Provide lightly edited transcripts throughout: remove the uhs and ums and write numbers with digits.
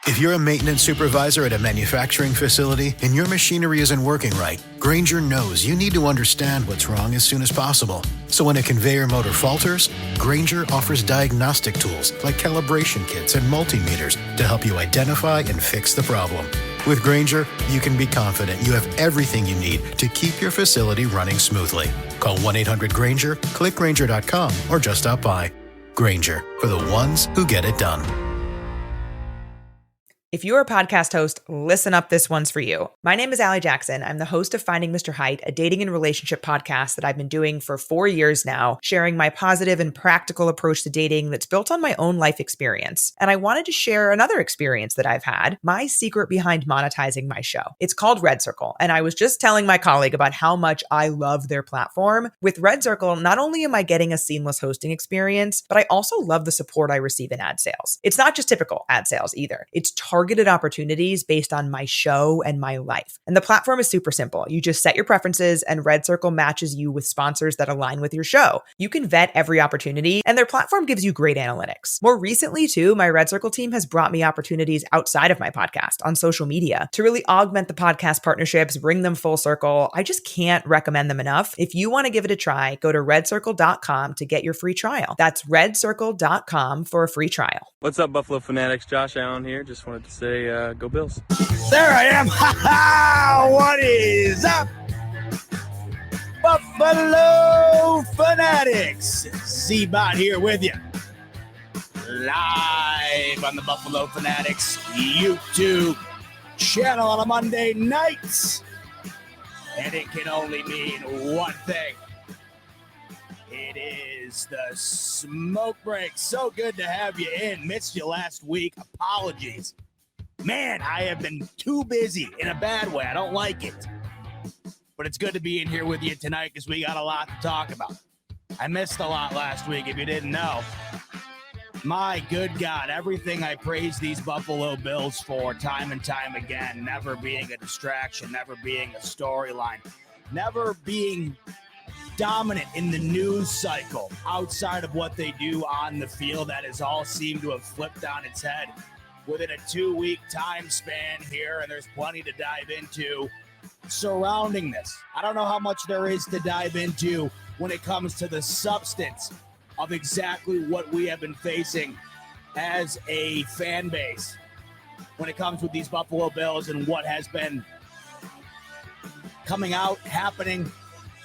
If you're a maintenance supervisor at a manufacturing facility and your machinery isn't working right, Grainger knows you need to understand what's wrong as soon as possible. So when a conveyor motor falters, Grainger offers diagnostic tools like calibration kits and multimeters to help you identify and fix the problem. With Grainger, you can be confident you have everything you need to keep your facility running smoothly. Call 1-800-GRAINGER, click Grainger.com, or just stop by. Grainger, for the ones who get it done. If you're a podcast host, listen up, this one's for you. My name is Allie Jackson. I'm the host of Finding Mr. Height, a dating and relationship podcast that I've been doing for 4 years now, sharing my positive and practical approach to dating that's built on my own life experience. And I wanted to share another experience that I've had, my secret behind monetizing my show. It's called Red Circle, and I was just telling my colleague about how much I love their platform. With Red Circle, not only am I getting a seamless hosting experience, but I also love the support I receive in ad sales. It's not just typical ad sales either. It's targeted opportunities based on my show and my life. And the platform is super simple. You just set your preferences and Red Circle matches you with sponsors that align with your show. You can vet every opportunity and their platform gives you great analytics. More recently too, my Red Circle team has brought me opportunities outside of my podcast on social media to really augment the podcast partnerships, bring them full circle. I just can't recommend them enough. If you want to give it a try, go to redcircle.com to get your free trial. That's redcircle.com for a free trial. What's up, Buffalo Fanatics? Josh Allen here. Just wanted to say, go Bills. There I am. Ha ha! What is up? Buffalo Fanatics. Z-Bot here with you. Live on the Buffalo Fanatics YouTube channel on a Monday night. And it can only mean one thing. It is the smoke break. So good to have you in. Missed you last week. Apologies. Man, I have been too busy in a bad way. I don't like it. But it's good to be in here with you tonight because we got a lot to talk about. I missed a lot last week, if you didn't know. My good God, everything I praise these Buffalo Bills for time and time again, never being a distraction, never being a storyline, never being dominant in the news cycle outside of what they do on the field. That has all seemed to have flipped on its head within a 2-week time span here, and there's plenty to dive into surrounding this. I don't know how much there is to dive into when it comes to the substance of exactly what we have been facing as a fan base when it comes with these Buffalo Bills and what has been coming out, happening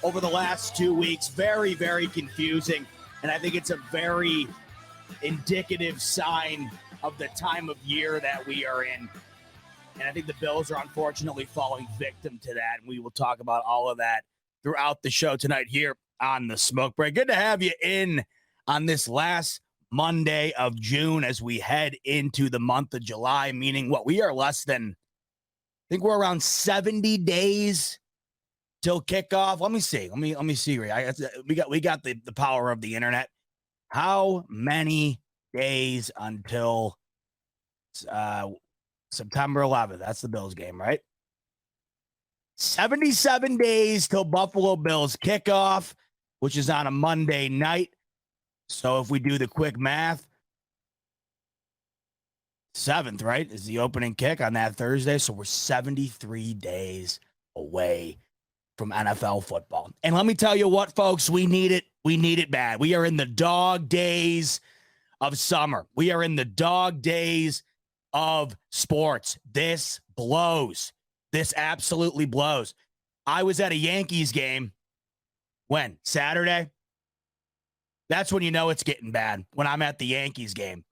over the last 2 weeks. Very, very confusing, and I think it's a very indicative sign of the time of year that we are in. And I think the Bills are unfortunately falling victim to that. And we will talk about all of that throughout the show tonight here on the Smoke Break. Good to have you in on this last Monday of June as we head into the month of July, meaning what we are less than, I think we're around 70 days till kickoff. Let me see. Let me see. We got the power of the internet. How many days until September 11th? That's the Bills game, right? 77 days till Buffalo Bills kickoff, which is on a Monday night. So if we do the quick math, 7th, right, is the opening kick on that Thursday. So we're 73 days away from NFL football. And let me tell you what, folks, we need it. We need it bad. We are in the dog days of summer. We are in the dog days of sports. This blows. This absolutely blows. I was at a Yankees game. When? Saturday? That's when you know it's getting bad, when I'm at the Yankees game.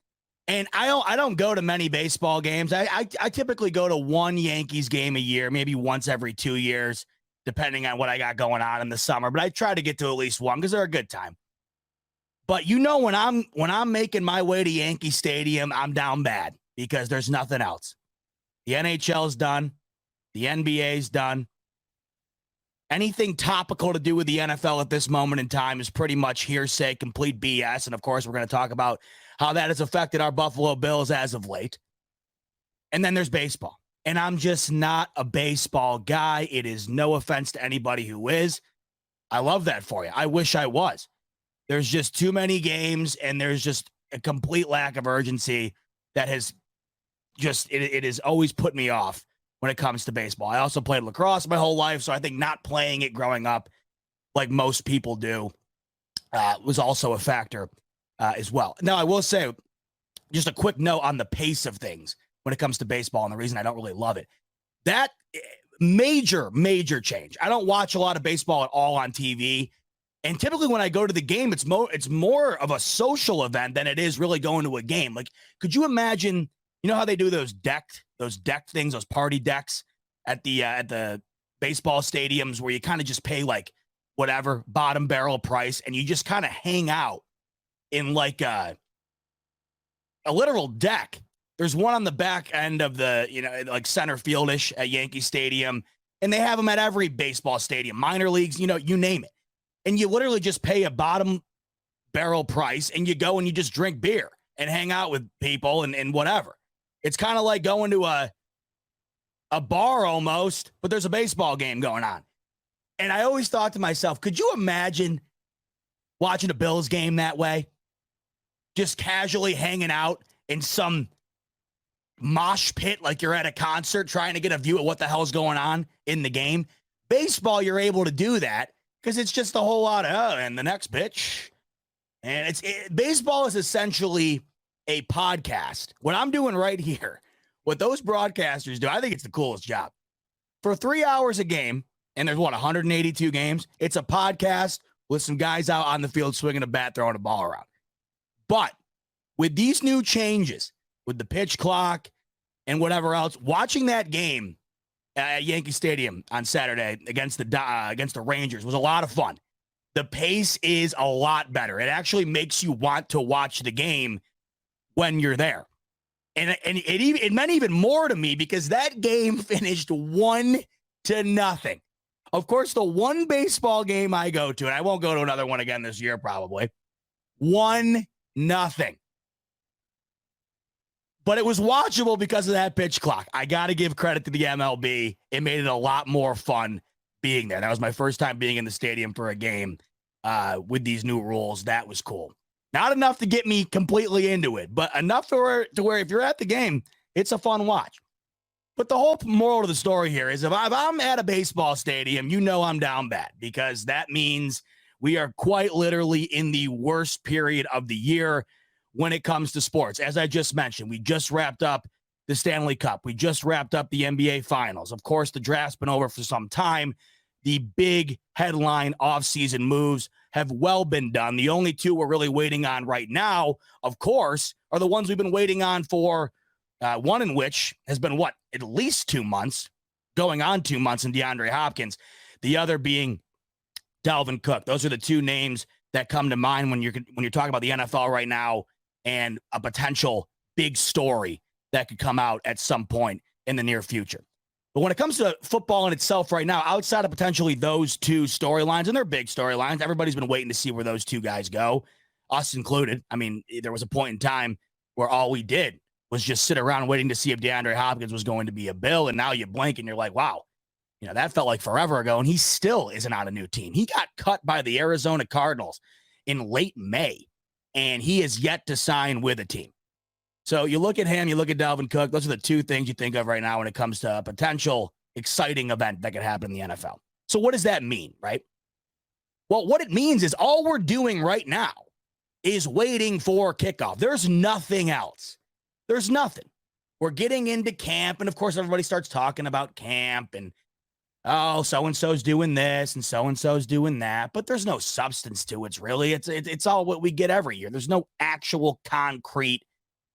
And I don't go to many baseball games. I typically go to one Yankees game a year, maybe once every 2 years, depending on what I got going on in the summer. But I try to get to at least one because they're a good time. But you know, when I'm making my way to Yankee Stadium, I'm down bad because there's nothing else. The NHL's done. The NBA's done. Anything topical to do with the NFL at this moment in time is pretty much hearsay, complete BS. And of course, we're going to talk about how that has affected our Buffalo Bills as of late. And then there's baseball. And I'm just not a baseball guy. It is no offense to anybody who is. I love that for you. I wish I was. There's just too many games, and there's just a complete lack of urgency that has it has always put me off when it comes to baseball. I also played lacrosse my whole life, so I think not playing it growing up like most people do was also a factor as well. Now, I will say, just a quick note on the pace of things when it comes to baseball and the reason I don't really love it. That major change. I don't watch a lot of baseball at all on TV. And typically when I go to the game, it's more of a social event than it is really going to a game. Like, could you imagine, you know how they do those deck things, those party decks at the baseball stadiums where you kind of just pay like whatever bottom barrel price and you just kind of hang out in like a literal deck. There's one on the back end of the, like center fieldish at Yankee Stadium, and they have them at every baseball stadium, minor leagues, you name it. And you literally just pay a bottom barrel price and you go and you just drink beer and hang out with people and whatever. It's kind of like going to a bar almost, but there's a baseball game going on. And I always thought to myself, could you imagine watching a Bills game that way? Just casually hanging out in some mosh pit like you're at a concert trying to get a view of what the hell's going on in the game. Baseball, you're able to do that because it's just a whole lot of, and the next pitch. And baseball is essentially a podcast. What I'm doing right here, what those broadcasters do, I think it's the coolest job. For 3 hours a game, and there's 182 games, it's a podcast with some guys out on the field swinging a bat, throwing a ball around. But with these new changes, with the pitch clock and whatever else, watching that game at Yankee Stadium on Saturday against the Rangers was a lot of fun. The pace is a lot better. It actually makes you want to watch the game when you're there. And it meant even more to me because that game finished 1-0. Of course, the one baseball game I go to, and I won't go to another one again this year probably, 1-0. But it was watchable because of that pitch clock. I got to give credit to the MLB. It made it a lot more fun being there. That was my first time being in the stadium for a game with these new rules. That was cool. Not enough to get me completely into it, but enough to where if you're at the game, it's a fun watch. But the whole moral of the story here is if I'm at a baseball stadium, I'm down bad because that means we are quite literally in the worst period of the year when it comes to sports. As I just mentioned, we just wrapped up the Stanley Cup. We just wrapped up the NBA Finals. Of course, the draft's been over for some time. The big headline offseason moves have well been done. The only two we're really waiting on right now, of course, are the ones we've been waiting on for, one in which has been, at least 2 months, going on 2 months in DeAndre Hopkins. The other being Dalvin Cook. Those are the two names that come to mind when you're talking about the NFL right now and a potential big story that could come out at some point in the near future. But when it comes to football in itself right now, outside of potentially those two storylines, and they're big storylines, everybody's been waiting to see where those two guys go, us included. I mean, there was a point in time where all we did was just sit around waiting to see if DeAndre Hopkins was going to be a Bill, and now you blink and you're like, wow, that felt like forever ago, and he still isn't on a new team. He got cut by the Arizona Cardinals in late May, and he is yet to sign with a team. So you look at him, you look at Dalvin Cook. Those are the two things you think of right now when it comes to a potential exciting event that could happen in the NFL. So what does that mean, right? Well, what it means is all we're doing right now is waiting for kickoff. There's nothing else. There's nothing. We're getting into camp, and of course, everybody starts talking about camp and, oh, so-and-so's doing this and so-and-so's doing that, but there's no substance to it, really. It's all what we get every year. There's no actual concrete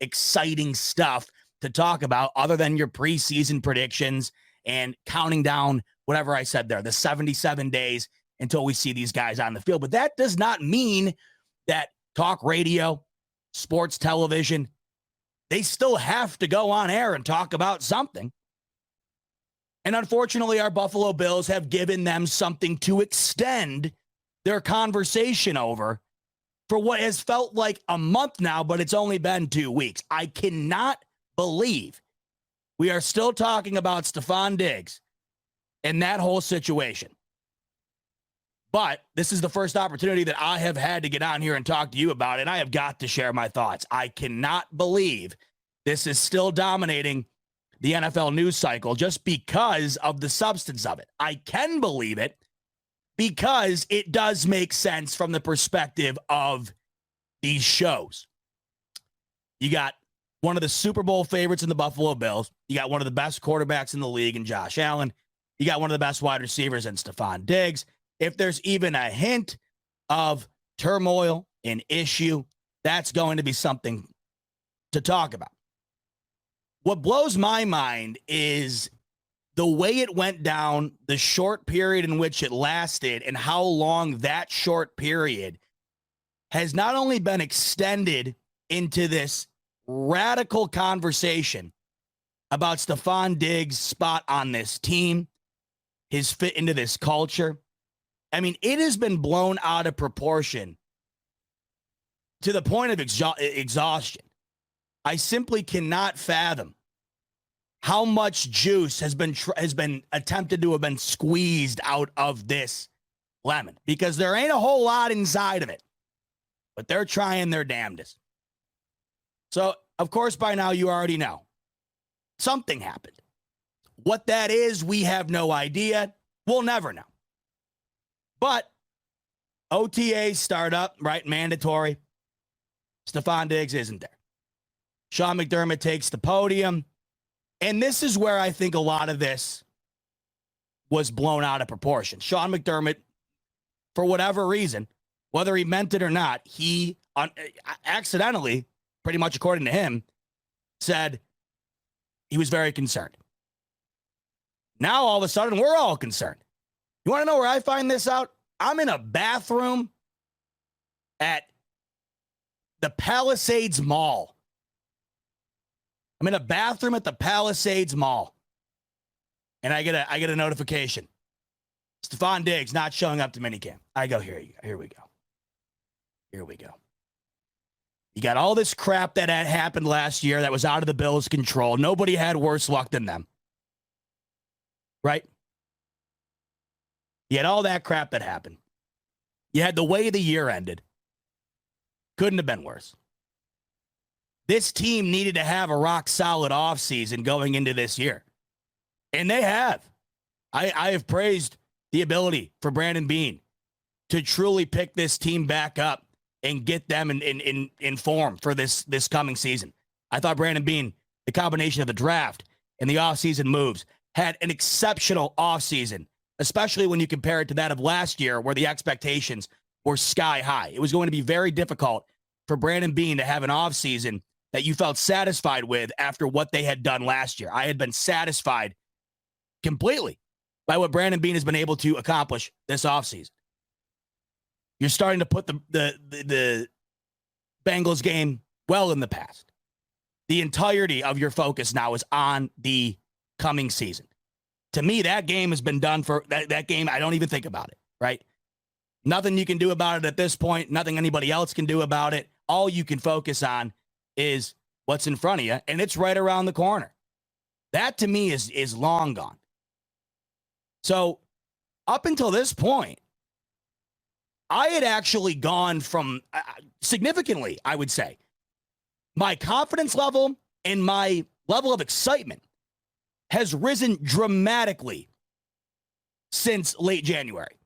exciting stuff to talk about other than your preseason predictions and counting down whatever I said there, the 77 days until we see these guys on the field. But that does not mean that talk radio, sports television, they still have to go on air and talk about something. And unfortunately, our Buffalo Bills have given them something to extend their conversation over for what has felt like a month now, but it's only been 2 weeks. I cannot believe we are still talking about Stefon Diggs and that whole situation. But this is the first opportunity that I have had to get on here and talk to you about it. I have got to share my thoughts. I cannot believe This is still dominating the NFL news cycle just because of the substance of it. I can believe it because it does make sense from the perspective of these shows. You got one of the Super Bowl favorites in the Buffalo Bills. You got one of the best quarterbacks in the league in Josh Allen. You got one of the best wide receivers in Stefon Diggs. If there's even a hint of turmoil, an issue, that's going to be something to talk about. What blows my mind is the way it went down, the short period in which it lasted, and how long that short period has not only been extended into this radical conversation about Stefon Diggs' spot on this team, his fit into this culture. I mean, it has been blown out of proportion to the point of exhaustion. I simply cannot fathom how much juice has been attempted to have been squeezed out of this lemon, because there ain't a whole lot inside of it, but they're trying their damnedest. So, of course, by now you already know something happened. What that is, we have no idea. We'll never know. But OTAs start up, right? Mandatory. Stefon Diggs isn't there. Sean McDermott takes the podium. And this is where I think a lot of this was blown out of proportion. Sean McDermott, for whatever reason, whether he meant it or not, he accidentally, pretty much according to him, said he was very concerned. Now, all of a sudden, we're all concerned. You want to know where I find this out? I'm in a bathroom at the Palisades Mall. I'm in a bathroom at the Palisades Mall. And I get a notification. Stefon Diggs not showing up to minicamp. I go, here we go. Here we go. You got all this crap that had happened last year that was out of the Bills' control. Nobody had worse luck than them. Right? You had all that crap that happened. You had the way the year ended. Couldn't have been worse. This team needed to have a rock-solid offseason going into this year. And they have. I have praised the ability for Brandon Beane to truly pick this team back up and get them in form for this coming season. I thought Brandon Beane, the combination of the draft and the offseason moves, had an exceptional offseason, especially when you compare it to that of last year where the expectations were sky high. It was going to be very difficult for Brandon Beane to have an offseason that you felt satisfied with after what they had done last year. I had been satisfied completely by what Brandon Beane has been able to accomplish this offseason. You're starting to put the Bengals game well in the past. The entirety of your focus now is on the coming season. To me, that game has been done for that game. I don't even think about it, right? Nothing you can do about it at this point. Nothing anybody else can do about it. All you can focus on is what's in front of you, and it's right around the corner. That, to me, is long gone. So up until this point, I had actually gone from significantly, I would say, my confidence level and my level of excitement has risen dramatically since late January.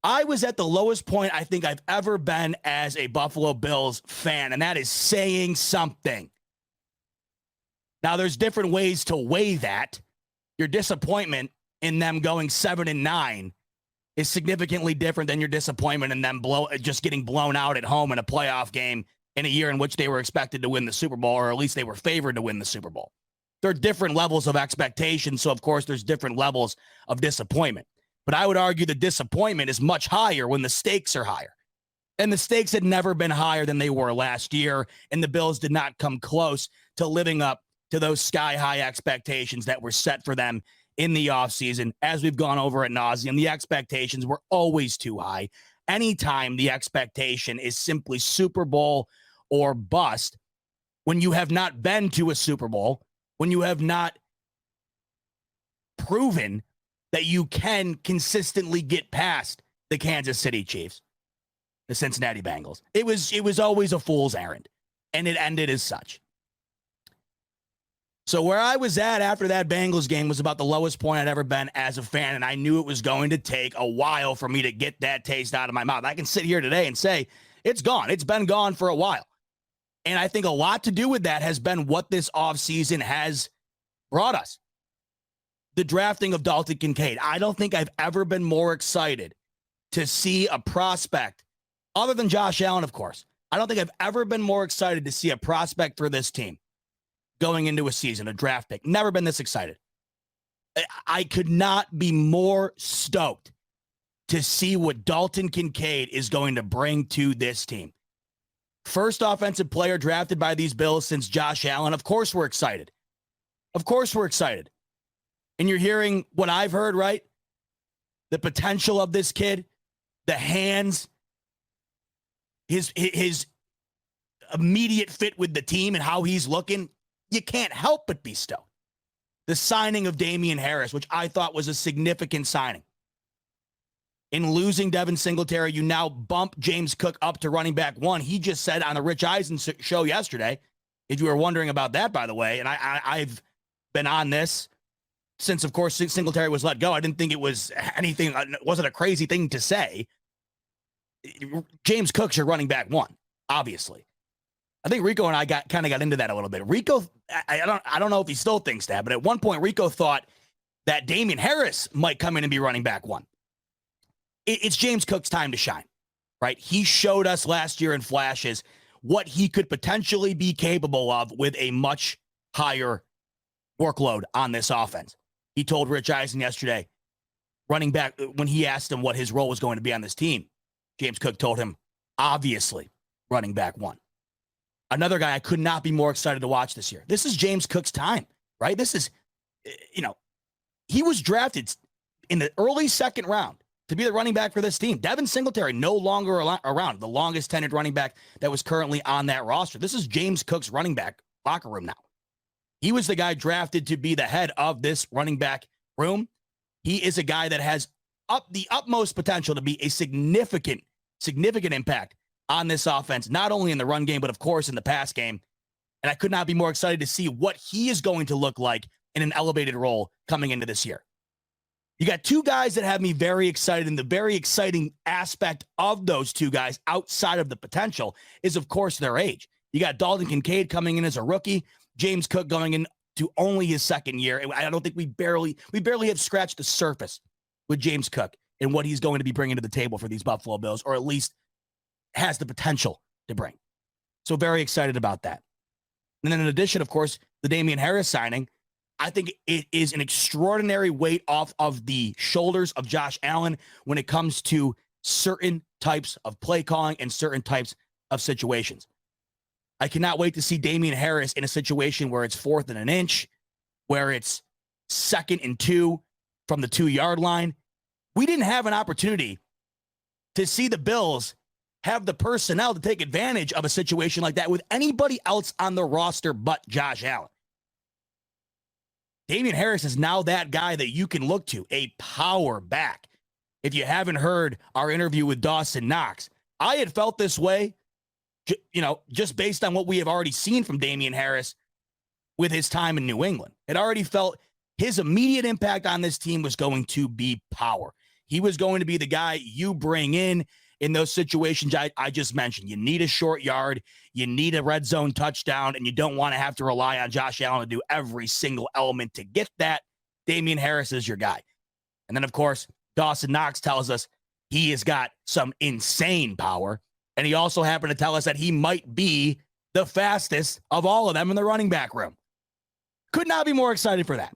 I was at the lowest point I think I've ever been as a Buffalo Bills fan, and that is saying something. Now, there's different ways to weigh that. Your disappointment in them going 7-9 is significantly different than your disappointment in them just getting blown out at home in a playoff game in a year in which they were expected to win the Super Bowl, or at least they were favored to win the Super Bowl. There are different levels of expectation, so of course there's different levels of disappointment. But I would argue the disappointment is much higher when the stakes are higher. And the stakes had never been higher than they were last year, and the Bills did not come close to living up to those sky-high expectations that were set for them in the offseason. As we've gone over ad nauseum, the expectations were always too high. Anytime the expectation is simply Super Bowl or bust, when you have not been to a Super Bowl, when you have not proven that you can consistently get past the Kansas City Chiefs, the Cincinnati Bengals, it was always a fool's errand, and it ended as such. So where I was at after that Bengals game was about the lowest point I'd ever been as a fan, and I knew it was going to take a while for me to get that taste out of my mouth. I can sit here today and say it's gone. It's been gone for a while. And I think a lot to do with that has been what this offseason has brought us. The drafting of Dalton Kincaid. I don't think I've ever been more excited to see a prospect, other than Josh Allen, of course. I don't think I've ever been more excited to see a prospect for this team going into a season, a draft pick. Never been this excited. I could not be more stoked to see what Dalton Kincaid is going to bring to this team. First offensive player drafted by these Bills since Josh Allen. Of course we're excited. Of course we're excited. And you're hearing what I've heard, right? The potential of this kid, the hands, his immediate fit with the team and how he's looking. You can't help but be stoked. The signing of Damian Harris, which I thought was a significant signing. In losing Devin Singletary, you now bump James Cook up to running back 1. He just said on the Rich Eisen show yesterday, if you were wondering about that, by the way, and I've been on this since, of course, Singletary was let go. I didn't think it was anything, it wasn't a crazy thing to say. James Cook's your running back 1, obviously. I think Rico and I got into that a little bit. Rico, I don't know if he still thinks that, but at one point Rico thought that Damian Harris might come in and be running back 1. It's James Cook's time to shine, right? He showed us last year in flashes what he could potentially be capable of with a much higher workload on this offense. He told Rich Eisen yesterday, running back, when he asked him what his role was going to be on this team, James Cook told him, obviously, running back 1. Another guy I could not be more excited to watch this year. This is James Cook's time, right? This is, he was drafted in the early second round to be the running back for this team. Devin Singletary no longer around, the longest tenured running back that was currently on that roster. This is James Cook's running back locker room now. He was the guy drafted to be the head of this running back room. He is a guy that has the utmost potential to be a significant impact on this offense, not only in the run game, but of course in the pass game. And I could not be more excited to see what he is going to look like in an elevated role coming into this year. You got 2 guys that have me very excited, and the very exciting aspect of those 2 guys outside of the potential is, of course, their age. You got Dalton Kincaid coming in as a rookie, James Cook going into only his second year. I don't think we barely have scratched the surface with James Cook and what he's going to be bringing to the table for these Buffalo Bills, or at least has the potential to bring. So very excited about that. And then in addition, of course, the Damian Harris signing, I think it is an extraordinary weight off of the shoulders of Josh Allen when it comes to certain types of play calling and certain types of situations. I cannot wait to see Damian Harris in a situation where it's 4th and an inch, where it's 2nd and 2 from the 2-yard line. We didn't have an opportunity to see the Bills have the personnel to take advantage of a situation like that with anybody else on the roster but Josh Allen. Damian Harris is now that guy that you can look to, a power back. If you haven't heard our interview with Dawson Knox, I had felt this way, just based on what we have already seen from Damian Harris with his time in New England. It already felt his immediate impact on this team was going to be power. He was going to be the guy you bring in those situations I just mentioned. You need a short yard, you need a red zone touchdown, and you don't want to have to rely on Josh Allen to do every single element to get that. Damian Harris is your guy. And then, of course, Dawson Knox tells us he has got some insane power, and he also happened to tell us that he might be the fastest of all of them in the running back room. Could not be more excited for that.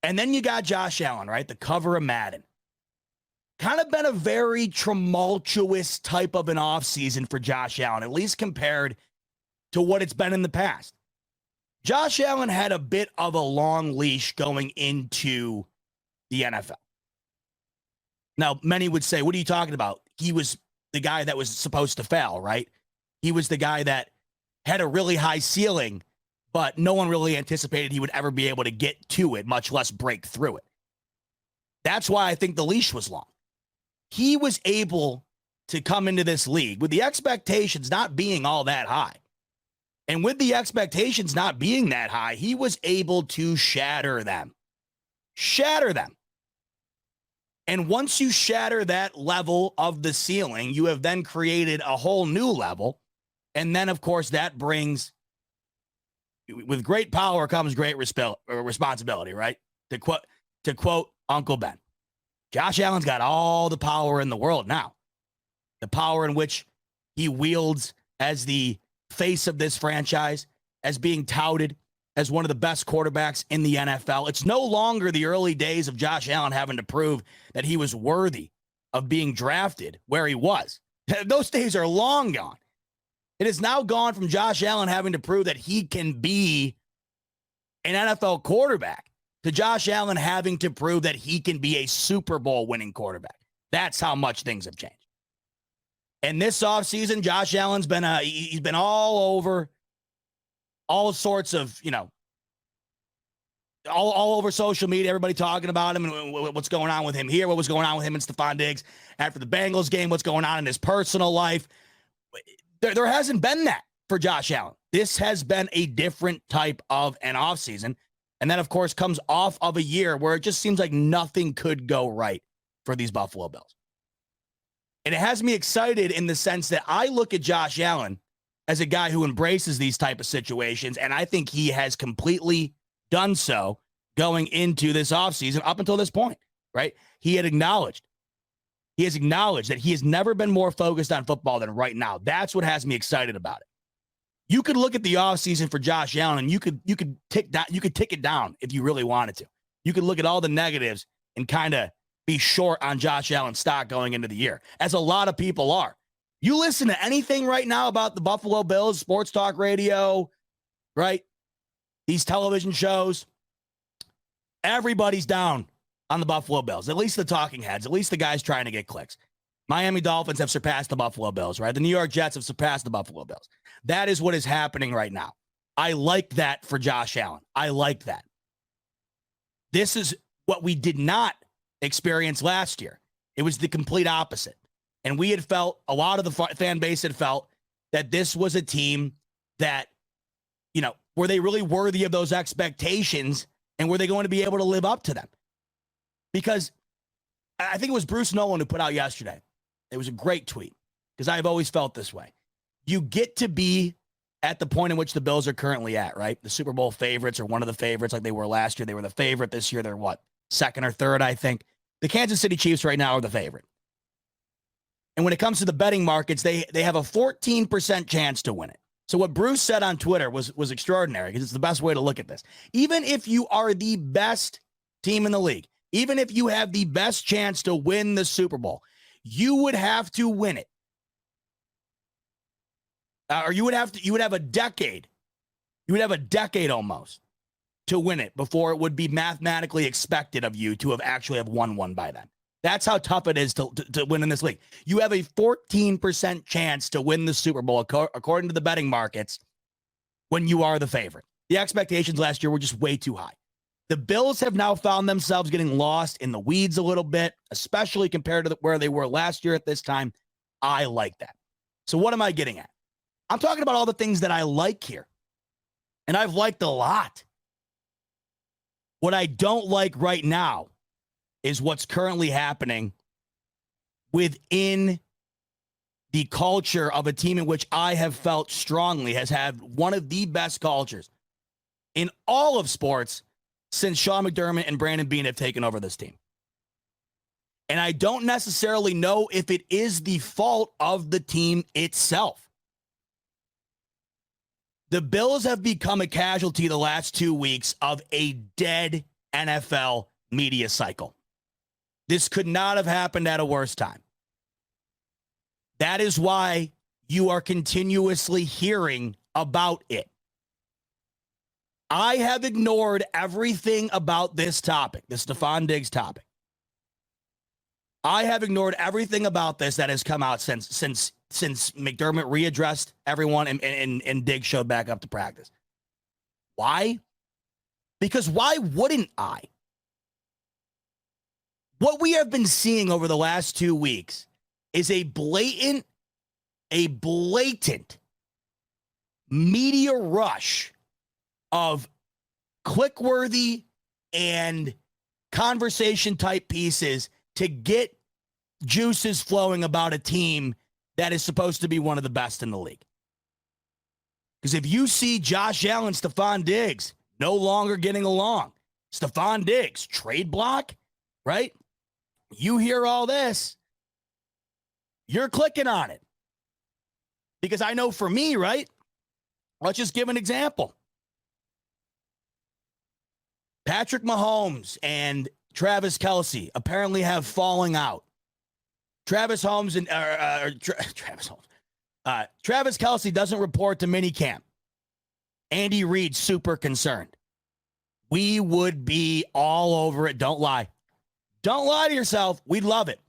And then you got Josh Allen, right? The cover of Madden. Kind of been a very tumultuous type of an offseason for Josh Allen, at least compared to what it's been in the past. Josh Allen had a bit of a long leash going into the NFL. Now, many would say, what are you talking about? He was the guy that was supposed to fail, right? He was the guy that had a really high ceiling, but no one really anticipated he would ever be able to get to it, much less break through it. That's why I think the leash was long. He was able to come into this league with the expectations not being all that high. And with the expectations not being that high, he was able to shatter them. Shatter them. And once you shatter that level of the ceiling, you have then created a whole new level. And then, of course, that brings, with great power comes great responsibility, right? To quote Uncle Ben. Josh Allen's got all the power in the world now. The power in which he wields as the face of this franchise, as being touted as one of the best quarterbacks in the NFL. It's no longer the early days of Josh Allen having to prove that he was worthy of being drafted where he was. Those days are long gone. It is now gone from Josh Allen having to prove that he can be an NFL quarterback to Josh Allen having to prove that he can be a Super Bowl winning quarterback. That's how much things have changed. And this offseason, Josh Allen's been he's been all over all sorts of, all over social media, everybody talking about him and what's going on with him here, what was going on with him and Stefon Diggs after the Bengals game, what's going on in his personal life. There hasn't been that for Josh Allen. This has been a different type of an offseason. And that, of course, comes off of a year where it just seems like nothing could go right for these Buffalo Bills. And it has me excited in the sense that I look at Josh Allen as a guy who embraces these type of situations, and I think he has completely done so going into this offseason up until this point, right? He has acknowledged that he has never been more focused on football than right now. That's what has me excited about it. You could look at the offseason for Josh Allen, and you could tick it down if you really wanted to. You could look at all the negatives and kind of be short on Josh Allen's stock going into the year, as a lot of people are. You listen to anything right now about the Buffalo Bills, sports talk radio, right? These television shows, everybody's down on the Buffalo Bills, at least the talking heads, at least the guys trying to get clicks. Miami Dolphins have surpassed the Buffalo Bills, right? The New York Jets have surpassed the Buffalo Bills. That is what is happening right now. I like that for Josh Allen. I like that. This is what we did not experience last year. It was the complete opposite. And we had felt, a lot of the fan base had felt that this was a team that, were they really worthy of those expectations, and were they going to be able to live up to them? Because I think it was Bruce Nolan who put out yesterday. It was a great tweet, because I've always felt this way. You get to be at the point in which the Bills are currently at, right? The Super Bowl favorites, or one of the favorites, like they were last year. They were the favorite this year. They're what? Second or third, I think. The Kansas City Chiefs right now are the favorite. And when it comes to the betting markets, they have a 14% chance to win it. So what Bruce said on Twitter was extraordinary, because it's the best way to look at this. Even if you are the best team in the league, even if you have the best chance to win the Super Bowl, you would have to win it. Or you would have a decade. You would have a decade almost to win it before it would be mathematically expected of you to have actually won one by then. That's how tough it is to win in this league. You have a 14% chance to win the Super Bowl, according to the betting markets, when you are the favorite. The expectations last year were just way too high. The Bills have now found themselves getting lost in the weeds a little bit, especially compared to where they were last year at this time. I like that. So what am I getting at? I'm talking about all the things that I like here. And I've liked a lot. What I don't like right now is what's currently happening within the culture of a team in which I have felt strongly has had one of the best cultures in all of sports since Sean McDermott and Brandon Beane have taken over this team. And I don't necessarily know if it is the fault of the team itself. The Bills have become a casualty the last 2 weeks of a dead NFL media cycle. This could not have happened at a worse time. That is why you are continuously hearing about it. I have ignored everything about this topic, the Stefon Diggs topic. I have ignored everything about this that has come out since McDermott readdressed everyone and Diggs showed back up to practice. Why? Because why wouldn't I? What we have been seeing over the last 2 weeks is a blatant media rush of click-worthy and conversation-type pieces to get juices flowing about a team that is supposed to be one of the best in the league. Because if you see Josh Allen, Stefon Diggs no longer getting along, Stefon Diggs, trade block, right? You hear all this, you're clicking on it. Because I know for me, right? Let's just give an example. Patrick Mahomes and Travis Kelce apparently have falling out. Travis Kelce doesn't report to minicamp. Andy Reid's super concerned. We would be all over it. Don't lie. Don't lie to yourself. We'd love it.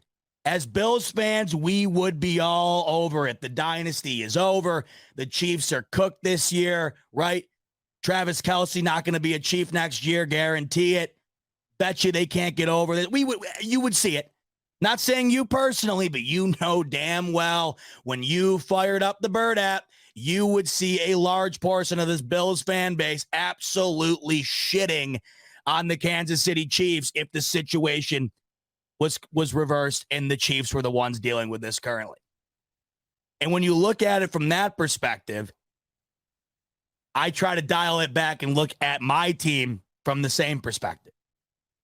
As Bills fans, we would be all over it. The dynasty is over. The Chiefs are cooked this year, right? Travis Kelce not going to be a Chief next year, guarantee it. Bet you they can't get over it. You would see it. Not saying you personally, but you know damn well when you fired up the Bird app, you would see a large portion of this Bills fan base absolutely shitting on the Kansas City Chiefs if the situation was reversed and the Chiefs were the ones dealing with this currently. And when you look at it from that perspective, I try to dial it back and look at my team from the same perspective.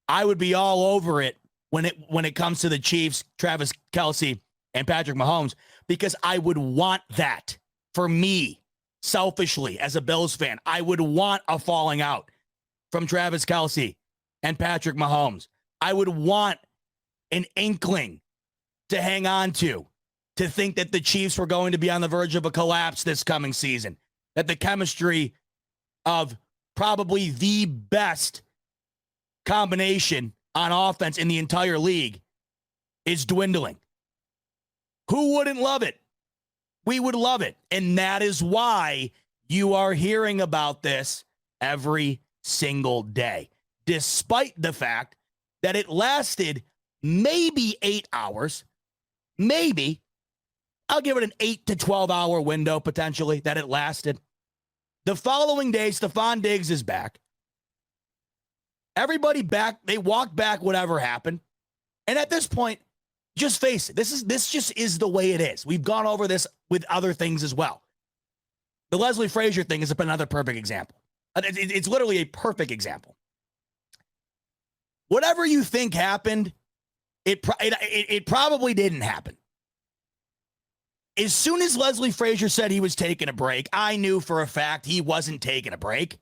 I would be all over it when it comes to the Chiefs, Travis Kelce, and Patrick Mahomes, because I would want that for me, selfishly, as a Bills fan. I would want a falling out from Travis Kelce and Patrick Mahomes. I would want an inkling to hang on to think that the Chiefs were going to be on the verge of a collapse this coming season, that the chemistry of probably the best combination on offense in the entire league is dwindling. Who wouldn't love it? We would love it. And that is why you are hearing about this every single day, despite the fact that it lasted maybe 8 hours, maybe. I'll give it an 8 to 12 hour window potentially that it lasted. The following day, Stefon Diggs is back. Everybody back, they walked back whatever happened. And at this point, just face it, this just is the way it is. We've gone over this with other things as well. The Leslie Frazier thing is another perfect example. It's literally a perfect example. Whatever you think happened, it probably didn't happen. As soon as Leslie Frazier said he was taking a break, I knew for a fact he wasn't taking a break.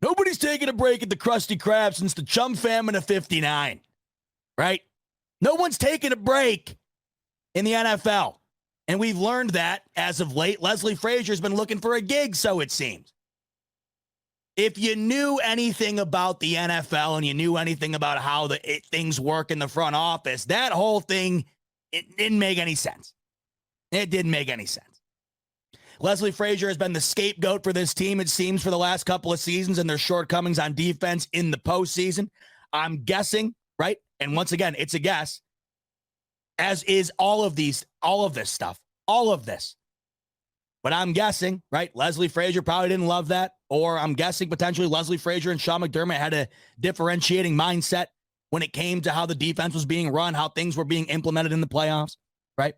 Nobody's taking a break at the Krusty Krab since the Chum Famine of '59, right? No one's taking a break in the NFL. And we've learned that as of late. Leslie Frazier's been looking for a gig, so it seems. If you knew anything about the NFL and you knew anything about how things work in the front office, that whole thing, it didn't make any sense. It didn't make any sense. Leslie Frazier has been the scapegoat for this team, it seems, for the last couple of seasons and their shortcomings on defense in the postseason. I'm guessing, right? And once again, it's a guess, as is all of this stuff, all of this. But I'm guessing, right? Leslie Frazier probably didn't love that. Or I'm guessing potentially Leslie Frazier and Sean McDermott had a differentiating mindset when it came to how the defense was being run, how things were being implemented in the playoffs, right?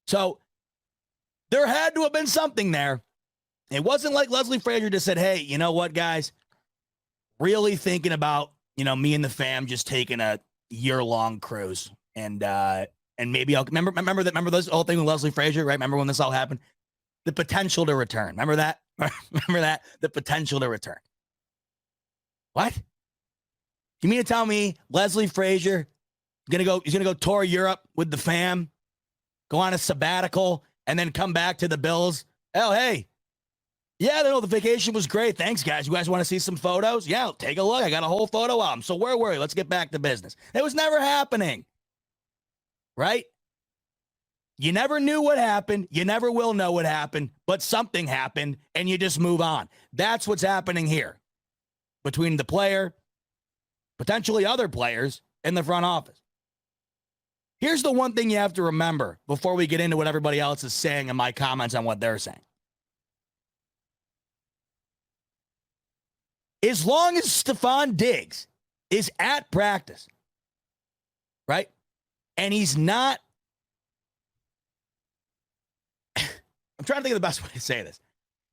So there had to have been something there. It wasn't like Leslie Frazier just said, hey, you know what, guys? Really thinking about, me and the fam just taking a year-long cruise. And maybe I'll remember this whole thing with Leslie Frazier, right? Remember when this all happened? The potential to return. Remember that? Remember that? The potential to return. What? You mean to tell me Leslie Frazier he's gonna go tour Europe with the fam, go on a sabbatical, and then come back to the Bills? Oh, hey. Yeah, the vacation was great. Thanks, guys. You guys want to see some photos? Yeah, take a look. I got a whole photo album. So where were you? Let's get back to business. It was never happening. Right? You never knew what happened. You never will know what happened, but something happened and you just move on. That's what's happening here between the player, potentially other players, and the front office. Here's the one thing you have to remember before we get into what everybody else is saying and my comments on what they're saying. As long as Stefon Diggs is at practice, right? And he's not, I'm trying to think of the best way to say this,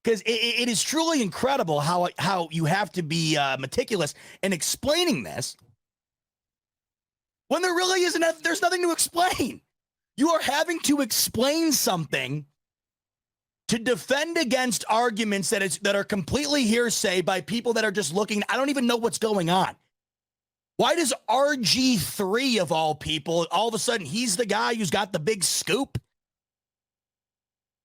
because it is truly incredible how you have to be meticulous in explaining this when there really isn't, there's nothing to explain. You are having to explain something to defend against arguments that are completely hearsay by people that are just looking. I don't even know what's going on. Why does RG3 of all people, all of a sudden, he's the guy who's got the big scoop?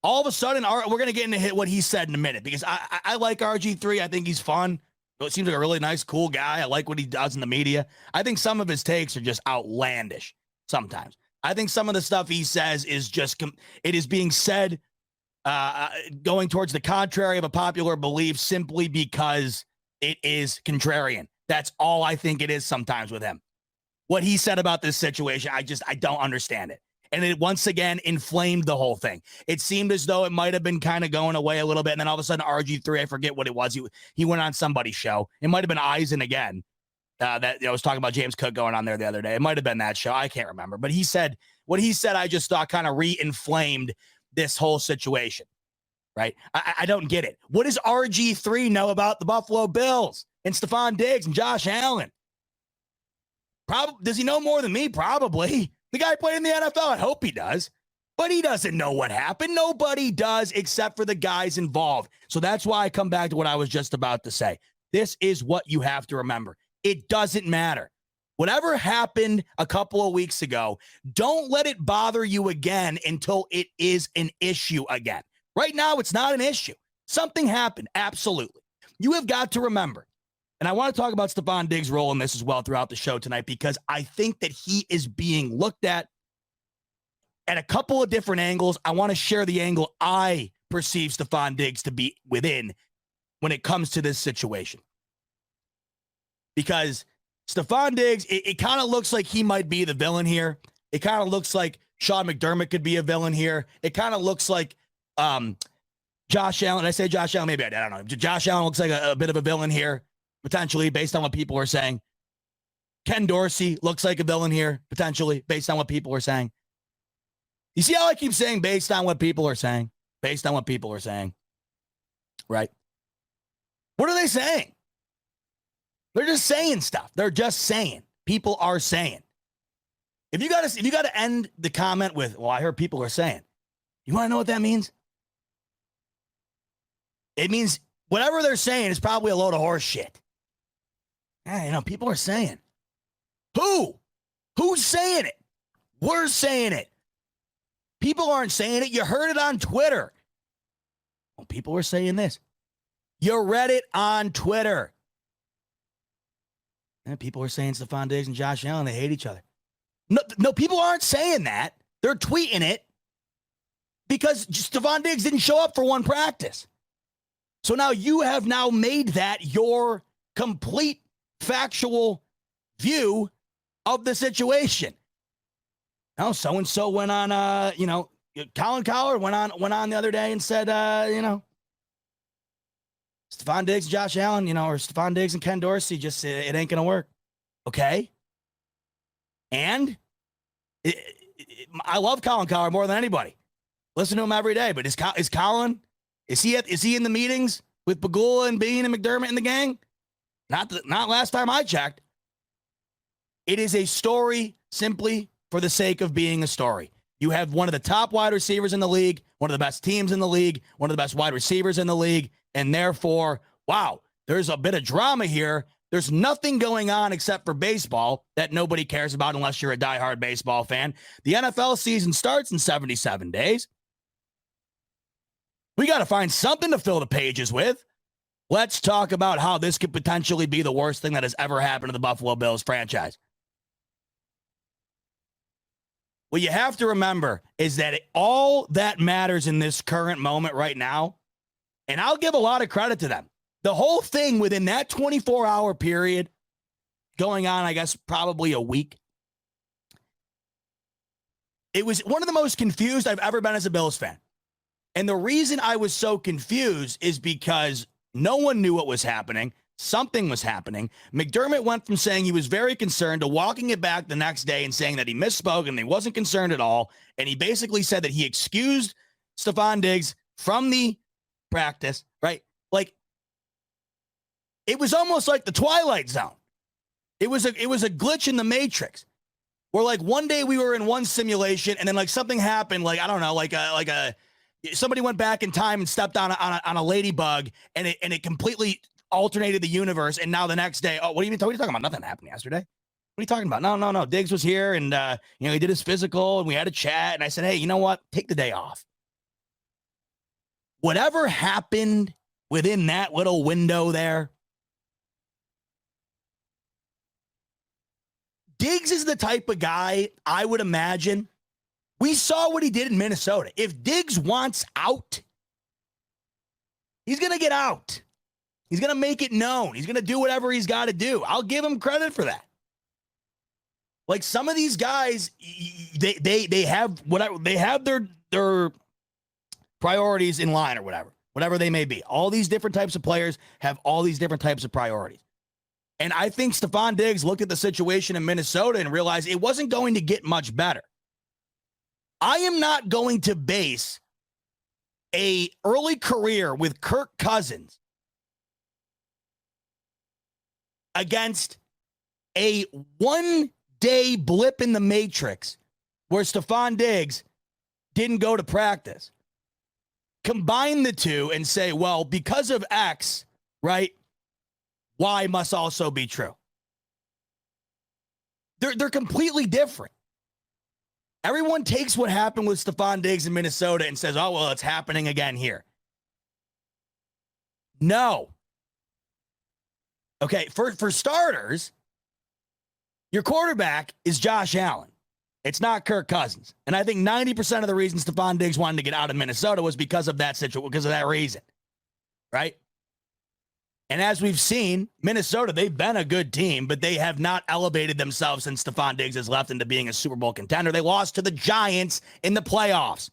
All of a sudden, we're going to get into what he said in a minute, because I like RG3. I think he's fun. It seems like a really nice, cool guy. I like what he does in the media. I think some of his takes are just outlandish sometimes. I think some of the stuff he says is just, it is being said going towards the contrary of a popular belief simply because it is contrarian. That's all I think it is sometimes with him. What he said about this situation, I don't understand it. And it once again inflamed the whole thing. It seemed as though it might have been kind of going away a little bit. And then all of a sudden, RG3, I forget what it was. He went on somebody's show. It might have been Eisen again. That I was talking about James Cook going on there the other day. It might have been that show. I can't remember. But what he said, I just thought kind of re-inflamed this whole situation. Right? I don't get it. What does RG3 know about the Buffalo Bills and Stefon Diggs and Josh Allen? Does he know more than me? Probably. The guy played in the NFL. I hope he does. But he doesn't know what happened. Nobody does except for the guys involved. So that's why I come back to what I was just about to say. This is what you have to remember. It doesn't matter. Whatever happened a couple of weeks ago, don't let it bother you again until it is an issue again. Right now, it's not an issue. Something happened. Absolutely. You have got to remember. And I want to talk about Stefon Diggs' role in this as well throughout the show tonight, because I think that he is being looked at a couple of different angles. I want to share the angle I perceive Stefon Diggs to be within when it comes to this situation. Because Stefon Diggs, it kind of looks like he might be the villain here. It kind of looks like Sean McDermott could be a villain here. It kind of looks like Josh Allen. Did I say Josh Allen? Maybe I don't know. Josh Allen looks like a bit of a villain here, potentially, based on what people are saying. Ken Dorsey looks like a villain here, potentially, based on what people are saying. You see how I keep saying based on what people are saying? Based on what people are saying. Right? What are they saying? They're just saying stuff. They're just saying. People are saying. If you got to end the comment with, well, I heard people are saying. You want to know what that means? It means whatever they're saying is probably a load of horse shit. Yeah, people are saying. Who? Who's saying it? We're saying it. People aren't saying it. You heard it on Twitter. Well, people are saying this. You read it on Twitter. And people are saying Stefon Diggs and Josh Allen, they hate each other. No, people aren't saying that. They're tweeting it because Stefon Diggs didn't show up for one practice. So now you have now made that your complete factual view of the situation. Now, so-and-so went on, Colin Cowherd went on the other day and said, Stefon Diggs, Josh Allen, or Stefon Diggs and Ken Dorsey, just it ain't going to work. Okay. And I love Colin Cowherd more than anybody. Listen to him every day. But is Colin, is he in the meetings with Pagula and Beane and McDermott and the gang? Not last time I checked. It is a story simply for the sake of being a story. You have one of the top wide receivers in the league, one of the best teams in the league, one of the best wide receivers in the league, and therefore, wow, there's a bit of drama here. There's nothing going on except for baseball that nobody cares about unless you're a diehard baseball fan. The NFL season starts in 77 days. We got to find something to fill the pages with. Let's talk about how this could potentially be the worst thing that has ever happened to the Buffalo Bills franchise. What you have to remember is that all that matters in this current moment right now, and I'll give a lot of credit to them. The whole thing within that 24-hour period going on, I guess, probably a week. It was one of the most confused I've ever been as a Bills fan. And the reason I was so confused is because no one knew what was happening. something was happening. McDermott went from saying he was very concerned to walking it back the next day and saying that he misspoke and he wasn't concerned at all. And he basically said that he excused Stefon Diggs from the practice, right? Like, it was almost like the Twilight Zone. It was a glitch in the Matrix where, like, one day we were in one simulation and then, like, something happened, like, I don't know, like somebody went back in time and stepped on a ladybug and it completely alternated the universe. And now the next day, what are you talking about? Nothing happened yesterday. What are you talking about? No. Diggs was here and, he did his physical and we had a chat. And I said, hey, you know what? Take the day off. Whatever happened within that little window there, Diggs is the type of guy I would imagine. We saw what he did in Minnesota. If Diggs wants out, he's going to get out. He's going to make it known. He's going to do whatever he's got to do. I'll give him credit for that. Like, some of these guys, they have their priorities in line or whatever they may be. All these different types of players have all these different types of priorities. And I think Stefon Diggs looked at the situation in Minnesota and realized it wasn't going to get much better. I am not going to base a early career with Kirk Cousins against a one-day blip in the Matrix where Stefon Diggs didn't go to practice. Combine the two and say, well, because of X, right, Y must also be true. They're completely different. Everyone takes what happened with Stefon Diggs in Minnesota and says, oh, well, it's happening again here. No. Okay, for starters, your quarterback is Josh Allen. It's not Kirk Cousins. And I think 90% of the reason Stefon Diggs wanted to get out of Minnesota was because of that situation, because of that reason. Right? And as we've seen, Minnesota, they've been a good team, but they have not elevated themselves since Stefon Diggs has left into being a Super Bowl contender. They lost to the Giants in the playoffs.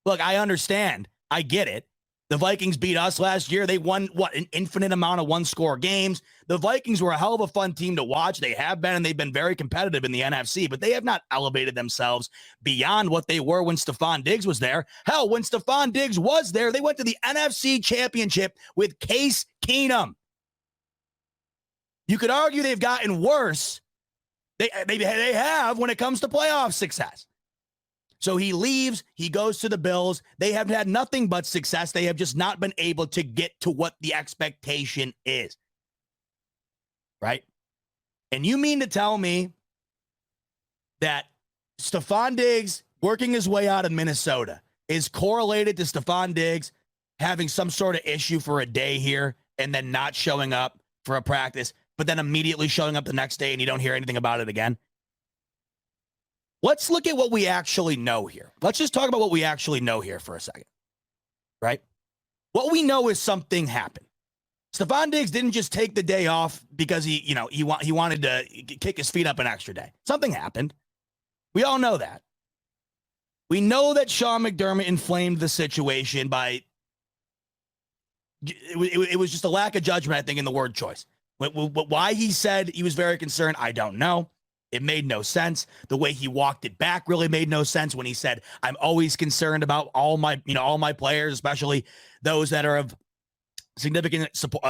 Look, I understand. I get it. The Vikings beat us last year. They won, an infinite amount of one-score games. The Vikings were a hell of a fun team to watch. They have been, and they've been very competitive in the NFC, but they have not elevated themselves beyond what they were when Stefon Diggs was there. Hell, when Stefon Diggs was there, they went to the NFC Championship with Case Keenum. You could argue they've gotten worse. They have when it comes to playoff success. So he leaves, he goes to the Bills. They have had nothing but success. They have just not been able to get to what the expectation is. Right? And you mean to tell me that Stefon Diggs working his way out of Minnesota is correlated to Stefon Diggs having some sort of issue for a day here and then not showing up for a practice, but then immediately showing up the next day and you don't hear anything about it again? Let's look at what we actually know here. Let's just talk about what we actually know here for a second, right? What we know is something happened. Stefon Diggs didn't just take the day off because he wanted to kick his feet up an extra day. Something happened. We all know that. We know that Sean McDermott inflamed the situation by it was just a lack of judgment, I think, in the word choice. Why he said he was very concerned, I don't know. It made no sense. The way he walked it back really made no sense when he said, I'm always concerned about all my players, especially those that are of significant support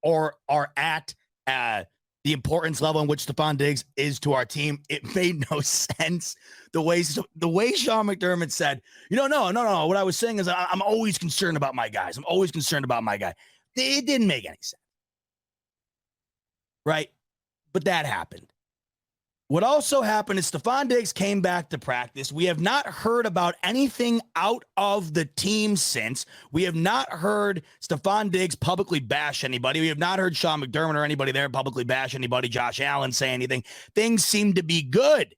or are at the importance level in which Stefon Diggs is to our team. It made no sense. The way Sean McDermott said, no. What I was saying is I'm always concerned about my guys. I'm always concerned about my guy. It didn't make any sense. Right? But that happened. What also happened is Stefon Diggs came back to practice. We have not heard about anything out of the team since. We have not heard Stefon Diggs publicly bash anybody. We have not heard Sean McDermott or anybody there publicly bash anybody, Josh Allen say anything. Things seem to be good.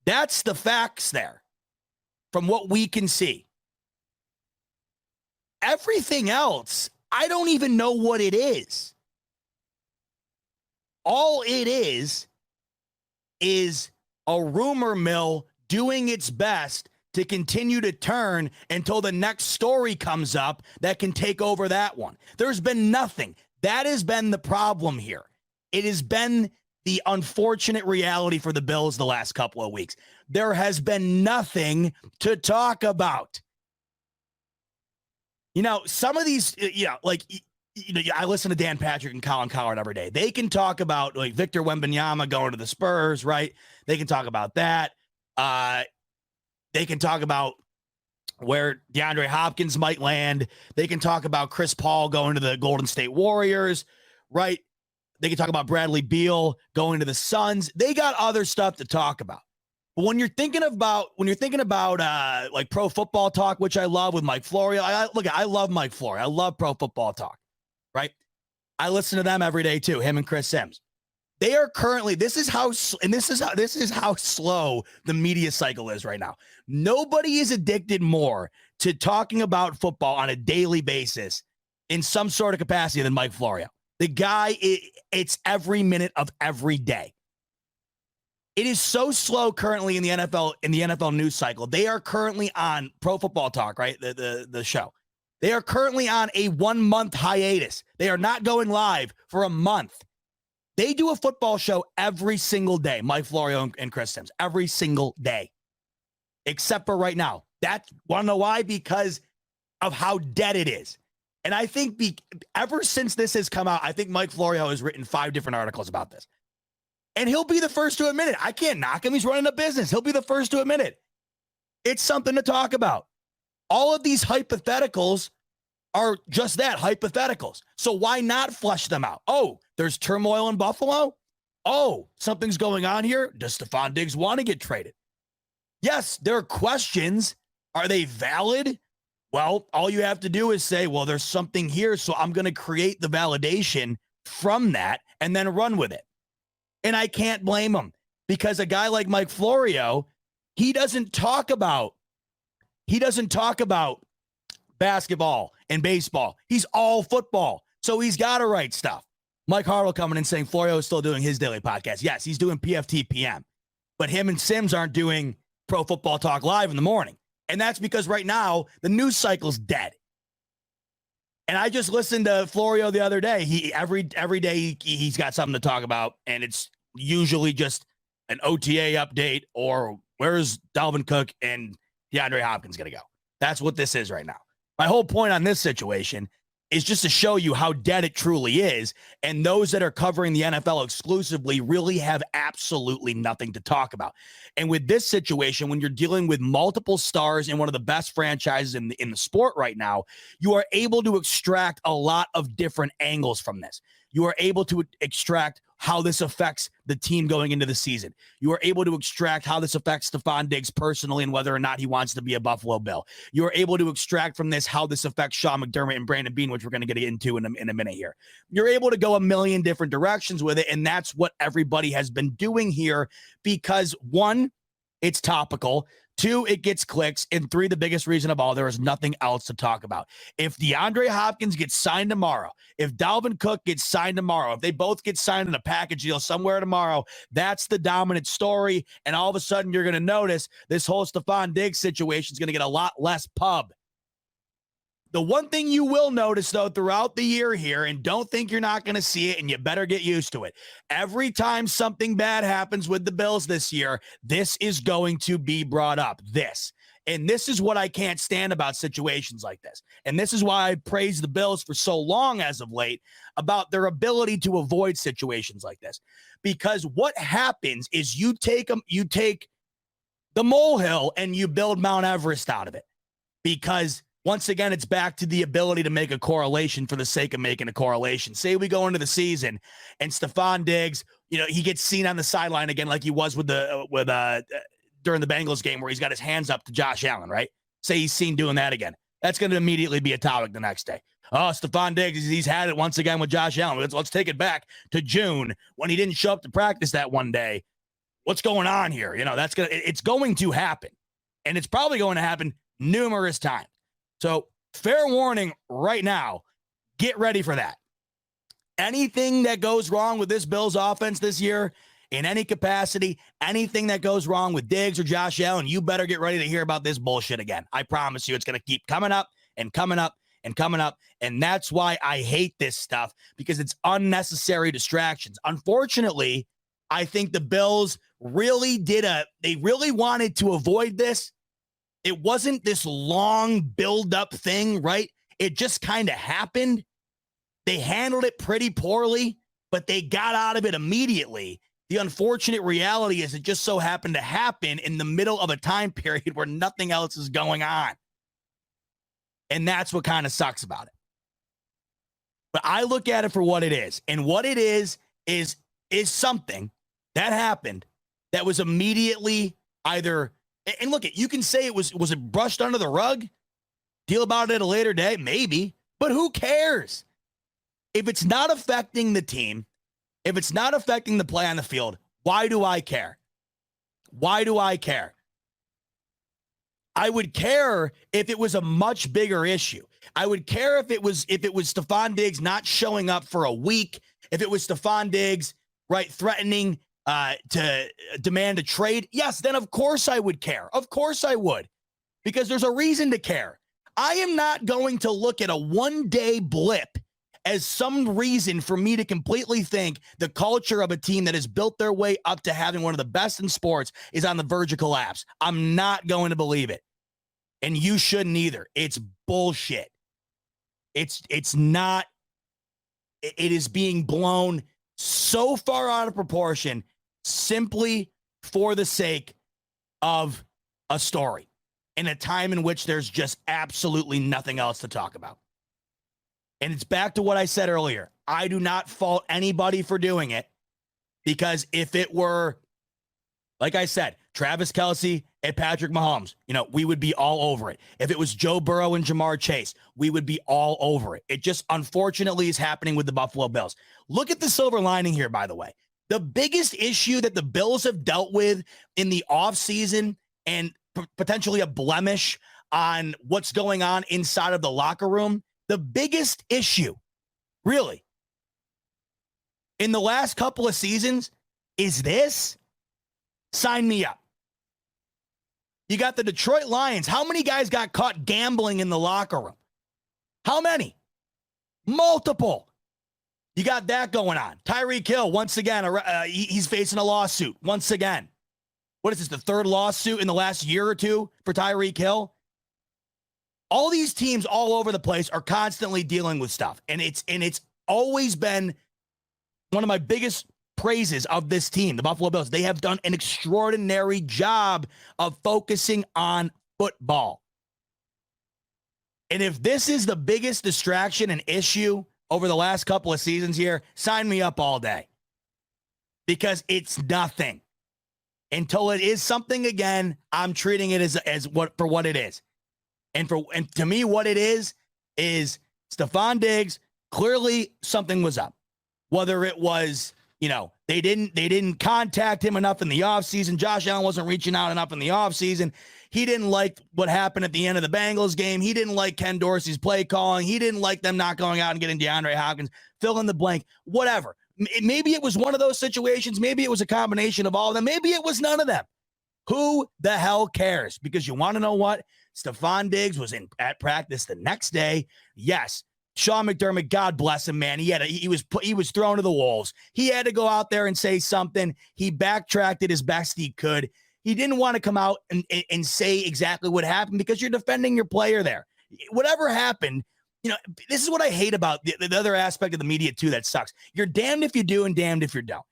That's the facts there from what we can see. Everything else, I don't even know what it is. All it is a rumor mill doing its best to continue to turn until the next story comes up that can take over that one. There's been nothing. That has been the problem here. It has been the unfortunate reality for the Bills the last couple of weeks. There has been nothing to talk about. Some of these, I listen to Dan Patrick and Colin Cowherd every day. They can talk about like Victor Wembanyama going to the Spurs, right? They can talk about that. They can talk about where DeAndre Hopkins might land. They can talk about Chris Paul going to the Golden State Warriors, right? They can talk about Bradley Beal going to the Suns. They got other stuff to talk about. But when you're thinking about like Pro Football Talk, which I love with Mike Florio, I love Mike Florio. I love Pro Football Talk, right? I listen to them every day too. Him and Chris Sims. They are currently. This is how slow the media cycle is right now. Nobody is addicted more to talking about football on a daily basis in some sort of capacity than Mike Florio. The guy, it's every minute of every day. It is so slow currently in the NFL news cycle. They are currently on Pro Football Talk, right? The show. They are currently on a 1-month hiatus. They are not going live for a month. They do a football show every single day, Mike Florio and Chris Sims, every single day, except for right now. Want to know why? Because of how dead it is. And I think ever since this has come out, I think Mike Florio has written 5 different articles about this. And he'll be the first to admit it. I can't knock him. He's running a business. He'll be the first to admit it. It's something to talk about. All of these hypotheticals are just that, hypotheticals. So why not flesh them out? Oh, there's turmoil in Buffalo. Oh, something's going on here. Does Stefon Diggs want to get traded? Yes, there are questions. Are they valid? Well, all you have to do is say, well, there's something here, so I'm going to create the validation from that and then run with it. And I can't blame him because a guy like Mike Florio, he doesn't talk about basketball and baseball. He's all football. So he's got to write stuff. Mike Harwell coming in saying Florio is still doing his daily podcast. Yes, he's doing PFT PM. But him and Sims aren't doing Pro Football Talk live in the morning. And that's because right now the news cycle's dead. And I just listened to Florio the other day. He every day he's got something to talk about, and it's usually just an OTA update or where's Dalvin Cook and DeAndre Hopkins going to go. That's what this is right now. My whole point on this situation is just to show you how dead it truly is. And those that are covering the NFL exclusively really have absolutely nothing to talk about. And with this situation, when you're dealing with multiple stars in one of the best franchises in the sport right now, you are able to extract a lot of different angles from this. You are able to extract how this affects the team going into the season. You are able to extract how this affects Stefon Diggs personally and whether or not he wants to be a Buffalo Bill. You are able to extract from this how this affects Sean McDermott and Brandon Beane, which we're going to get into in a minute here. You're able to go a million different directions with it, and that's what everybody has been doing here because, 1, it's topical. 2, it gets clicks. And 3, the biggest reason of all, there is nothing else to talk about. If DeAndre Hopkins gets signed tomorrow, if Dalvin Cook gets signed tomorrow, if they both get signed in a package deal somewhere tomorrow, that's the dominant story. And all of a sudden, you're going to notice this whole Stefon Diggs situation is going to get a lot less pub. The one thing you will notice, though, throughout the year here, and don't think you're not going to see it, and you better get used to it. Every time something bad happens with the Bills this year, this is going to be brought up. And this is what I can't stand about situations like this. And this is why I praise the Bills for so long as of late about their ability to avoid situations like this. Because what happens is you take the molehill and you build Mount Everest out of it. Because once again, it's back to the ability to make a correlation for the sake of making a correlation. Say we go into the season and Stefon Diggs, he gets seen on the sideline again like he was with during the Bengals game where he's got his hands up to Josh Allen, right? Say he's seen doing that again. That's going to immediately be a topic the next day. Oh, Stefon Diggs, he's had it once again with Josh Allen. Let's take it back to June when he didn't show up to practice that one day. What's going on here? It's going to happen. And it's probably going to happen numerous times. So fair warning right now, get ready for that. Anything that goes wrong with this Bills offense this year in any capacity. Anything that goes wrong with Diggs or Josh Allen, you better get ready to hear about this bullshit again. I promise you, it's going to keep coming up and coming up and coming up. And that's why I hate this stuff, because it's unnecessary distractions. Unfortunately, I think the Bills really they really wanted to avoid this. It wasn't this long build-up thing, right? It just kind of happened. They handled it pretty poorly, but they got out of it immediately. The unfortunate reality is it just so happened to happen in the middle of a time period where nothing else is going on. And that's what kind of sucks about it. But I look at it for what it is. And what it is something that happened that was immediately either, and look, you can say was it brushed under the rug? Deal about it at a later day? Maybe. But who cares? If it's not affecting the team, if it's not affecting the play on the field, why do I care? Why do I care? I would care if it was a much bigger issue. I would care if it was Stefon Diggs not showing up for a week, if it was Stefon Diggs, right, threatening to demand a trade. Yes, then of course I would care. Of course I would, because there's a reason to care. I am not going to look at a one-day blip as some reason for me to completely think the culture of a team that has built their way up to having one of the best in sports is on the verge of collapse. I'm not going to believe it. And you shouldn't either. It's bullshit. It's not. It is being blown so far out of proportion simply for the sake of a story in a time in which there's just absolutely nothing else to talk about. And it's back to what I said earlier. I do not fault anybody for doing it, because if it were, like I said, Travis Kelce and Patrick Mahomes, we would be all over it. If it was Joe Burrow and Jamar Chase, we would be all over it. It just unfortunately is happening with the Buffalo Bills. Look at the silver lining here, by the way. The biggest issue that the Bills have dealt with in the offseason, and potentially a blemish on what's going on inside of the locker room, the biggest issue, really, in the last couple of seasons is this. Sign me up. You got the Detroit Lions. How many guys got caught gambling in the locker room? How many? Multiple. You got that going on. Tyreek Hill, once again, he's facing a lawsuit once again. What is this, the third lawsuit in the last year or two for Tyreek Hill? All these teams all over the place are constantly dealing with stuff. And it's always been one of my biggest praises of this team, the Buffalo Bills. They have done an extraordinary job of focusing on football. And if this is the biggest distraction and issue over the last couple of seasons here, sign me up all day. Because it's nothing. Until it is something again, I'm treating it as what it is. And to me, what it is Stefon Diggs, clearly something was up. Whether it was, they didn't contact him enough in the offseason. Josh Allen wasn't reaching out enough in the offseason. He didn't like what happened at the end of the Bengals game. He didn't like Ken Dorsey's play calling. He didn't like them not going out and getting DeAndre Hopkins. Fill in the blank. Whatever. Maybe it was one of those situations. Maybe it was a combination of all of them. Maybe it was none of them. Who the hell cares? Because you want to know what? Stefon Diggs was at practice the next day. Yes, Sean McDermott, God bless him, man. He was thrown to the wolves. He had to go out there and say something. He backtracked it as best he could. He didn't want to come out and say exactly what happened, because you're defending your player there. Whatever happened, this is what I hate about the other aspect of the media too that sucks. You're damned if you do and damned if you don't.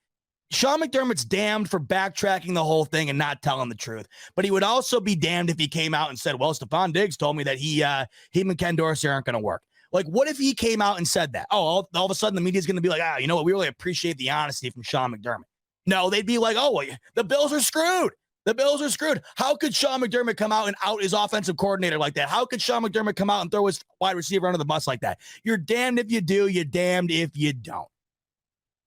Sean McDermott's damned for backtracking the whole thing and not telling the truth, but he would also be damned if he came out and said, well, Stefon Diggs told me that he and Ken Dorsey aren't going to work. Like, what if he came out and said that? Oh, all of a sudden the media is going to be like, you know what? We really appreciate the honesty from Sean McDermott. No, they'd be like, oh, well, the Bills are screwed. The Bills are screwed. How could Sean McDermott come out and out his offensive coordinator like that? How could Sean McDermott come out and throw his wide receiver under the bus like that? You're damned if you do. You're damned if you don't.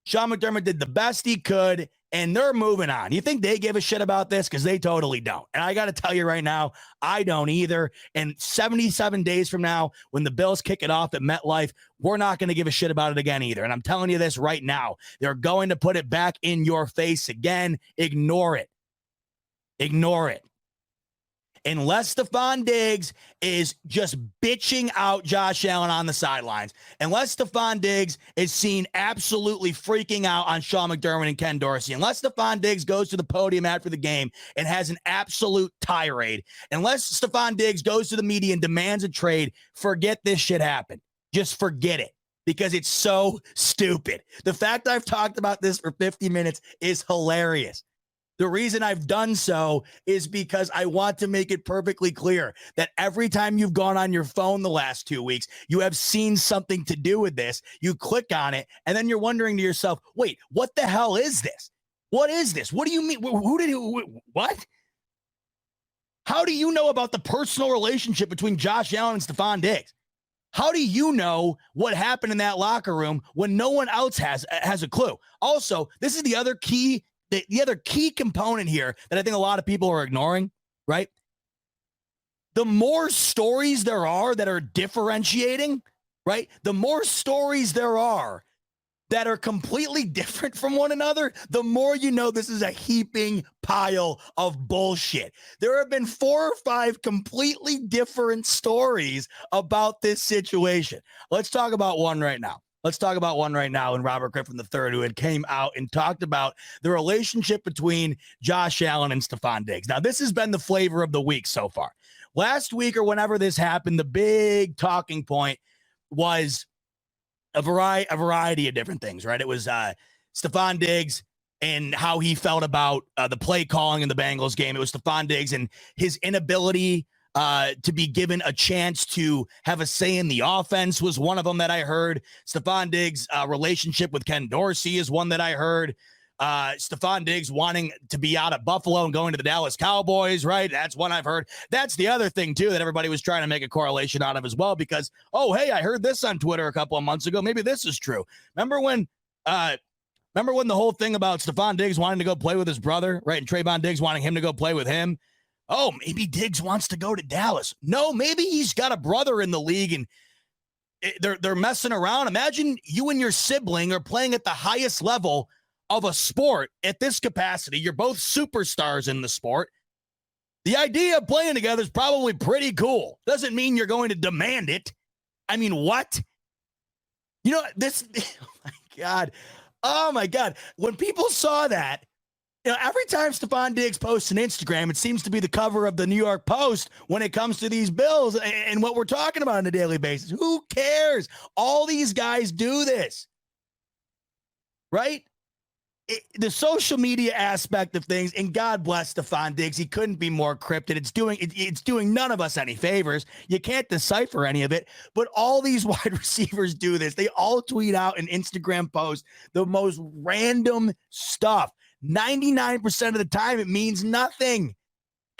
Sean McDermott did the best he could, and they're moving on. You think they give a shit about this? Because they totally don't. And I got to tell you right now, I don't either. And 77 days from now, when the Bills kick it off at MetLife, we're not going to give a shit about it again either. And I'm telling you this right now. They're going to put it back in your face again. Ignore it. Ignore it. Unless Stefon Diggs is just bitching out Josh Allen on the sidelines, unless Stefon Diggs is seen absolutely freaking out on Sean McDermott and Ken Dorsey, unless Stefon Diggs goes to the podium after the game and has an absolute tirade, unless Stefon Diggs goes to the media and demands a trade, forget this shit happened. Just forget it. Because it's so stupid. The fact I've talked about this for 50 minutes is hilarious. The reason I've done so is because I want to make it perfectly clear that every time you've gone on your phone the last 2 weeks, you have seen something to do with this. You click on it, and then you're wondering to yourself, wait, what the hell is this? What is this? What do you mean? What? How do you know about the personal relationship between Josh Allen and Stefon Diggs? How do you know what happened in that locker room when no one else has a clue? Also, this is the other key component here that I think a lot of people are ignoring, right? The more stories there are that are differentiating, right? The more stories there are that are completely different from one another, the more you know this is a heaping pile of bullshit. There have been 4 or 5 completely different stories about this situation. Let's talk about one right now. And Robert Griffin III, who had came out and talked about the relationship between Josh Allen and Stefon Diggs. Now, this has been the flavor of the week so far. Last week or whenever this happened, the big talking point was a variety of different things, right? It was Stefon Diggs and how he felt about the play calling in the Bengals game. It was Stefon Diggs and his inability to be given a chance to have a say in the offense was one of them that I heard. Stefon Diggs' relationship with Ken Dorsey is one that I heard. Stefon Diggs wanting to be out of Buffalo and going to the Dallas Cowboys, right? That's one I've heard. That's the other thing, too, that everybody was trying to make a correlation out of as well because, oh, hey, I heard this on Twitter a couple of months ago. Maybe this is true. Remember when the whole thing about Stefon Diggs wanting to go play with his brother, right? And Trayvon Diggs wanting him to go play with him? Oh, maybe Diggs wants to go to Dallas. No, maybe he's got a brother in the league and they're messing around. Imagine you and your sibling are playing at the highest level of a sport at this capacity. You're both superstars in the sport. The idea of playing together is probably pretty cool. Doesn't mean you're going to demand it. I mean, what? You know, this, oh my God. When people saw that, you know, every time Stefon Diggs posts an Instagram, it seems to be the cover of the New York Post when it comes to these Bills and what we're talking about on a daily basis. Who cares? All these guys do this, right? The social media aspect of things, and God bless Stefon Diggs, he couldn't be more cryptic. It's doing none of us any favors. You can't decipher any of it, but all these wide receivers do this. They all tweet out an Instagram post, the most random stuff. 99% of the time, it means nothing.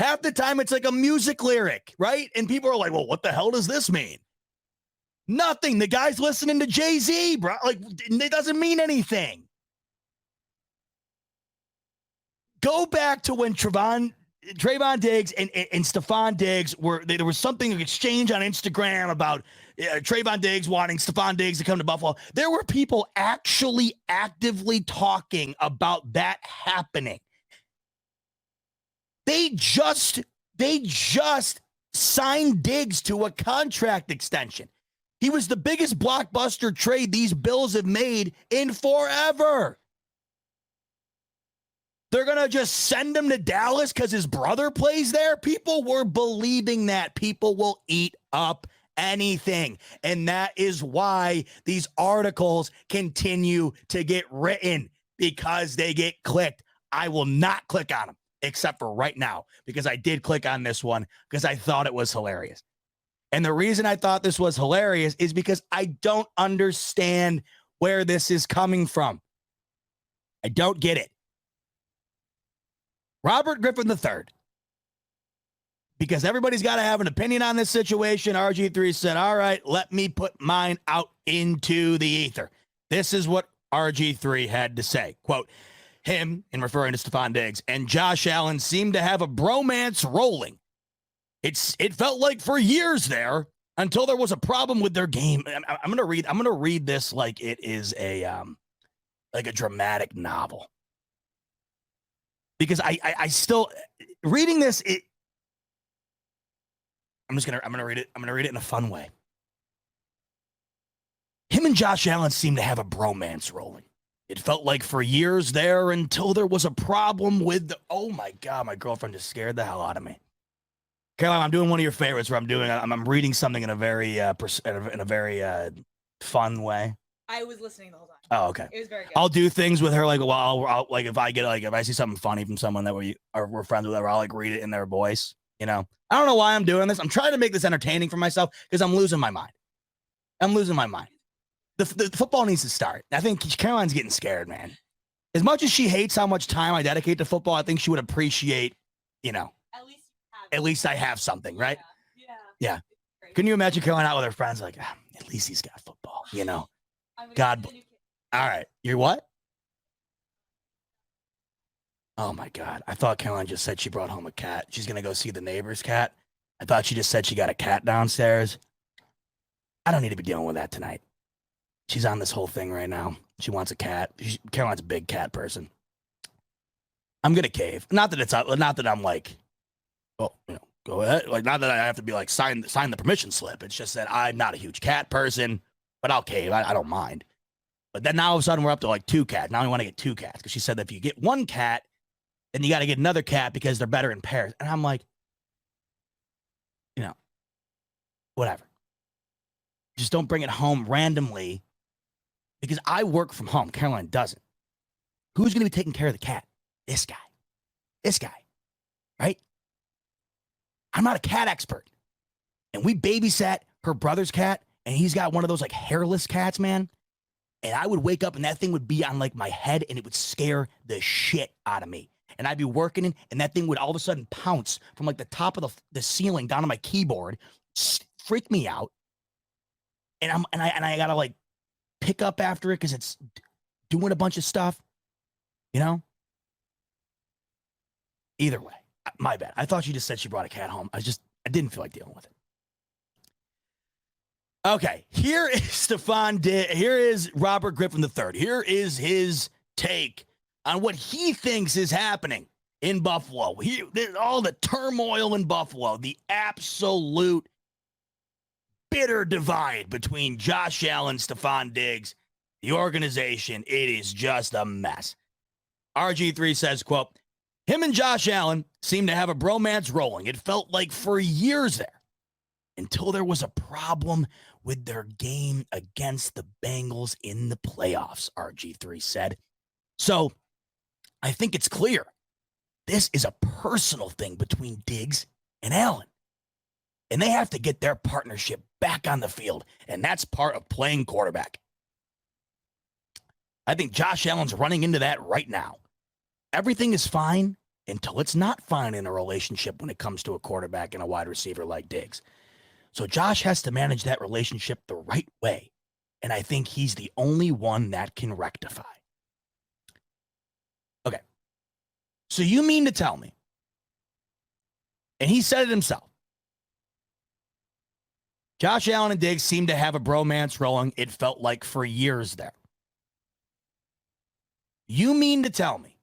Half the time, it's like a music lyric, right? And people are like, well, what the hell does this mean? Nothing. The guy's listening to Jay-Z, bro. Like, it doesn't mean anything. Go back to when Trayvon Diggs and Stefon Diggs there was something, an exchange on Instagram about Trayvon Diggs wanting Stefon Diggs to come to Buffalo. There were people actually actively talking about that happening. They just signed Diggs to a contract extension. He was the biggest blockbuster trade these Bills have made in forever. They're going to just send him to Dallas because his brother plays there? People were believing that. People will eat up anything. And that is why these articles continue to get written, because they get clicked. I will not click on them, except for right now, because I did click on this one because I thought it was hilarious. And the reason I thought this was hilarious is because I don't understand where this is coming from. I don't get it. Robert Griffin III, because everybody's got to have an opinion on this situation. RG3 said, all right, let me put mine out into the ether. This is what RG3 had to say, quote, him, in referring to Stefon Diggs, and Josh Allen seemed to have a bromance rolling. It felt like for years there until there was a problem with their game. I'm gonna read this like it is a dramatic novel. Because I still reading this, I'm gonna read it. I'm gonna read it in a fun way. Him and Josh Allen seemed to have a bromance rolling. It felt like for years there until there was a problem with oh my God, my girlfriend just scared the hell out of me. Caroline, I'm doing one of your favorites where I'm reading something in a very fun way. I was listening the whole time. Oh, okay. It was very good. I'll do things with her like, well, I'll like if I see something funny from someone that we're friends with, I'll like read it in their voice. You know, I don't know why I'm doing this. I'm trying to make this entertaining for myself because I'm losing my mind. The football needs to start. I think Caroline's getting scared, man. As much as she hates how much time I dedicate to football, I think she would appreciate, at least I have something, right? Yeah. Can you imagine Caroline out with her friends like, at least he's got football, God. All right. You're what? Oh my God. I thought Caroline just said she brought home a cat. She's going to go see the neighbor's cat. I thought she just said she got a cat downstairs. I don't need to be dealing with that tonight. She's on this whole thing right now. She wants a cat. Caroline's a big cat person. I'm going to cave. Not that I'm like, well, go ahead. Like, not that I have to be like, sign the permission slip. It's just that I'm not a huge cat person, but I'll cave. I don't mind. But then now all of a sudden we're up to like 2 cats. Now we want to get 2 cats because she said that if you get 1 cat, then you got to get another cat because they're better in pairs. And I'm like, whatever. Just don't bring it home randomly because I work from home. Caroline doesn't. Who's going to be taking care of the cat? This guy, right? I'm not a cat expert. And we babysat her brother's cat, and he's got one of those like hairless cats, man. And I would wake up and that thing would be on like my head and it would scare the shit out of me. And I'd be working in, and that thing would all of a sudden pounce from like the top of the ceiling down to my keyboard, freak me out. And I gotta like pick up after it because it's doing a bunch of stuff, Either way, my bad. I thought she just said she brought a cat home. I didn't feel like dealing with it. Okay, here is Robert Griffin III. Here is his take on what he thinks is happening in Buffalo. All the turmoil in Buffalo, the absolute bitter divide between Josh Allen, Stefon Diggs, the organization. It is just a mess. RG3 says, quote, him and Josh Allen seem to have a bromance rolling. It felt like for years there until there was a problem with their game against the Bengals in the playoffs, RG3 said. So I think it's clear. This is a personal thing between Diggs and Allen. And they have to get their partnership back on the field. And that's part of playing quarterback. I think Josh Allen's running into that right now. Everything is fine until it's not fine in a relationship when it comes to a quarterback and a wide receiver like Diggs. So Josh has to manage that relationship the right way. And I think he's the only one that can rectify. Okay. So you mean to tell me, and he said it himself, Josh Allen and Diggs seem to have a bromance rolling. It felt like for years there. You mean to tell me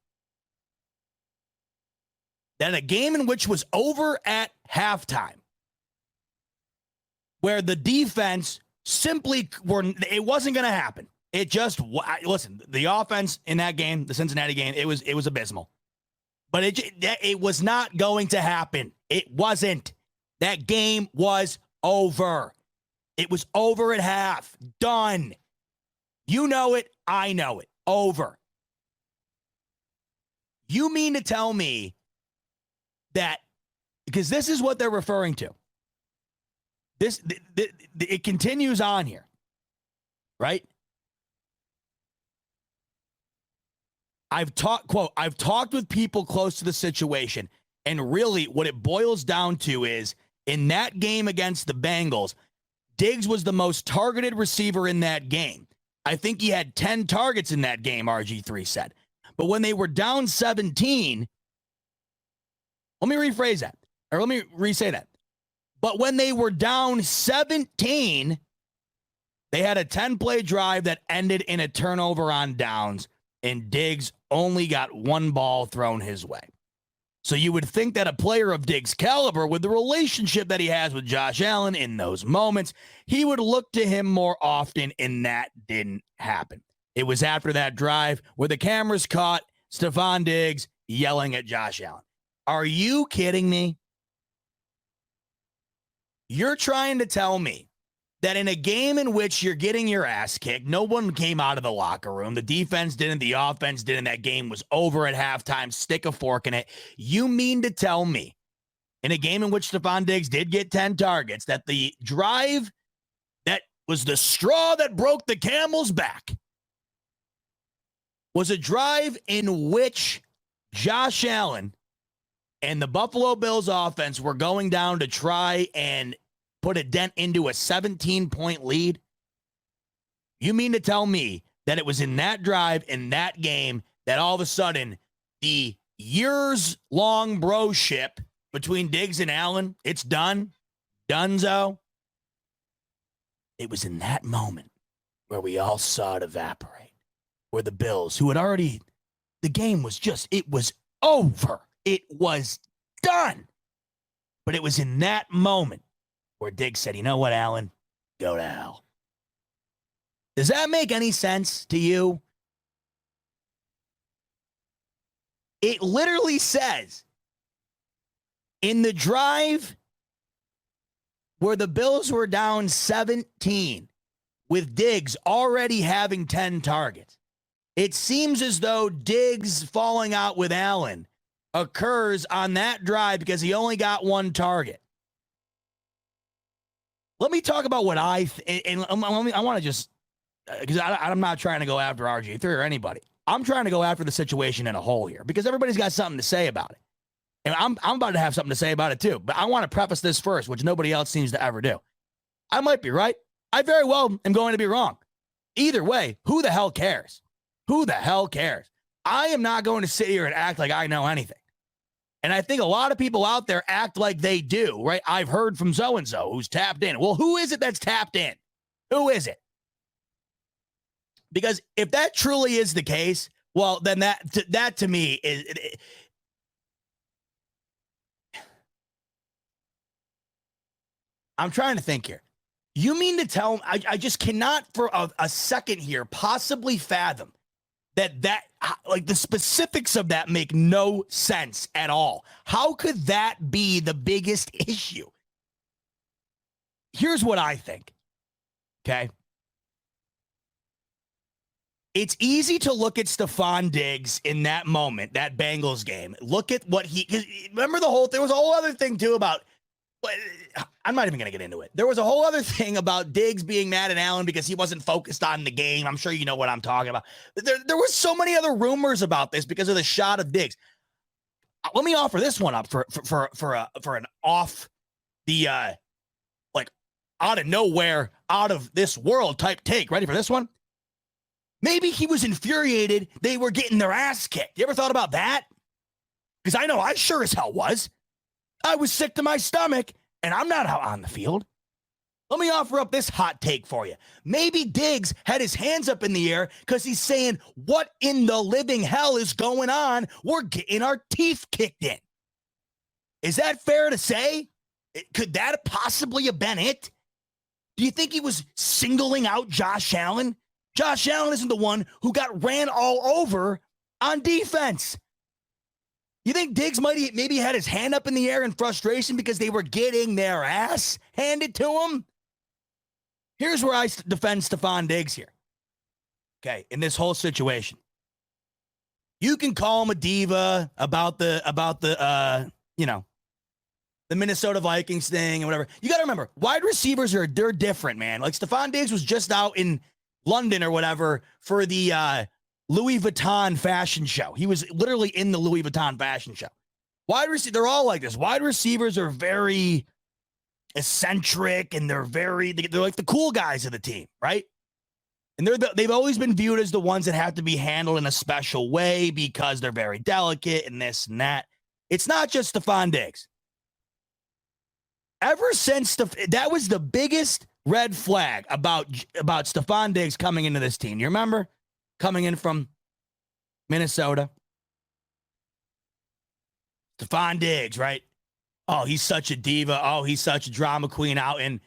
that a game in which was over at halftime, where the defense it wasn't going to happen. It just, listen, the offense in that game, the Cincinnati game, it was abysmal. But it was not going to happen. It wasn't. That game was over. It was over at half. Done. You know it. I know it. Over. You mean to tell me that, because this is what they're referring to. It continues on here, right? I've talked with people close to the situation, and really what it boils down to is, in that game against the Bengals, Diggs was the most targeted receiver in that game. I think he had 10 targets in that game, RG3 said. But when they were down 17, let me rephrase that, or let me re-say that. But when they were down 17, they had a 10-play drive that ended in a turnover on downs, and Diggs only got one ball thrown his way. So you would think that a player of Diggs' caliber, with the relationship that he has with Josh Allen in those moments, he would look to him more often, and that didn't happen. It was after that drive where the cameras caught Stefon Diggs yelling at Josh Allen. Are you kidding me? You're trying to tell me that in a game in which you're getting your ass kicked, no one came out of the locker room. The defense didn't. The offense didn't. That game was over at halftime. Stick a fork in it. You mean to tell me in a game in which Stefon Diggs did get 10 targets that the drive that was the straw that broke the camel's back was a drive in which Josh Allen and the Buffalo Bills offense were going down to try and put a dent into a 17-point lead? You mean to tell me that it was in that drive, in that game, that all of a sudden the years-long bro-ship between Diggs and Allen, it's done? Dunzo? It was in that moment where we all saw it evaporate, where the Bills, who had already, the game was just, it was over. It was done. But it was in that moment where Diggs said, you know what, Allen? Go to hell. Does that make any sense to you? It literally says in the drive where the Bills were down 17 with Diggs already having 10 targets, it seems as though Diggs falling out with Allen occurs on that drive because he only got one target. Let me talk about what I want to just, because I'm not trying to go after RG3 or anybody. I'm trying to go after the situation in a whole here because everybody's got something to say about it. And I'm about to have something to say about it too. But I want to preface this first, which nobody else seems to ever do. I might be right. I very well am going to be wrong. Either way, who the hell cares? Who the hell cares? I am not going to sit here and act like I know anything. And I think a lot of people out there act like they do, right? I've heard from so-and-so who's tapped in. Well, who is it that's tapped in? Who is it? Because if that truly is the case, well, then that to me is... I'm trying to think here. You mean to tell me, I just cannot for a second here possibly fathom that like the specifics of that make no sense at all. How could that be the biggest issue? Here's what I think. Okay. It's easy to look at Stefon Diggs in that moment, that Bengals game. Look at what remember there was a whole other thing too about, I'm not even going to get into it. There was a whole other thing about Diggs being mad at Allen because he wasn't focused on the game. I'm sure you know what I'm talking about. There was so many other rumors about this because of the shot of Diggs. Let me offer this one up for an off the like out of nowhere, out of this world type take. Ready for this one? Maybe he was infuriated they were getting their ass kicked. You ever thought about that? Because I know I sure as hell was. I was sick to my stomach, and I'm not out on the field. Let me offer up this hot take for you. Maybe Diggs had his hands up in the air because he's saying, what in the living hell is going on? We're getting our teeth kicked in. Is that fair to say? Could that possibly have been it? Do you think he was singling out Josh Allen? Josh Allen isn't the one who got ran all over on defense. You think Diggs maybe had his hand up in the air in frustration because they were getting their ass handed to him? Here's where I defend Stefon Diggs here. Okay, in this whole situation. You can call him a diva about the Minnesota Vikings thing and whatever. You got to remember, wide receivers they're different, man. Like Stefon Diggs was just out in London or whatever for the Louis Vuitton fashion show. He was literally in the Louis Vuitton fashion show. They're all like this. Wide receivers are very eccentric and they're like the cool guys of the team, right? And they've always been viewed as the ones that have to be handled in a special way because they're very delicate and this and that. It's not just Stefon Diggs. Ever since that was the biggest red flag about Stefon Diggs coming into this team. You remember? Coming in from Minnesota. Stefon Diggs, right? Oh, he's such a diva. Oh, he's such a drama queen out in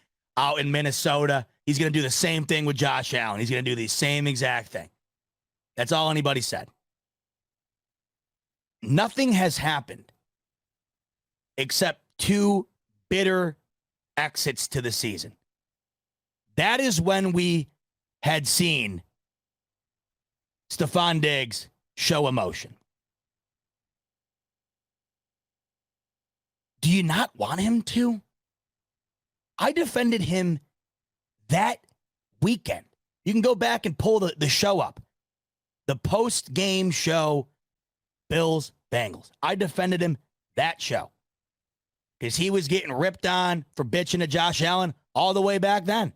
Minnesota. He's going to do the same thing with Josh Allen. He's going to do the same exact thing. That's all anybody said. Nothing has happened except 2 bitter exits to the season. That is when we had seen Stefon Diggs show emotion. Do you not want him to? I defended him that weekend. You can go back and pull the show up. The post-game show, Bills, Bengals. I defended him that show because he was getting ripped on for bitching at Josh Allen all the way back then.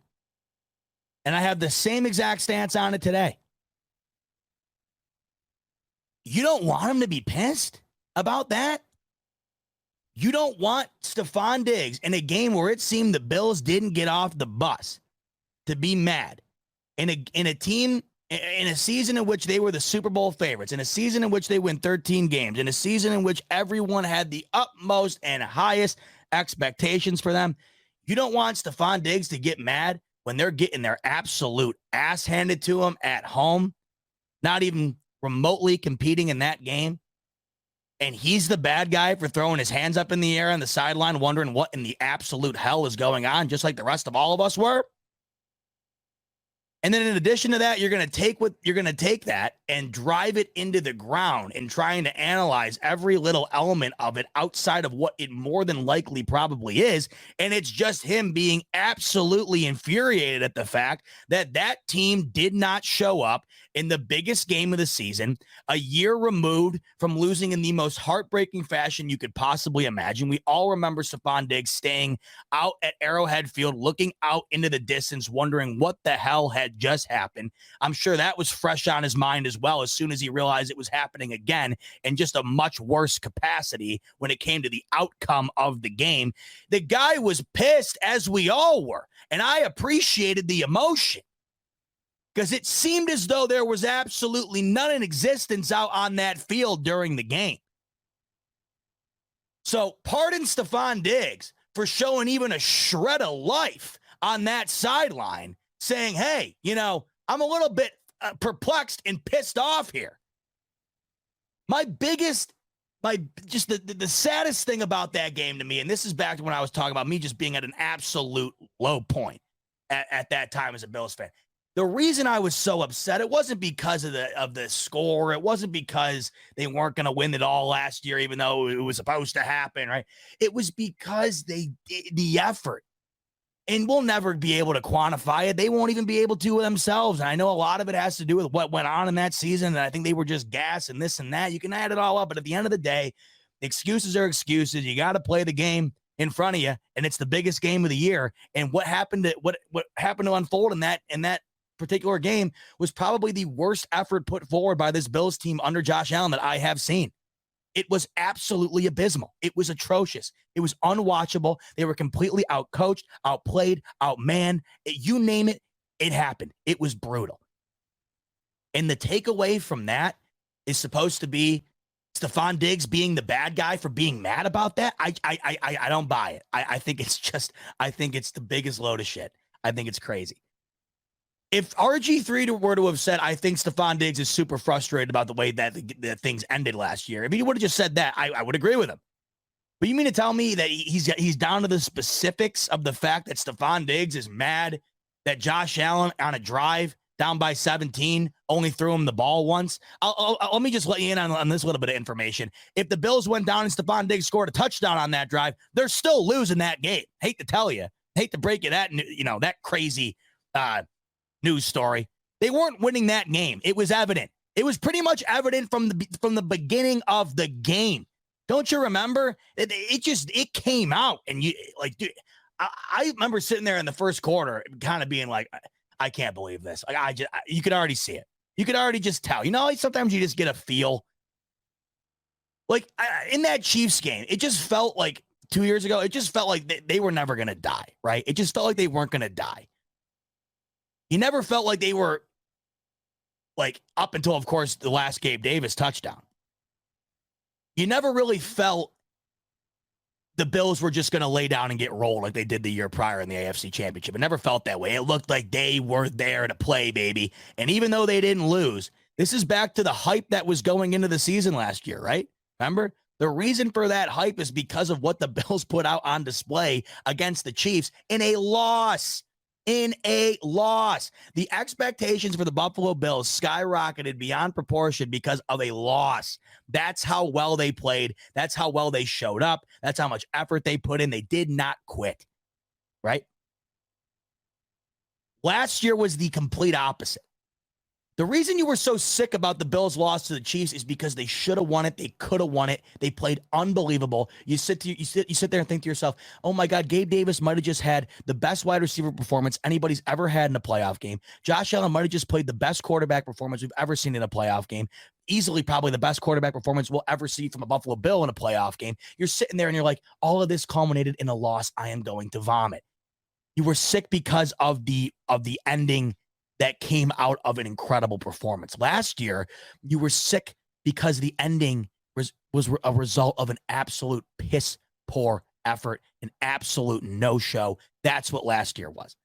And I have the same exact stance on it today. You don't want him to be pissed about that? You don't want Stefon Diggs in a game where it seemed the Bills didn't get off the bus to be mad. In a team, in a season in which they were the Super Bowl favorites, in a season in which they win 13 games, in a season in which everyone had the utmost and highest expectations for them, you don't want Stefon Diggs to get mad when they're getting their absolute ass handed to them at home, not even remotely competing in that game. And he's the bad guy for throwing his hands up in the air on the sideline, wondering what in the absolute hell is going on, just like the rest of all of us were. And then in addition to that, you're going to take that and drive it into the ground and trying to analyze every little element of it outside of what it more than likely probably is. And it's just him being absolutely infuriated at the fact that that team did not show up in the biggest game of the season, a year removed from losing in the most heartbreaking fashion you could possibly imagine. We all remember Stefon Diggs staying out at Arrowhead Field, looking out into the distance, wondering what the hell had just happened. I'm sure that was fresh on his mind as well as soon as he realized it was happening again in just a much worse capacity when it came to the outcome of the game. The guy was pissed, as we all were, and I appreciated the emotion, because it seemed as though there was absolutely none in existence out on that field during the game. So pardon Stefon Diggs for showing even a shred of life on that sideline, saying, hey, I'm a little bit perplexed and pissed off here. The saddest thing about that game to me, and this is back to when I was talking about me just being at an absolute low point at that time as a Bills fan. The reason I was so upset, it wasn't because of the score. It wasn't because they weren't going to win it all last year, even though it was supposed to happen, right? It was because the effort. And we'll never be able to quantify it. They won't even be able to themselves. And I know a lot of it has to do with what went on in that season. And I think they were just gas and this and that. You can add it all up. But at the end of the day, excuses are excuses. You got to play the game in front of you. And it's the biggest game of the year. And what happened to unfold in that particular game was probably the worst effort put forward by this Bills team under Josh Allen that I have seen. It was absolutely abysmal. It was atrocious. It was unwatchable. They were completely outcoached, outplayed, outmanned. You name it, it happened. It was brutal. And the takeaway from that is supposed to be Stefon Diggs being the bad guy for being mad about that. I don't buy it. I think it's the biggest load of shit. I think it's crazy. If RG3 were to have said, I think Stefon Diggs is super frustrated about the way that the things ended last year, if he would have just said that, I would agree with him. But you mean to tell me that he's down to the specifics of the fact that Stefon Diggs is mad that Josh Allen on a drive down by 17 only threw him the ball once? Let me just let you in on this little bit of information. If the Bills went down and Stefon Diggs scored a touchdown on that drive, they're still losing that game. Hate to tell you. Hate to break you that crazy news story. They weren't winning that game. It was evident. It was pretty much evident from the beginning of the game. Don't you remember? It came out, and dude, I remember sitting there in the first quarter, kind of being like, I can't believe this. Like, you could already see it. You could already just tell. You know, like sometimes you just get a feel. Like in that Chiefs game, it just felt like 2 years ago, it just felt like they were never going to die, right? It just felt like they weren't going to die. You never felt like they were, like, up until, of course, the last Gabe Davis touchdown. You never really felt the Bills were just going to lay down and get rolled like they did the year prior in the AFC Championship. It never felt that way. It looked like they were there to play, baby. And even though they didn't lose, this is back to the hype that was going into the season last year, right? Remember? The reason for that hype is because of what the Bills put out on display against the Chiefs in a loss. In a loss. The expectations for the Buffalo Bills skyrocketed beyond proportion because of a loss. That's how well they played. That's how well they showed up. That's how much effort they put in. They did not quit, right? Last year was the complete opposite. The reason you were so sick about the Bills' loss to the Chiefs is because they should have won it. They could have won it. They played unbelievable. You sit there and think to yourself, oh my God, Gabe Davis might have just had the best wide receiver performance anybody's ever had in a playoff game. Josh Allen might have just played the best quarterback performance we've ever seen in a playoff game. Easily probably the best quarterback performance we'll ever see from a Buffalo Bill in a playoff game. You're sitting there and you're like, all of this culminated in a loss. I am going to vomit. You were sick because of the ending that came out of an incredible performance. Last year, you were sick because the ending was a result of an absolute piss poor effort, an absolute no-show. That's what last year was.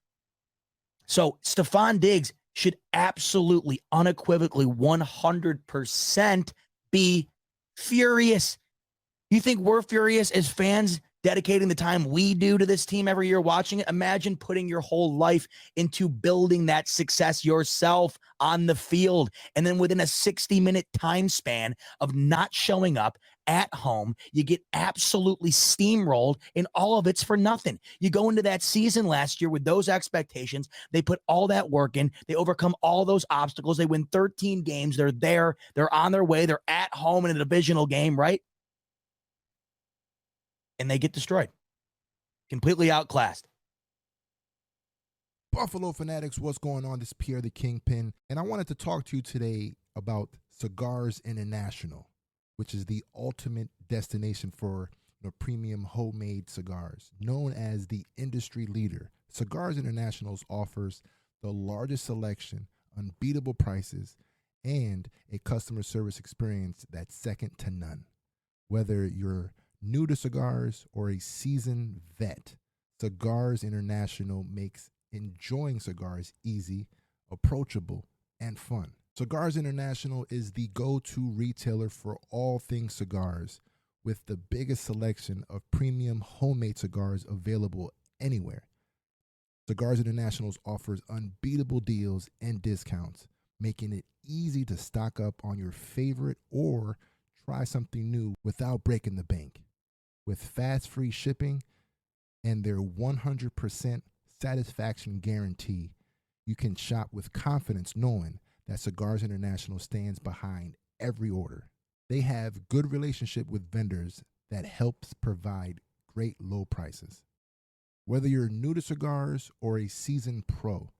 So Stefon Diggs should absolutely, unequivocally, 100% be furious. You think we're furious as fans dedicating the time we do to this team every year watching it? Imagine putting your whole life into building that success yourself on the field. And then within a 60-minute time span of not showing up at home, you get absolutely steamrolled, and all of it's for nothing. You go into that season last year with those expectations. They put all that work in. They overcome all those obstacles. They win 13 games. They're there. They're on their way. They're at home in a divisional game, right? And they get destroyed. Completely outclassed. Buffalo Fanatics, what's going on? This is Pierre the Kingpin, and I wanted to talk to you today about Cigars International, which is the ultimate destination for premium homemade cigars. Known as the industry leader, Cigars International offers the largest selection, unbeatable prices, and a customer service experience that's second to none. Whether you're new to cigars or a seasoned vet, Cigars International makes enjoying cigars easy, approachable, and fun. Cigars International is the go-to retailer for all things cigars, with the biggest selection of premium homemade cigars available anywhere. Cigars International offers unbeatable deals and discounts, making it easy to stock up on your favorite or try something new without breaking the bank. With fast free shipping and their 100% satisfaction guarantee, you can shop with confidence knowing that Cigars International stands behind every order. They have good relationship with vendors that helps provide great low prices. Whether you're new to cigars or a seasoned pro,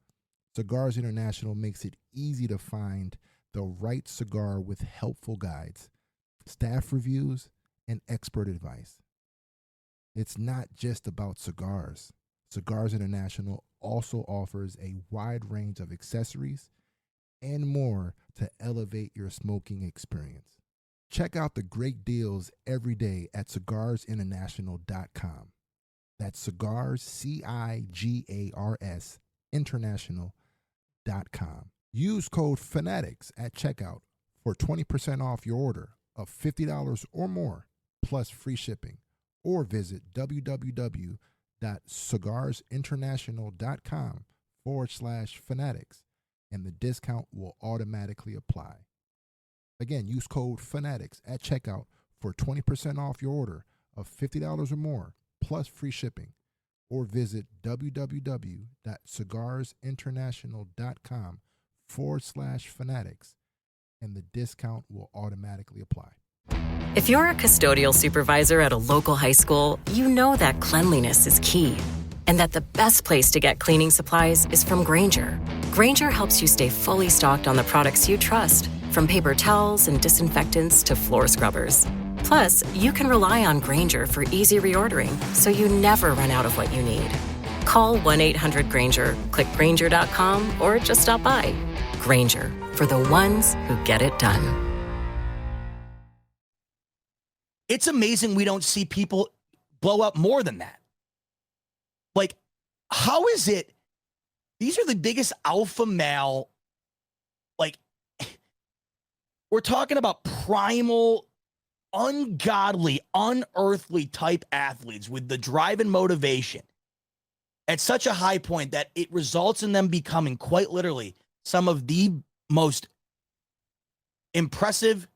Cigars International makes it easy to find the right cigar with helpful guides, staff reviews, and expert advice. It's not just about cigars. Cigars International also offers a wide range of accessories and more to elevate your smoking experience. Check out the great deals every day at cigarsinternational.com. That's cigars, CIGARS, international.com. Use code FANATICS at checkout for 20% off your order of $50 or more, plus free shipping. Or visit www.cigarsinternational.com/fanatics, and the discount will automatically apply. Again, use code FANATICS at checkout for 20% off your order of $50 or more, plus free shipping. Or visit www.cigarsinternational.com/fanatics, and the discount will automatically apply. If you're a custodial supervisor at a local high school, you know that cleanliness is key, and that the best place to get cleaning supplies is from Grainger. Grainger helps you stay fully stocked on the products you trust, from paper towels and disinfectants to floor scrubbers. Plus, you can rely on Grainger for easy reordering, so you never run out of what you need. Call 1-800-GRAINGER, click Grainger.com, or just stop by. Grainger, for the ones who get it done. It's amazing we don't see people blow up more than that. Like, how is it? These are the biggest alpha male, like, we're talking about primal, ungodly, unearthly type athletes with the drive and motivation at such a high point that it results in them becoming quite literally some of the most impressive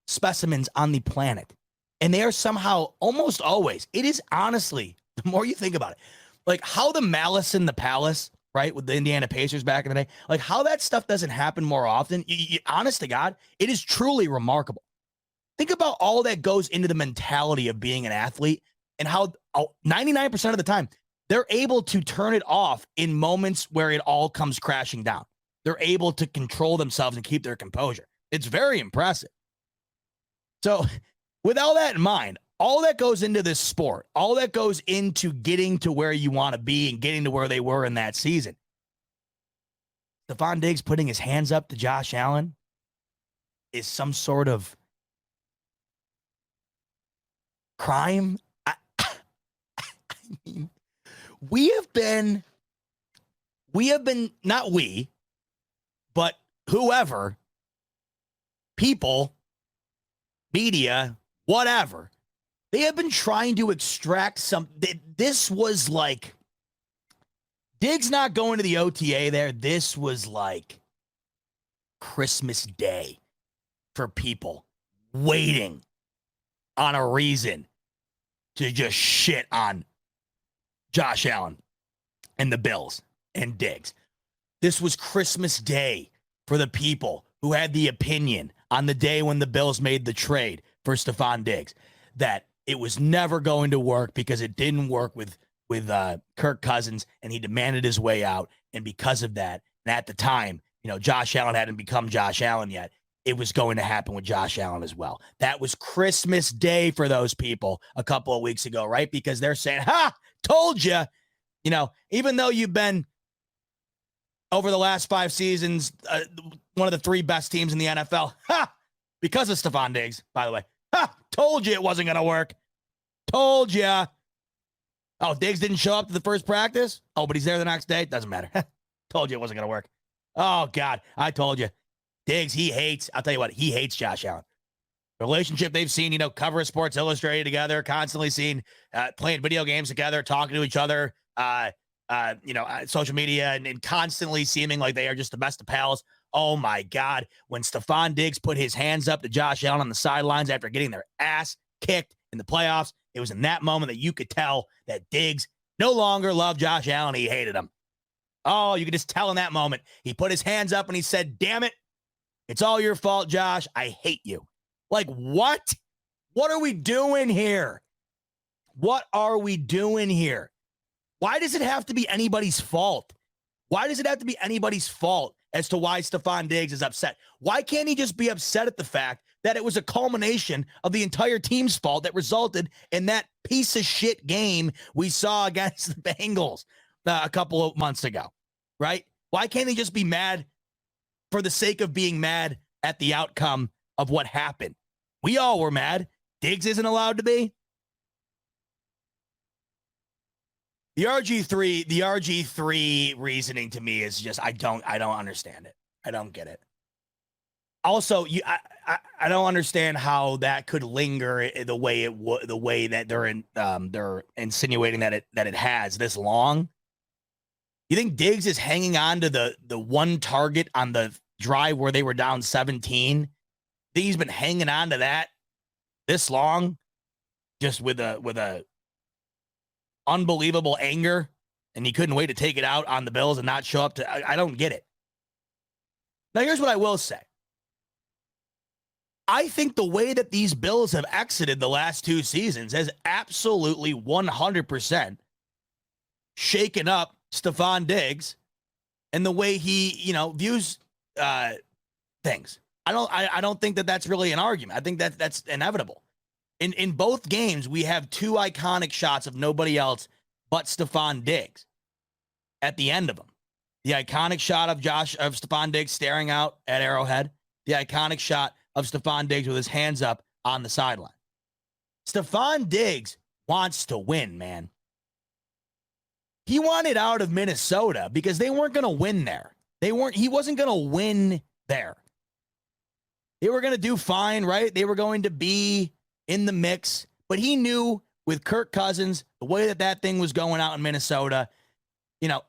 specimens on the planet. And they are somehow almost always, it is honestly, the more you think about it, like how the malice in the palace, right, with the Indiana Pacers back in the day, like how that stuff doesn't happen more often. Honest to God, it is truly remarkable. Think about all that goes into the mentality of being an athlete and how 99% of the time they're able to turn it off in moments where it all comes crashing down. They're able to control themselves and keep their composure. It's very impressive. So with all that in mind, all that goes into this sport, all that goes into getting to where you want to be and getting to where they were in that season. Stefon Diggs putting his hands up to Josh Allen is some sort of crime. I mean, we have been, not we, but whoever, people, media, whatever, they have been trying to extract some. This was like, Diggs not going to the OTA there. This was like Christmas Day for people waiting on a reason to just shit on Josh Allen and the Bills and Diggs. This was Christmas Day for the people who had the opinion on the day when the Bills made the trade for Stefon Diggs that it was never going to work because it didn't work with Kirk Cousins, and he demanded his way out. And because of that, and at the time, Josh Allen hadn't become Josh Allen yet. It was going to happen with Josh Allen as well. That was Christmas Day for those people a couple of weeks ago, right? Because they're saying, told you, even though you've been over the last 5 seasons, one of the 3 best teams in the NFL, because of Stefon Diggs, by the way, told you it wasn't going to work. Told you. Oh, Diggs didn't show up to the first practice? Oh, but he's there the next day? Doesn't matter. Told you it wasn't going to work. Oh, God, I told you. Diggs, I'll tell you what, he hates Josh Allen. The relationship they've seen, cover Sports Illustrated together, constantly seen, playing video games together, talking to each other, social media, and constantly seeming like they are just the best of pals. Oh, my God. When Stefon Diggs put his hands up to Josh Allen on the sidelines after getting their ass kicked in the playoffs, it was in that moment that you could tell that Diggs no longer loved Josh Allen. He hated him. Oh, you could just tell in that moment. He put his hands up and he said, damn it. It's all your fault, Josh. I hate you. Like, what? What are we doing here? What are we doing here? Why does it have to be anybody's fault? Why does it have to be anybody's fault as to why Stefon Diggs is upset? Why can't he just be upset at the fact that it was a culmination of the entire team's fault that resulted in that piece of shit game we saw against the Bengals a couple of months ago, right? Why can't he just be mad for the sake of being mad at the outcome of what happened? We all were mad. Diggs isn't allowed to be. The RG3 reasoning to me is just I don't understand it. I don't get it. Also, I don't understand how that could linger the way that they're insinuating that it has this long. You think Diggs is hanging on to the one target on the drive where they were down 17? Think he's been hanging on to that this long, just with a unbelievable anger, and he couldn't wait to take it out on the Bills and not show up to. I don't get it. Now, here's what I will say. I think the way that these Bills have exited the last 2 seasons has absolutely 100% shaken up Stefon Diggs and the way he, views things. I don't think that that's really an argument. I think that that's inevitable. In both games, we have two iconic shots of nobody else but Stefon Diggs at the end of them. The iconic shot of Stefon Diggs staring out at Arrowhead. The iconic shot of Stefon Diggs with his hands up on the sideline. Stefon Diggs wants to win, man. He wanted out of Minnesota because they weren't going to win there. He wasn't going to win there. They were going to do fine, right? They were going to be in the mix, but he knew with Kirk Cousins, the way that thing was going out in Minnesota,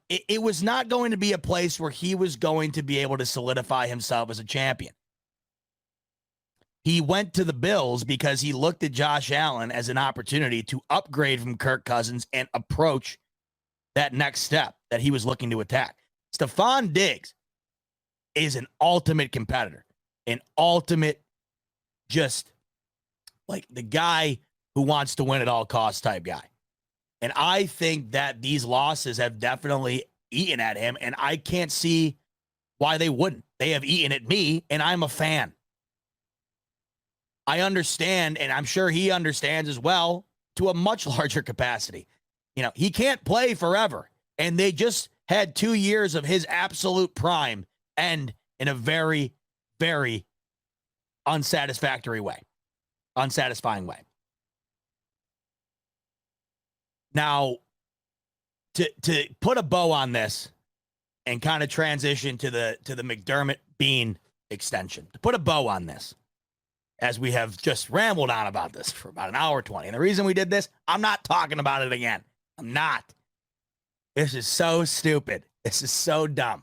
it was not going to be a place where he was going to be able to solidify himself as a champion. He went to the Bills because he looked at Josh Allen as an opportunity to upgrade from Kirk Cousins and approach that next step that he was looking to attack. Stefon Diggs is an ultimate competitor, an ultimate, just like the guy who wants to win at all costs type guy. And I think that these losses have definitely eaten at him, and I can't see why they wouldn't. They have eaten at me, and I'm a fan. I understand, and I'm sure he understands as well, to a much larger capacity. He can't play forever, and they just had 2 years of his absolute prime end in a very, very unsatisfactory way, unsatisfying way. Now, to put a bow on this and kind of transition to the McDermott Beane extension, to put a bow on this, as we have just rambled on about this for about an hour 20. And the reason we did this, I'm not talking about it again. I'm not. This is so stupid. This is so dumb.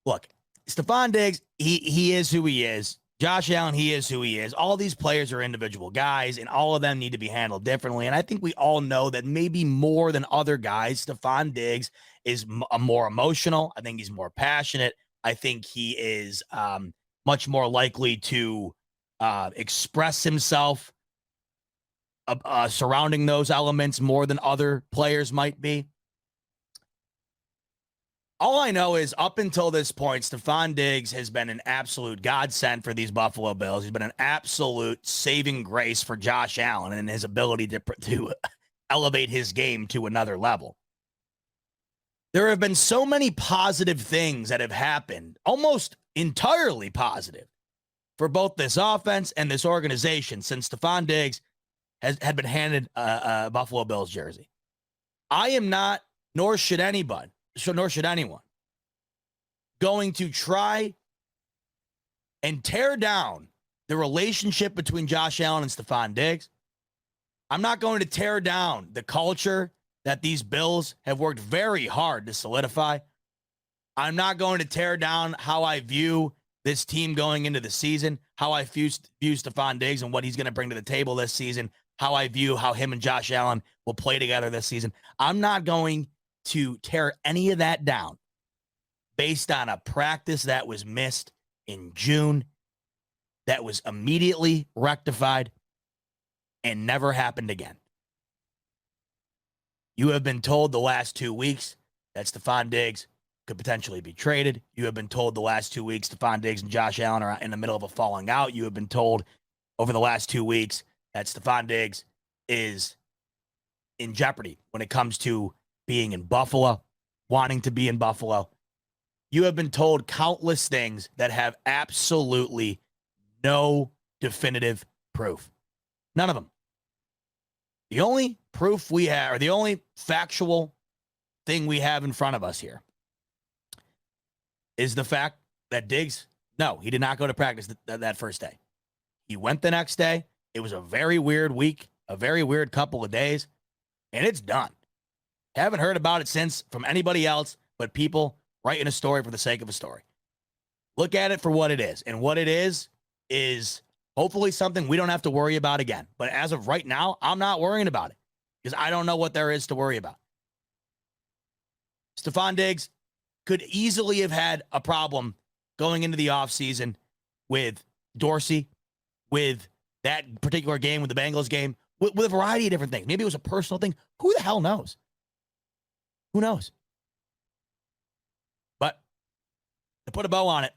Look, Stefon Diggs, he is who he is. Josh Allen, he is who he is. All these players are individual guys, and all of them need to be handled differently. And I think we all know that maybe more than other guys, Stefon Diggs is more emotional. I think he's more passionate. I think he is much more likely to express himself surrounding those elements more than other players might be. All I know is up until this point, Stefon Diggs has been an absolute godsend for these Buffalo Bills. He's been an absolute saving grace for Josh Allen and his ability to elevate his game to another level. There have been so many positive things that have happened, almost entirely positive, for both this offense and this organization since Stefon Diggs had been handed a Buffalo Bills jersey. I am not, nor should anyone, going to try and tear down the relationship between Josh Allen and Stefon Diggs. I'm not going to tear down the culture that these Bills have worked very hard to solidify. I'm not going to tear down how I view this team going into the season, how I view Stefon Diggs and what he's going to bring to the table this season, how I view how him and Josh Allen will play together this season. I'm not going to tear any of that down based on a practice that was missed in June, that was immediately rectified and never happened again. You have been told the last 2 weeks that Stefon Diggs could potentially be traded. You have been told the last 2 weeks Stefon Diggs and Josh Allen are in the middle of a falling out. You have been told over the last 2 weeks that Stefon Diggs is in jeopardy when it comes to being in Buffalo, wanting to be in Buffalo. You have been told countless things that have absolutely no definitive proof. None of them. The only proof we have, or the only factual thing we have in front of us here, is the fact that Diggs, no, he did not go to practice that first day. He went the next day. It was a very weird week, a very weird couple of days, and it's done. Haven't heard about it since from anybody else but people writing a story for the sake of a story. Look at it for what it is. And what it is hopefully something we don't have to worry about again. But as of right now, I'm not worrying about it because I don't know what there is to worry about. Stefon Diggs could easily have had a problem going into the offseason with Dorsey, with that particular game, with the Bengals game, with a variety of different things. Maybe it was a personal thing. Who the hell knows? Who knows? To put a bow on it,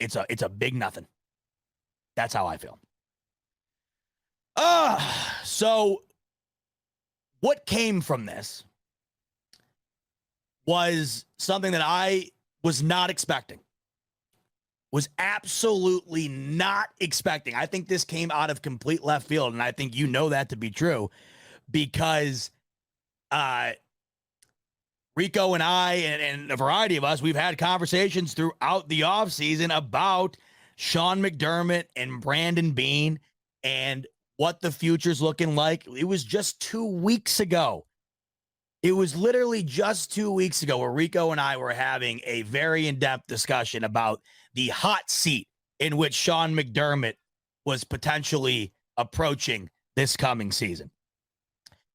it's a big nothing. That's how I feel. So what came from this was something that I was not expecting. Was absolutely not expecting. I think this came out of complete left field, and I think you know that to be true because Rico and I and a variety of us, we've had conversations throughout the offseason about Sean McDermott and Brandon Beane and what the future's looking like. It was just 2 weeks ago. It was literally just 2 weeks ago where Rico and I were having a very in-depth discussion about the hot seat in which Sean McDermott was potentially approaching this coming season.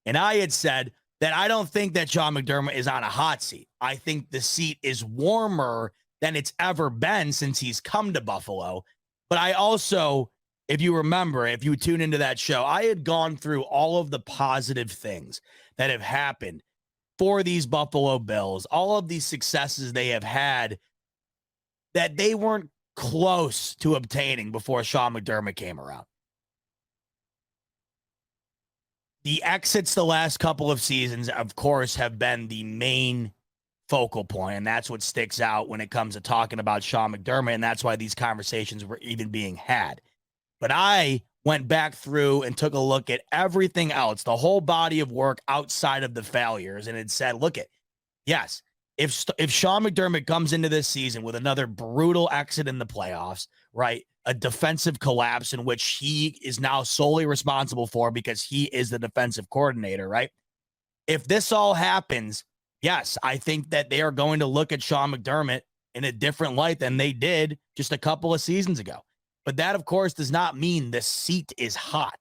And I had said that I don't think that Sean McDermott is on a hot seat. I think the seat is warmer than it's ever been since he's come to Buffalo. But I also, if you remember, if you tune into that show, I had gone through all of the positive things that have happened for these Buffalo Bills, all of these successes they have had that they weren't close to obtaining before Sean McDermott came around. The exits the last couple of seasons, of course, have been the main focal point, and that's what sticks out when it comes to talking about Sean McDermott, and that's why these conversations were even being had. But I went back through and took a look at everything else, the whole body of work outside of the failures, and it said, look at, yes, if Sean McDermott comes into this season with another brutal exit in the playoffs, right, a defensive collapse in which he is now solely responsible for because he is the defensive coordinator, right? If this all happens, yes, I think that they are going to look at Sean McDermott in a different light than they did just a couple of seasons ago. But that, of course, does not mean the seat is hot.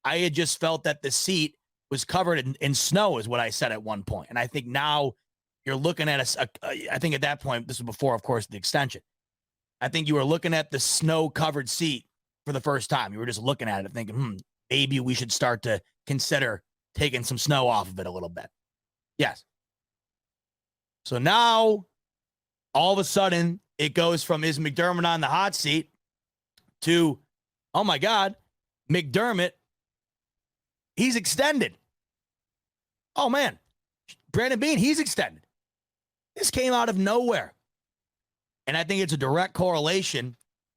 I had just felt that the seat was covered in snow is what I said at one point. And I think now you're looking at I think at that point, this was before, of course, the extension. I think you were looking at the snow-covered seat for the first time. You were just looking at it thinking, maybe we should start to consider taking some snow off of it a little bit. Yes. So now, all of a sudden, it goes from is McDermott on the hot seat to, oh my God, McDermott, he's extended. Oh man, Brandon Beane, he's extended. This came out of nowhere. And I think it's a direct correlation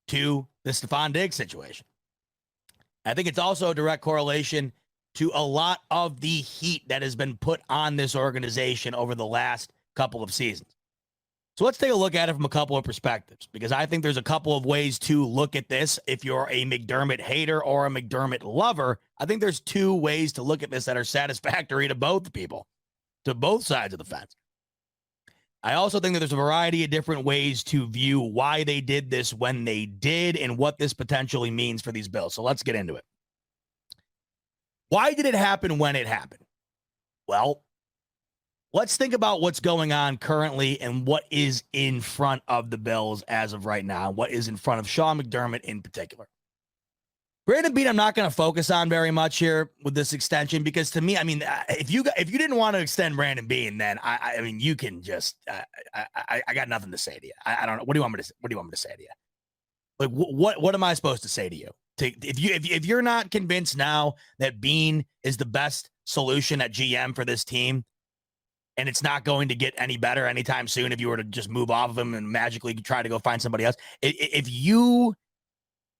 to the Stefon Diggs situation. I think it's also a direct correlation to a lot of the heat that has been put on this organization over the last couple of seasons. So let's take a look at it from a couple of perspectives, because I think there's a couple of ways to look at this. If you're a McDermott hater or a McDermott lover, I think there's two ways to look at this that are satisfactory to both people, to both sides of the fence. I also think that there's a variety of different ways to view why they did this when they did and what this potentially means for these Bills. So let's get into it. Why did it happen when it happened? Well, let's think about what's going on currently and what is in front of the Bills as of right now, what is in front of Sean McDermott in particular. Brandon Beane, I'm not going to focus on very much here with this extension, because to me, I mean, if you didn't want to extend Brandon Beane, then I mean, you can just I got nothing to say to you. I don't know. What do you want me to say to you? Like, what am I supposed to say to you? If you're not convinced now that Beane is the best solution at GM for this team, and it's not going to get any better anytime soon if you were to just move off of him and magically try to go find somebody else, if you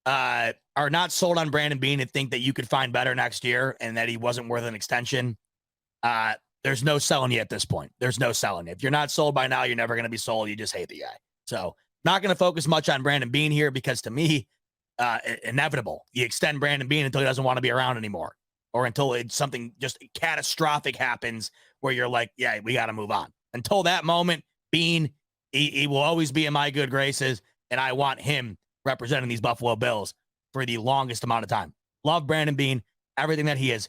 are not sold on Brandon Beane and think that you could find better next year and that he wasn't worth an extension, there's no selling you at this point. There's no selling you. If you're not sold by now, you're never going to be sold. You just hate the guy. So not going to focus much on Brandon Beane here, because to me, inevitable. You extend Brandon Beane until he doesn't want to be around anymore, or until it's something just catastrophic happens where you're like, yeah, we got to move on. Until that moment, Beane, he will always be in my good graces, and I want him representing these Buffalo Bills for the longest amount of time. Love Brandon Beane, everything that he has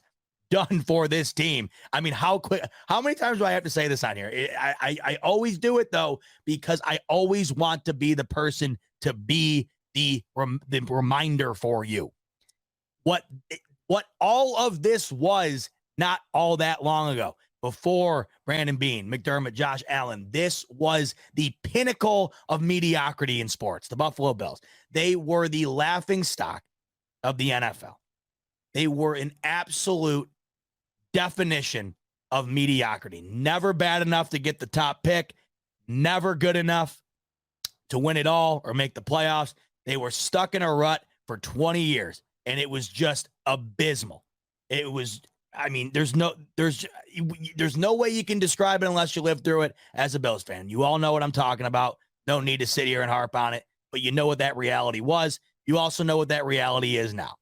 done for this team. I mean, how many times do I have to say this on here? I always do it, though, because I always want to be the person to be the reminder for you. What all of this was not all that long ago. before Brandon Beane, McDermott, Josh Allen. This was the pinnacle of mediocrity in sports, the Buffalo Bills. They were the laughingstock of the NFL. They were an absolute definition of mediocrity. Never bad enough to get the top pick, never good enough to win it all or make the playoffs. They were stuck in a rut for 20 years, and it was just abysmal. It was, I mean, there's no way you can describe it unless you live through it as a Bills fan. You all know what I'm talking about. No need to sit here and harp on it, but you know what that reality was. You also know what that reality is now.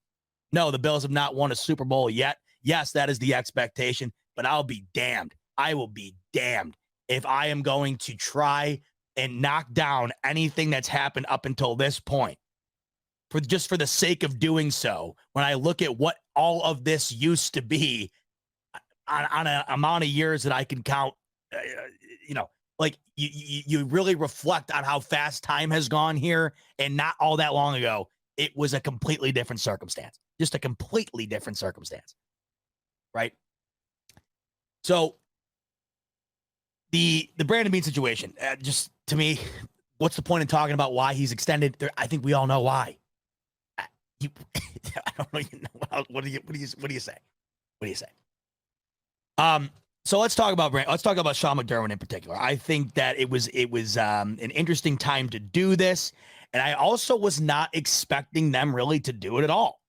No, the Bills have not won a Super Bowl yet. Yes, that is the expectation, but I'll be damned. I will be damned if I am going to try and knock down anything that's happened up until this point for the sake of doing so, when I look at what all of this used to be on an amount of years that I can count, like you really reflect on how fast time has gone here, and not all that long ago, it was a completely different circumstance, just a completely different circumstance, right? So the Brandon Beane situation, just to me, what's the point in talking about why he's extended? I think we all know why. I don't know. What do you say? What do you say? So let's talk about Sean McDermott in particular. I think that it was an interesting time to do this, and I also was not expecting them really to do it at all.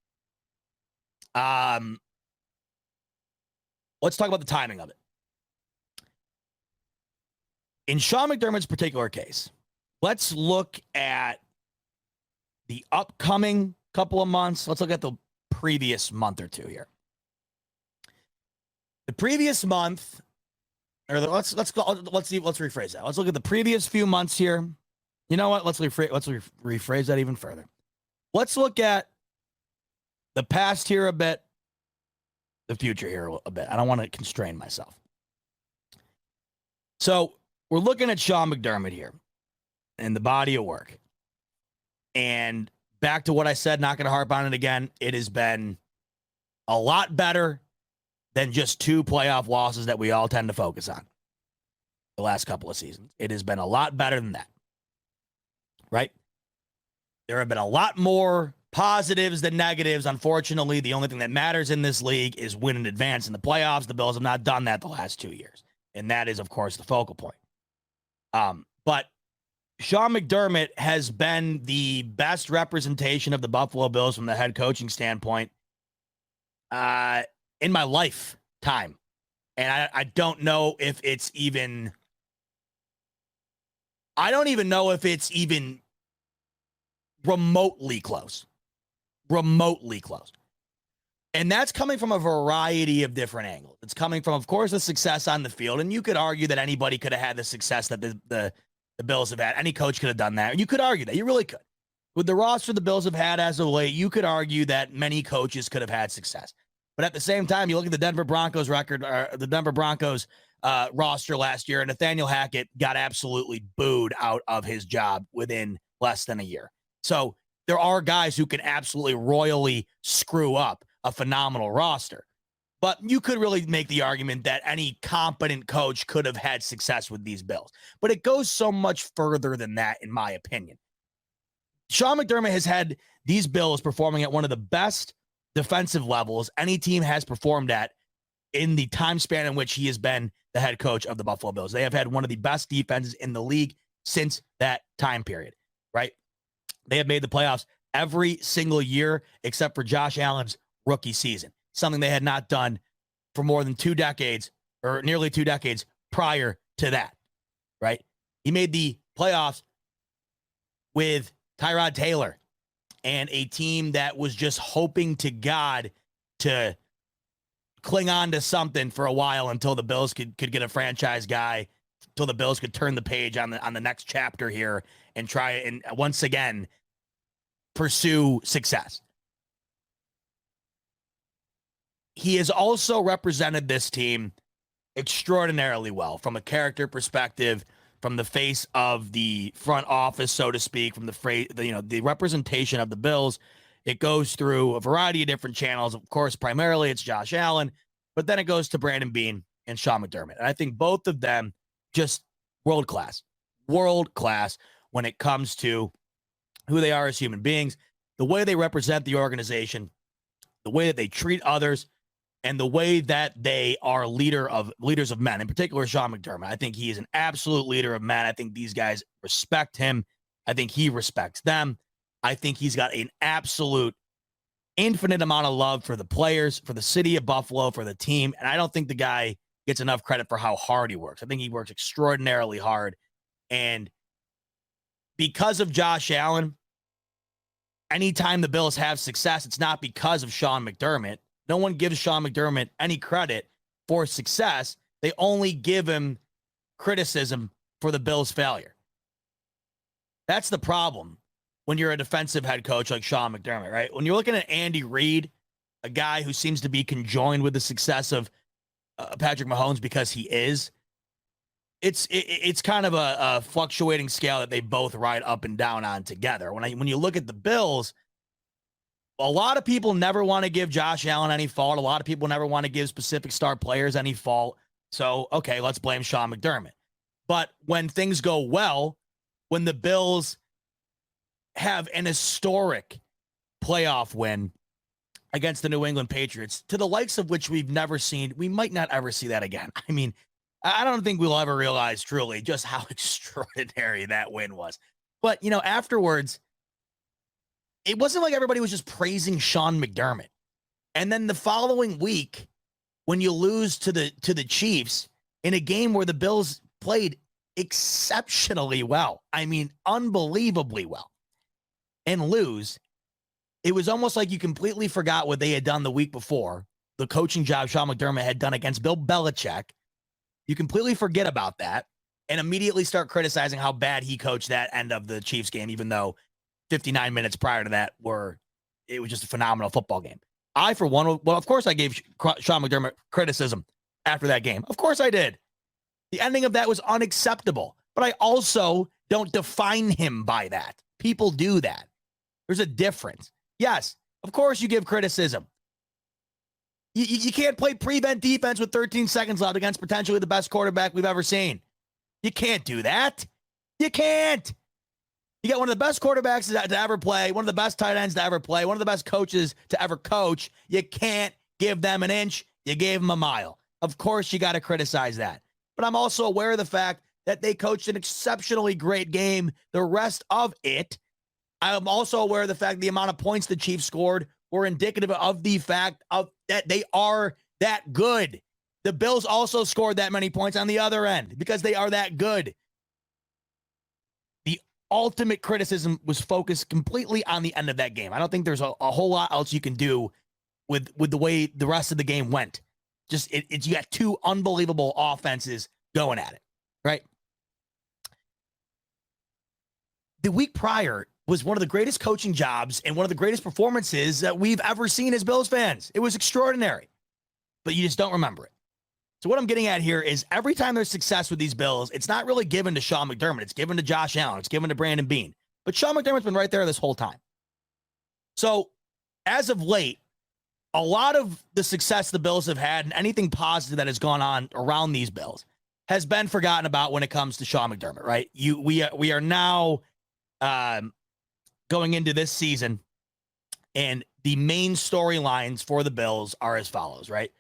Let's talk about the timing of it. In Sean McDermott's particular case, let's look at the upcoming couple of months. Let's look at the previous month or two here. The previous month, or let's rephrase that. Let's look at the previous few months here. You know what? Let's rephrase that even further. Let's look at the past here a bit, the future here a bit. I don't want to constrain myself. So we're looking at Sean McDermott here and the body of work. And back to what I said, not going to harp on it again. It has been a lot better than just 2 playoff losses that we all tend to focus on the last couple of seasons. It has been a lot better than that, right? There have been a lot more positives than negatives. Unfortunately, the only thing that matters in this league is win and advance in the playoffs. The Bills have not done that the last 2 years, and that is, of course, the focal point. But Sean McDermott has been the best representation of the Buffalo Bills from the head coaching standpoint in my lifetime. And I don't know if it's even, remotely close. Remotely close. And that's coming from a variety of different angles. It's coming from, of course, the success on the field. And you could argue that anybody could have had the success that the Bills have had. Any coach could have done that. You could argue that. You really could. With the roster the Bills have had as of late, you could argue that many coaches could have had success. But at the same time, you look at the Denver Broncos record, the Denver Broncos roster last year, and Nathaniel Hackett got absolutely booed out of his job within less than a year. So there are guys who can absolutely royally screw up a phenomenal roster. But you could really make the argument that any competent coach could have had success with these Bills. But it goes so much further than that, in my opinion. Sean McDermott has had these Bills performing at one of the best defensive levels any team has performed at in the time span in which he has been the head coach of the Buffalo Bills. They have had one of the best defenses in the league since that time period, right? They have made the playoffs every single year except for Josh Allen's rookie season, something they had not done for more than 2 decades or nearly 2 decades prior to that, right? He made the playoffs with Tyrod Taylor and a team that was just hoping to God to cling on to something for a while until the Bills could get a franchise guy, until the Bills could turn the page on the next chapter here and try and once again pursue success. He has also represented this team extraordinarily well from a character perspective, from the face of the front office, so to speak, from the representation of the Bills. It goes through a variety of different channels. Of course, primarily it's Josh Allen, but then it goes to Brandon Beane, and Sean McDermott. And I think both of them just world class when it comes to who they are as human beings, the way they represent the organization, the way that they treat others, and the way that they are leaders of men, in particular Sean McDermott. I think he is an absolute leader of men. I think these guys respect him. I think he respects them. I think he's got an absolute infinite amount of love for the players, for the city of Buffalo, for the team. And I don't think the guy gets enough credit for how hard he works. I think he works extraordinarily hard. And because of Josh Allen, anytime the Bills have success, it's not because of Sean McDermott. No one gives Sean McDermott any credit for success. They only give him criticism for the Bills' failure. That's the problem when you're a defensive head coach like Sean McDermott, right? When you're looking at Andy Reid, a guy who seems to be conjoined with the success of Patrick Mahomes because he is, it's kind of a fluctuating scale that they both ride up and down on together. When you look at the Bills, a lot of people never want to give Josh Allen any fault. A lot of people never want to give specific star players any fault. So, okay, let's blame Sean McDermott. But when things go well, when the Bills have an historic playoff win against the New England Patriots, to the likes of which we've never seen, we might not ever see that again. I mean, I don't think we'll ever realize truly just how extraordinary that win was. But, afterwards, it wasn't like everybody was just praising Sean McDermott. And then the following week, when you lose to the Chiefs in a game where the Bills played exceptionally well, I mean, unbelievably well, and lose, it was almost like you completely forgot what they had done the week before, the coaching job Sean McDermott had done against Bill Belichick. You completely forget about that and immediately start criticizing how bad he coached that end of the Chiefs game, even though 59 minutes prior to that it was just a phenomenal football game. I, for one, of course I gave Sean McDermott criticism after that game. Of course I did. The ending of that was unacceptable, but I also don't define him by that. People do that. There's a difference. Yes, of course you give criticism. You can't play prevent defense with 13 seconds left against potentially the best quarterback we've ever seen. You can't do that. You can't. You got one of the best quarterbacks to ever play, one of the best tight ends to ever play, one of the best coaches to ever coach. You can't give them an inch. You gave them a mile. Of course, you got to criticize that. But I'm also aware of the fact that they coached an exceptionally great game the rest of it. I'm also aware of the fact the amount of points the Chiefs scored were indicative of the fact of that they are that good. The Bills also scored that many points on the other end because they are that good. The ultimate criticism was focused completely on the end of that game. I don't think there's a whole lot else you can do with the way the rest of the game went. Just you got two unbelievable offenses going at it, right? The week prior was one of the greatest coaching jobs and one of the greatest performances that we've ever seen as Bills fans. It was extraordinary, but you just don't remember it. So what I'm getting at here is every time there's success with these Bills, it's not really given to Sean McDermott. It's given to Josh Allen. It's given to Brandon Beane. But Sean McDermott's been right there this whole time. So as of late, a lot of the success the Bills have had and anything positive that has gone on around these Bills has been forgotten about when it comes to Sean McDermott, right? We are now going into this season, and the main storylines for the Bills are as follows, right?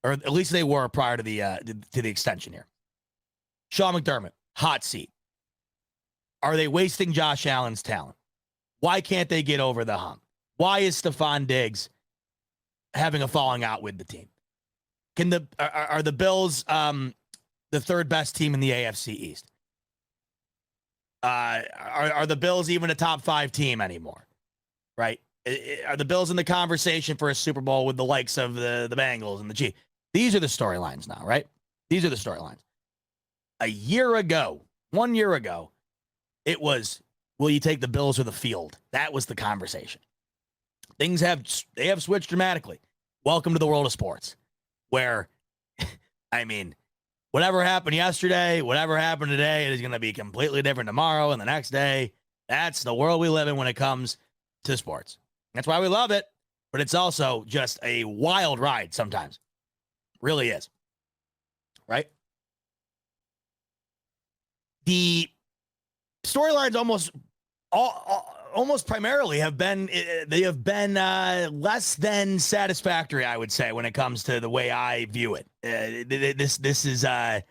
Or at least they were prior to the extension here. Sean McDermott, hot seat. Are they wasting Josh Allen's talent? Why can't they get over the hump? Why is Stefon Diggs having a falling out with the team? Are the Bills the third best team in the AFC East? Are the Bills even a top 5 team anymore? Right? Are the Bills in the conversation for a Super Bowl with the likes of the Bengals and the Chiefs? These are the storylines now, right? These are the storylines. 1 year ago, it was, will you take the Bills or the field? That was the conversation. They have switched dramatically. Welcome to the world of sports, where, I mean, whatever happened yesterday, whatever happened today, it is going to be completely different tomorrow and the next day. That's the world we live in when it comes to sports. That's why we love it, but it's also just a wild ride sometimes. Really is. right? The storylines almost primarily have been less than satisfactory, I would say, when it comes to the way I view it. This is a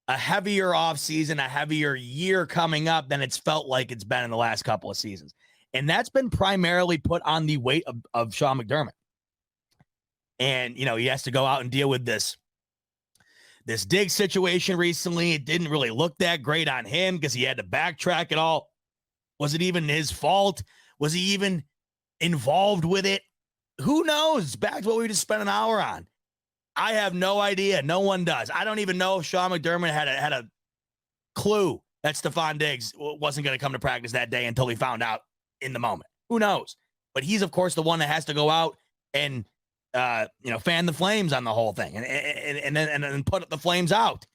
heavier offseason, a heavier year coming up than it's felt like it's been in the last couple of seasons. And that's been primarily put on the weight of Sean McDermott. And, you know, he has to go out and deal with this Diggs situation recently. It didn't really look that great on him because he had to backtrack it all. Was it even his fault? Was he even involved with it? Who knows? Back to what we just spent an hour on. I have no idea. No one does. I don't even know if Sean McDermott had a clue that Stefon Diggs wasn't going to come to practice that day until he found out in the moment. Who knows? But he's, of course, the one that has to go out and fan the flames on the whole thing and then put the flames out.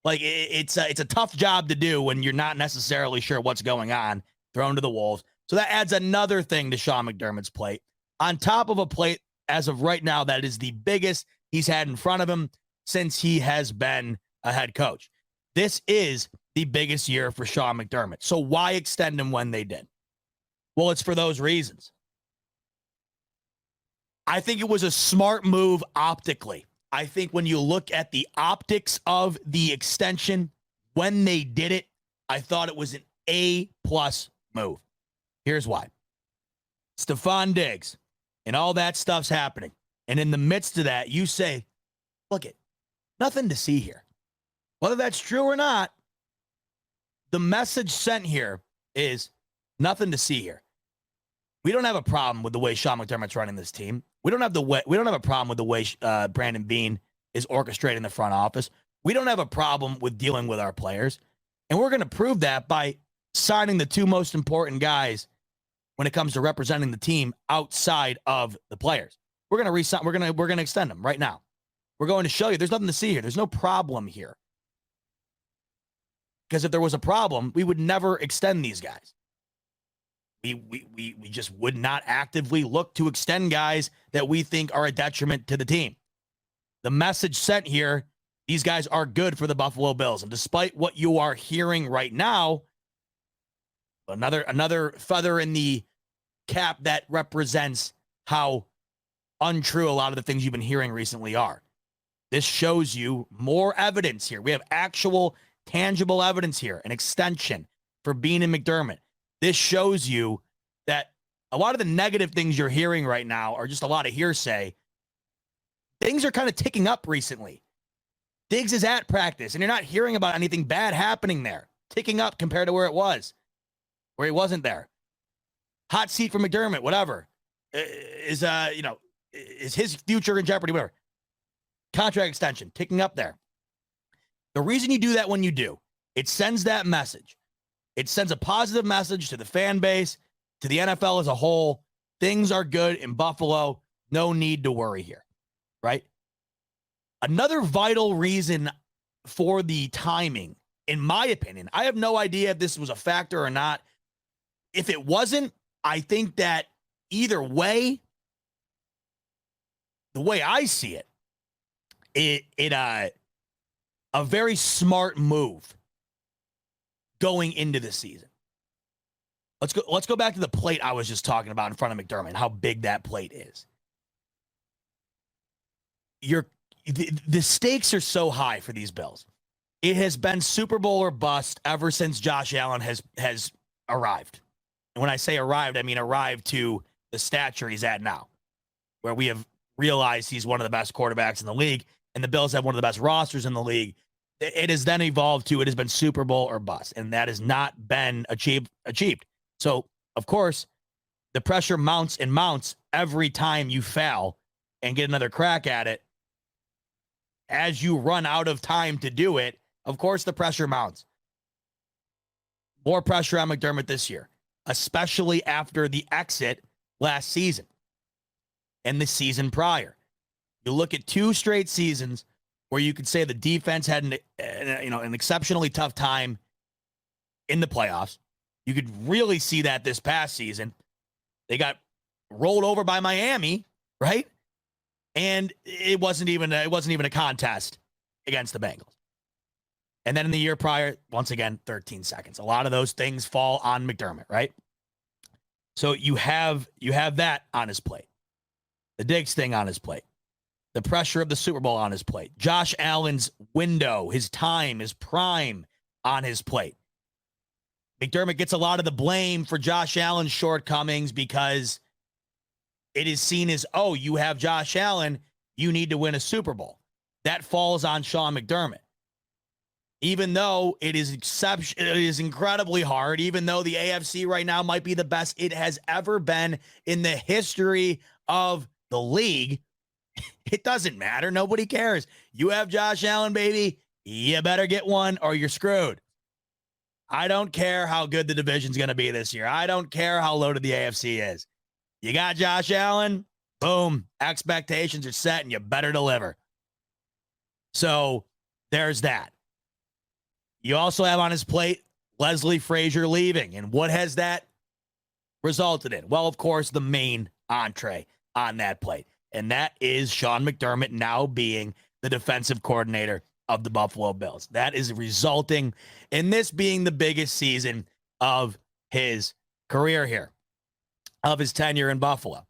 Like it's a tough job to do when you're not necessarily sure what's going on, thrown to the wolves. So that adds another thing to Sean McDermott's plate, on top of a plate as of right now that is the biggest he's had in front of him since he has been a head coach. This is the biggest year for Sean McDermott. So why extend him when they did? Well, it's for those reasons. I think it was a smart move optically. I think when you look at the optics of the extension, when they did it, I thought it was an A-plus move. Here's why. Stefon Diggs and all that stuff's happening. And in the midst of that, you say, look it, nothing to see here. Whether that's true or not, the message sent here is nothing to see here. We don't have a problem with the way Sean McDermott's running this team. We don't have a problem with the way Brandon Beane is orchestrating the front office. We don't have a problem with dealing with our players. And we're going to prove that by signing the two most important guys when it comes to representing the team outside of the players. We're going to resign. We're going to extend them right now. We're going to show you there's nothing to see here. There's no problem here. Because if there was a problem, we would never extend these guys. We just would not actively look to extend guys that we think are a detriment to the team. The message sent here, these guys are good for the Buffalo Bills. And despite what you are hearing right now, another feather in the cap that represents how untrue a lot of the things you've been hearing recently are. This shows you more evidence here. We have actual tangible evidence here, an extension for Beane and McDermott. This shows you that a lot of the negative things you're hearing right now are just a lot of hearsay. Things are kind of ticking up recently. Diggs is at practice, and you're not hearing about anything bad happening there. Ticking up compared to where it was, where he wasn't there. Hot seat for McDermott, whatever. Is his future in jeopardy, whatever. Contract extension, ticking up there. The reason you do that when you do, it sends that message. It sends a positive message to the fan base, to the NFL as a whole. Things are good in Buffalo. No need to worry here, right? Another vital reason for the timing, in my opinion, I have no idea if this was a factor or not. If it wasn't, I think that either way, the way I see it, a very smart move going into the season. Let's go back to the plate I was just talking about in front of McDermott, how big that plate is. The stakes are so high for these Bills. It has been Super Bowl or bust ever since Josh Allen has arrived. And when I say arrived, I mean arrived to the stature he's at now, where we have realized he's one of the best quarterbacks in the league, and the Bills have one of the best rosters in the league. It has then evolved to it has been Super Bowl or bust, and that has not been achieved. So, of course, the pressure mounts and mounts every time you fail and get another crack at it. As you run out of time to do it, of course, the pressure mounts. More pressure on McDermott this year, especially after the exit last season and the season prior. You look at 2 straight seasons where you could say the defense had an exceptionally tough time in the playoffs. You could really see that this past season. They got rolled over by Miami, right? And it wasn't even a contest against the Bengals. And then in the year prior, once again, 13 seconds. A lot of those things fall on McDermott, right? So you have that on his plate. The Diggs thing on his plate. The pressure of the Super Bowl on his plate. Josh Allen's window, his time, his prime on his plate. McDermott gets a lot of the blame for Josh Allen's shortcomings because it is seen as, oh, you have Josh Allen, you need to win a Super Bowl. That falls on Sean McDermott. Even though it is incredibly hard, even though the AFC right now might be the best it has ever been in the history of the league, it doesn't matter. Nobody cares. You have Josh Allen, baby. You better get one or you're screwed. I don't care how good the division's going to be this year. I don't care how loaded the AFC is. You got Josh Allen, boom, expectations are set and you better deliver. So there's that. You also have on his plate Leslie Frazier leaving. And what has that resulted in? Well, of course, the main entree on that plate. And that is Sean McDermott now being the defensive coordinator of the Buffalo Bills. That is resulting in this being the biggest season of his career here, of his tenure in Buffalo.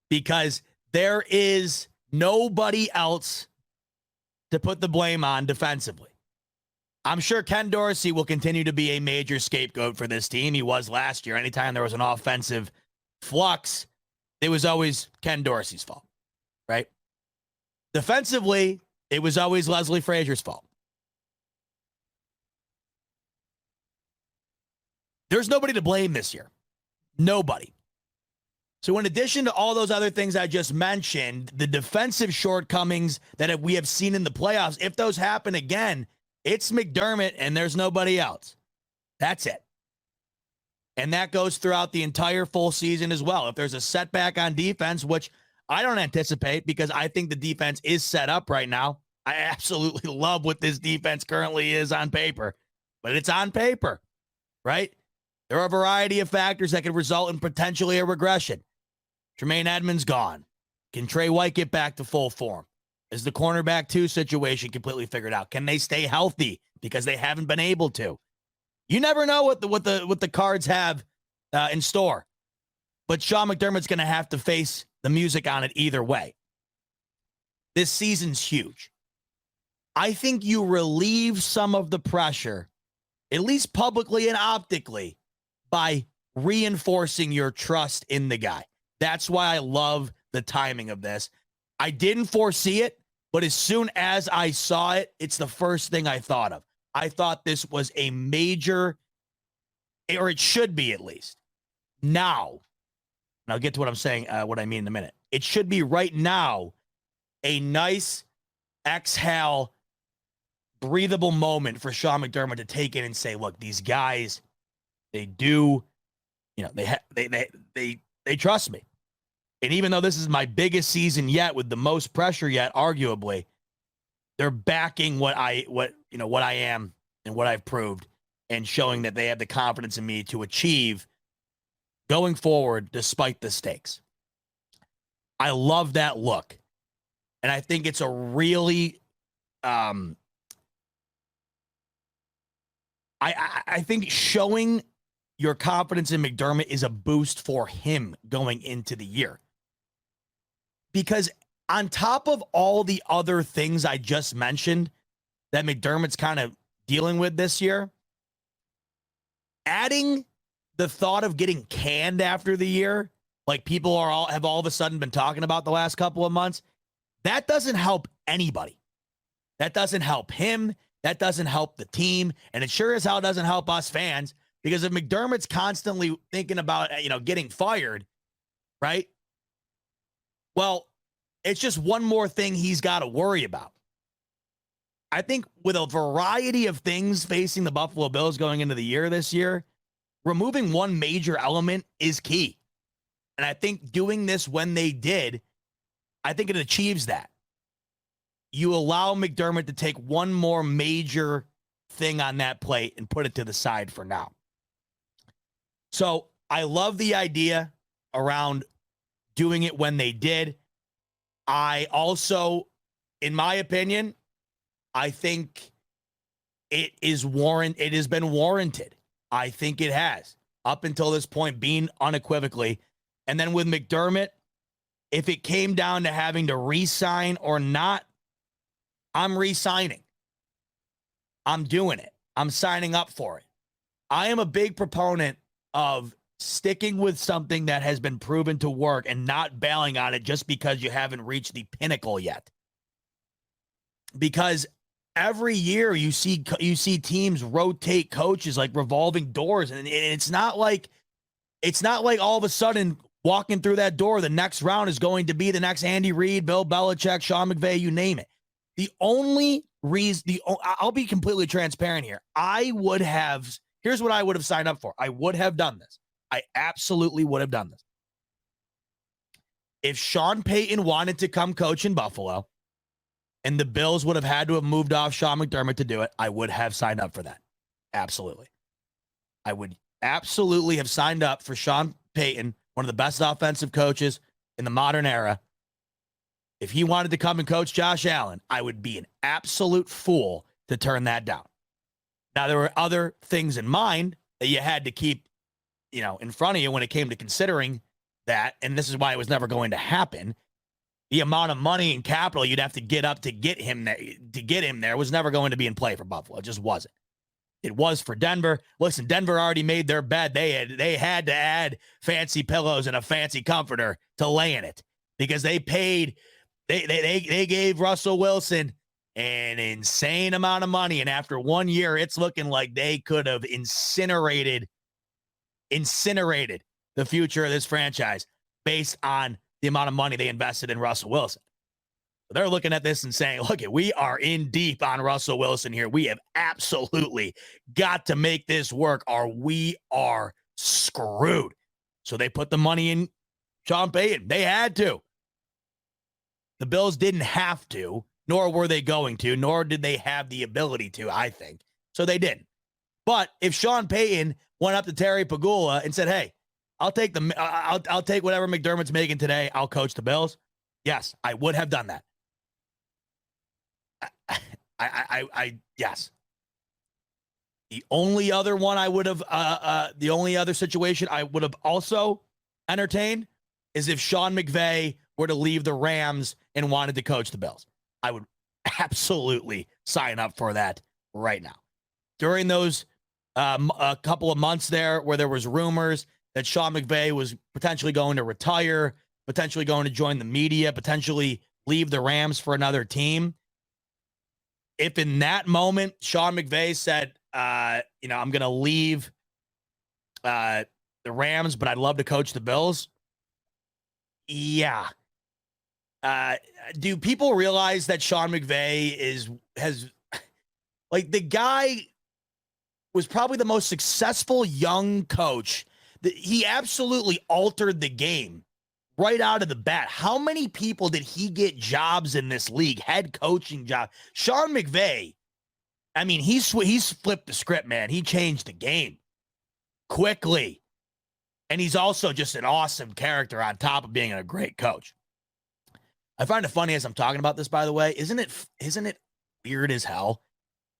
Because there is nobody else to put the blame on defensively. I'm sure Ken Dorsey will continue to be a major scapegoat for this team. He was last year. Anytime there was an offensive flux, it was always Ken Dorsey's fault, right? Defensively, it was always Leslie Frazier's fault. There's nobody to blame this year. Nobody. So in addition to all those other things I just mentioned, the defensive shortcomings that we have seen in the playoffs, if those happen again, it's McDermott and there's nobody else. That's it. And that goes throughout the entire full season as well. If there's a setback on defense, which I don't anticipate because I think the defense is set up right now. I absolutely love what this defense currently is on paper, but it's on paper, right? There are a variety of factors that could result in potentially a regression. Tremaine Edmonds gone. Can Trey White get back to full form? Is the cornerback 2 situation completely figured out? Can they stay healthy because they haven't been able to? You never know what the Cards have in store. But Sean McDermott's going to have to face the music on it either way. This season's huge. I think you relieve some of the pressure, at least publicly and optically, by reinforcing your trust in the guy. That's why I love the timing of this. I didn't foresee it, but as soon as I saw it, it's the first thing I thought of. I thought this was a major, or it should be at least, now. And I'll get to what I'm saying, what I mean in a minute. It should be right now a nice exhale, breathable moment for Sean McDermott to take in and say, look, these guys, they do, they trust me. And even though this is my biggest season yet with the most pressure yet, arguably, they're backing what I am and what I've proved and showing that they have the confidence in me to achieve going forward despite the stakes. I love that look. And I think it's a really I think showing your confidence in McDermott is a boost for him going into the year. Because on top of all the other things I just mentioned that McDermott's kind of dealing with this year, adding the thought of getting canned after the year, like people have all of a sudden been talking about the last couple of months, that doesn't help anybody. That doesn't help him. That doesn't help the team. And it sure as hell doesn't help us fans, because if McDermott's constantly thinking about, getting fired, right? Well, it's just one more thing he's got to worry about. I think with a variety of things facing the Buffalo Bills going into the year this year, removing one major element is key. And I think doing this when they did, I think it achieves that. You allow McDermott to take one more major thing on that plate and put it to the side for now. So I love the idea around doing it when they did. I also, in my opinion, I think it has been warranted. I think it has up until this point, Beane unequivocally. And then with McDermott, if it came down to having to re-sign or not, I'm re-signing. I'm doing it. I'm signing up for it. I am a big proponent of sticking with something that has been proven to work and not bailing on it just because you haven't reached the pinnacle yet. Because every year you see teams rotate coaches like revolving doors, and it's not like all of a sudden walking through that door, the next round is going to be the next Andy Reid, Bill Belichick, Sean McVay, you name it. The only reason, I'll be completely transparent here. Here's what I would have signed up for. I would have done this. I absolutely would have done this. If Sean Payton wanted to come coach in Buffalo and the Bills would have had to have moved off Sean McDermott to do it, I would have signed up for that. Absolutely. I would absolutely have signed up for Sean Payton, one of the best offensive coaches in the modern era. If he wanted to come and coach Josh Allen, I would be an absolute fool to turn that down. Now, there were other things in mind that you had to keep, in front of you when it came to considering that, and this is why it was never going to happen. The amount of money and capital you'd have to get up to get him there was never going to be in play for Buffalo. It just wasn't. It was for Denver. Listen, Denver already made their bed. They had to add fancy pillows and a fancy comforter to lay in it because they paid. They gave Russell Wilson an insane amount of money, and after 1 year, it's looking like they could have incinerated the future of this franchise based on the amount of money they invested in Russell Wilson. So they're looking at this and saying, look, we are in deep on Russell Wilson here. We have absolutely got to make this work or we are screwed. So they put the money in Sean Payton. They had to. The Bills didn't have to, nor were they going to, nor did they have the ability to, I think. So they didn't. But if Sean Payton went up to Terry Pagula and said, hey, I'll take whatever McDermott's making today, I'll coach the Bills. Yes, I would have done that. Yes. The only other one I would have, the only other situation I would have also entertained is if Sean McVay were to leave the Rams and wanted to coach the Bills. I would absolutely sign up for that right now. During those a couple of months there where there was rumors that Sean McVay was potentially going to retire, potentially going to join the media, potentially leave the Rams for another team. If in that moment Sean McVay said, I'm going to leave the Rams, but I'd love to coach the Bills. Yeah. Do people realize that Sean McVay the guy was probably the most successful young coach. He absolutely altered the game right out of the bat. How many people did he get jobs in this league, head coaching job? Sean McVay, I mean, he's flipped the script, man. He changed the game quickly. And he's also just an awesome character on top of being a great coach. I find it funny as I'm talking about this, by the way. Isn't it weird as hell?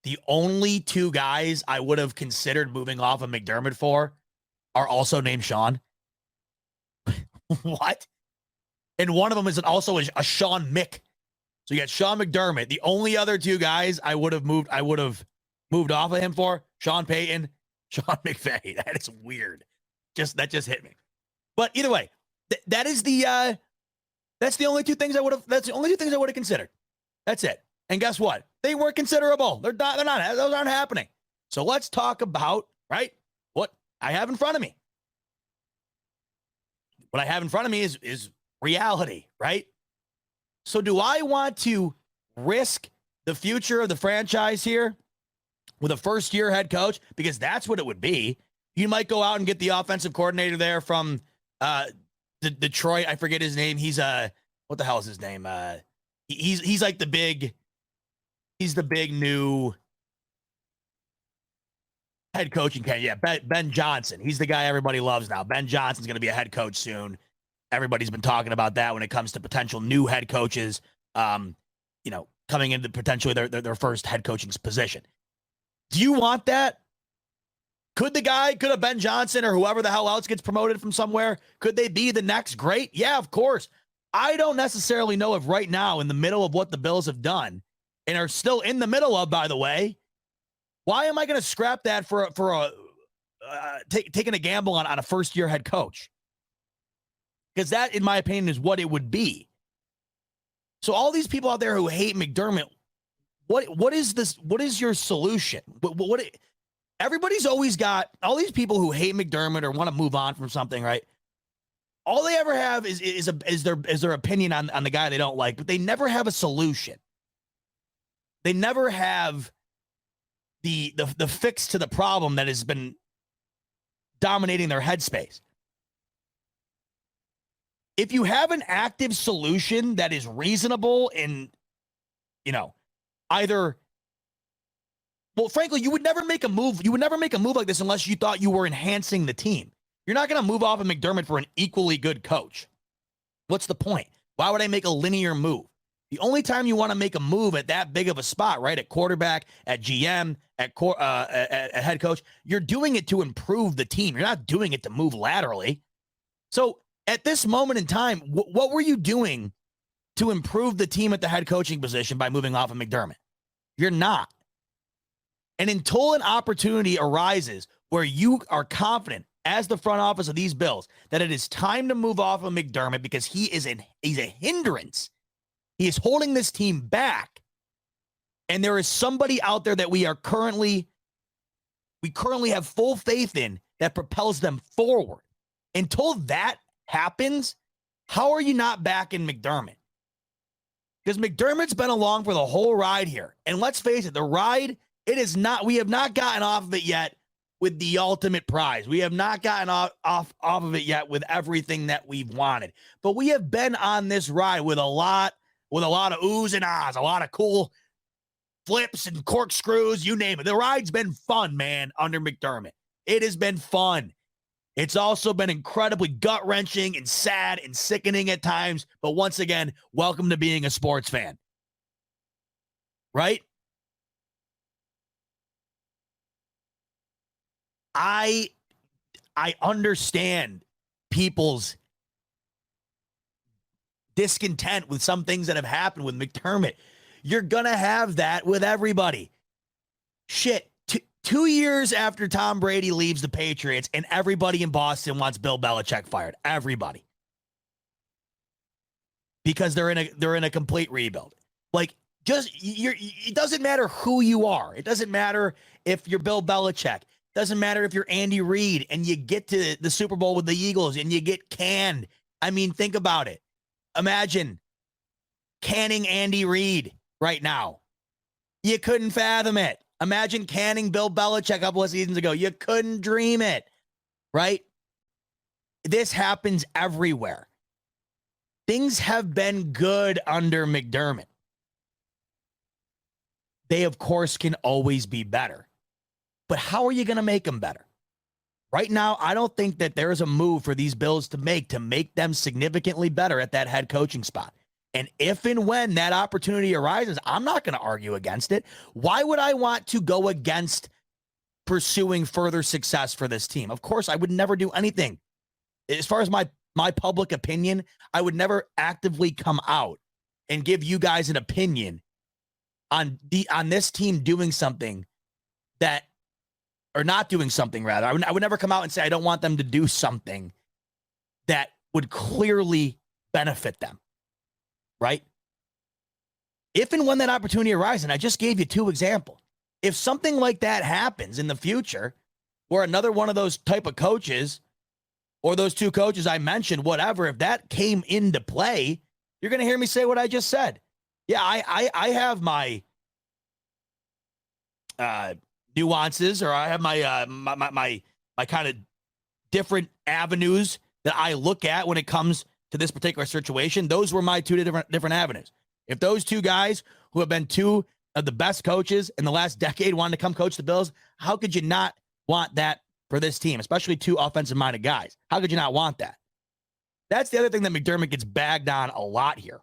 The only two guys I would have considered moving off of McDermott for are also named Sean. What? And one of them is also a Sean Mick. So you got Sean McDermott. The only other two guys I would have moved off of him for, Sean Payton, Sean McVay. That is weird. That just hit me. But either way, that's the only two things I would have considered. That's it. And guess what? They weren't considerable. They're not, those aren't happening. So let's talk about, right, what I have in front of me. What I have in front of me is reality, right? So do I want to risk the future of the franchise here with a first-year head coach? Because that's what it would be. You might go out and get the offensive coordinator there from Detroit. I forget his name. He's what the hell is his name? He's like the big new head coaching candidate. Yeah, Ben Johnson. He's the guy everybody loves now. Ben Johnson's going to be a head coach soon. Everybody's been talking about that when it comes to potential new head coaches. coming into potentially their first head coaching position. Do you want that? Could a Ben Johnson or whoever the hell else gets promoted from somewhere, could they be the next great? Yeah, of course. I don't necessarily know if right now, in the middle of what the Bills have done and are still in the middle of, by the way, why am I going to scrap that for taking a gamble on a first-year head coach? Because that, in my opinion, is what it would be. So all these people out there who hate McDermott, what is this? What is your solution? Everybody's always got all these people who hate McDermott or want to move on from something, right? All they ever have is their opinion on the guy they don't like, but they never have a solution. They never have the fix to the problem that has been dominating their headspace. If you have an active solution that is reasonable and, either, well, frankly, you would never make a move. You would never make a move like this unless you thought you were enhancing the team. You're not going to move off of McDermott for an equally good coach. What's the point? Why would I make a linear move? The only time you want to make a move at that big of a spot, right, at quarterback, at GM, at head coach, you're doing it to improve the team. You're not doing it to move laterally. So at this moment in time, what were you doing to improve the team at the head coaching position by moving off of McDermott? You're not. And until an opportunity arises where you are confident as the front office of these Bills that it is time to move off of McDermott because he's a hindrance. He is holding this team back. And there is somebody out there that we currently have full faith in that propels them forward. Until that happens, how are you not backing McDermott? Because McDermott's been along for the whole ride here. And let's face it, the ride, we have not gotten off of it yet with the ultimate prize. We have not gotten off of it yet with everything that we've wanted. But we have been on this ride with a lot of oohs and ahs, a lot of cool flips and corkscrews, you name it. The ride's been fun, man, under McDermott. It has been fun. It's also been incredibly gut-wrenching and sad and sickening at times. But once again, welcome to being a sports fan. Right? I understand people's discontent with some things that have happened with McDermott. You're going to have that with everybody. Shit. 2 years after Tom Brady leaves the Patriots and everybody in Boston wants Bill Belichick fired. Everybody. Because they're in a complete rebuild. Like, it doesn't matter who you are. It doesn't matter if you're Bill Belichick. It doesn't matter if you're Andy Reid and you get to the Super Bowl with the Eagles and you get canned. I mean, think about it. Imagine canning Andy Reid right now. You couldn't fathom it. Imagine canning Bill Belichick a couple of seasons ago. You couldn't dream it, right? This happens everywhere. Things have been good under McDermott. They, of course, can always be better. But how are you going to make them better? Right now, I don't think that there is a move for these Bills to make them significantly better at that head coaching spot. And if and when that opportunity arises, I'm not going to argue against it. Why would I want to go against pursuing further success for this team? Of course, I would never do anything. As far as my public opinion, I would never actively come out and give you guys an opinion on this team doing something that, or not doing something rather. I would never come out and say I don't want them to do something that would clearly benefit them. Right? If and when that opportunity arises, and I just gave you 2 examples. If something like that happens in the future, where another one of those type of coaches, or those 2 coaches I mentioned, whatever, if that came into play, you're going to hear me say what I just said. Yeah, I have my nuances, or I have my my kind of different avenues that I look at when it comes to this particular situation. Those were my 2 different avenues. If those 2 guys who have been 2 of the best coaches in the last decade wanted to come coach the Bills, how could you not want that for this team, especially 2 offensive-minded guys? How could you not want that? That's the other thing that McDermott gets bagged on a lot here,